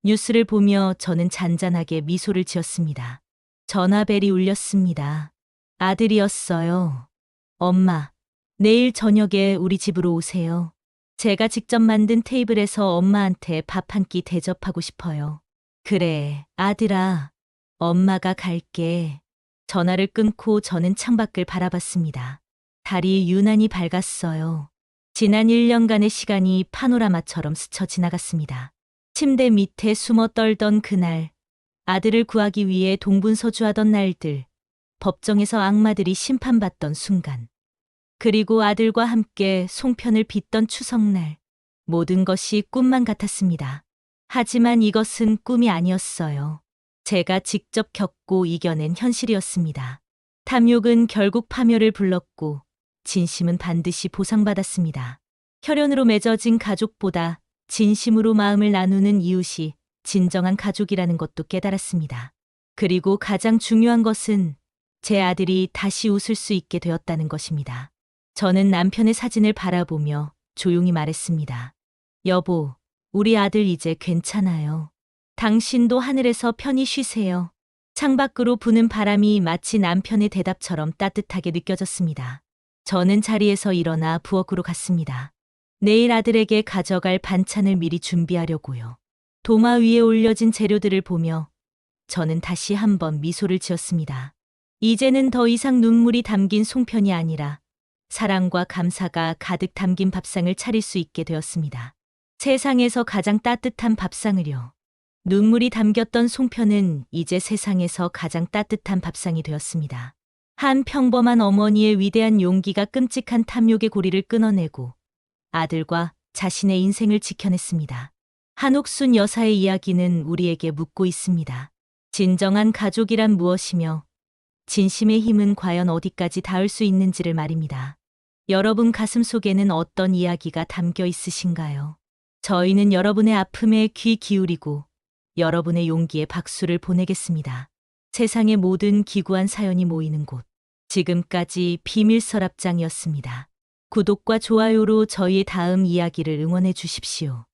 뉴스를 보며 저는 잔잔하게 미소를 지었습니다. 전화벨이 울렸습니다. 아들이었어요. 엄마, 내일 저녁에 우리 집으로 오세요. 제가 직접 만든 테이블에서 엄마한테 밥 한 끼 대접하고 싶어요. 그래, 아들아. 엄마가 갈게. 전화를 끊고 저는 창밖을 바라봤습니다. 달이 유난히 밝았어요. 지난 1년간의 시간이 파노라마처럼 스쳐 지나갔습니다. 침대 밑에 숨어 떨던 그날, 아들을 구하기 위해 동분서주하던 날들, 법정에서 악마들이 심판받던 순간, 그리고 아들과 함께 송편을 빚던 추석날, 모든 것이 꿈만 같았습니다. 하지만 이것은 꿈이 아니었어요. 제가 직접 겪고 이겨낸 현실이었습니다. 탐욕은 결국 파멸을 불렀고 진심은 반드시 보상받았습니다. 혈연으로 맺어진 가족보다 진심으로 마음을 나누는 이웃이 진정한 가족이라는 것도 깨달았습니다. 그리고 가장 중요한 것은 제 아들이 다시 웃을 수 있게 되었다는 것입니다. 저는 남편의 사진을 바라보며 조용히 말했습니다. 여보, 우리 아들 이제 괜찮아요. 당신도 하늘에서 편히 쉬세요. 창밖으로 부는 바람이 마치 남편의 대답처럼 따뜻하게 느껴졌습니다. 저는 자리에서 일어나 부엌으로 갔습니다. 내일 아들에게 가져갈 반찬을 미리 준비하려고요. 도마 위에 올려진 재료들을 보며 저는 다시 한번 미소를 지었습니다. 이제는 더 이상 눈물이 담긴 송편이 아니라 사랑과 감사가 가득 담긴 밥상을 차릴 수 있게 되었습니다. 세상에서 가장 따뜻한 밥상을요. 눈물이 담겼던 송편은 이제 세상에서 가장 따뜻한 밥상이 되었습니다. 한 평범한 어머니의 위대한 용기가 끔찍한 탐욕의 고리를 끊어내고 아들과 자신의 인생을 지켜냈습니다. 한옥순 여사의 이야기는 우리에게 묻고 있습니다. 진정한 가족이란 무엇이며 진심의 힘은 과연 어디까지 닿을 수 있는지를 말입니다. 여러분 가슴 속에는 어떤 이야기가 담겨 있으신가요? 저희는 여러분의 아픔에 귀 기울이고 여러분의 용기에 박수를 보내겠습니다. 세상의 모든 기구한 사연이 모이는 곳. 지금까지 비밀서랍장이었습니다. 구독과 좋아요로 저희의 다음 이야기를 응원해 주십시오.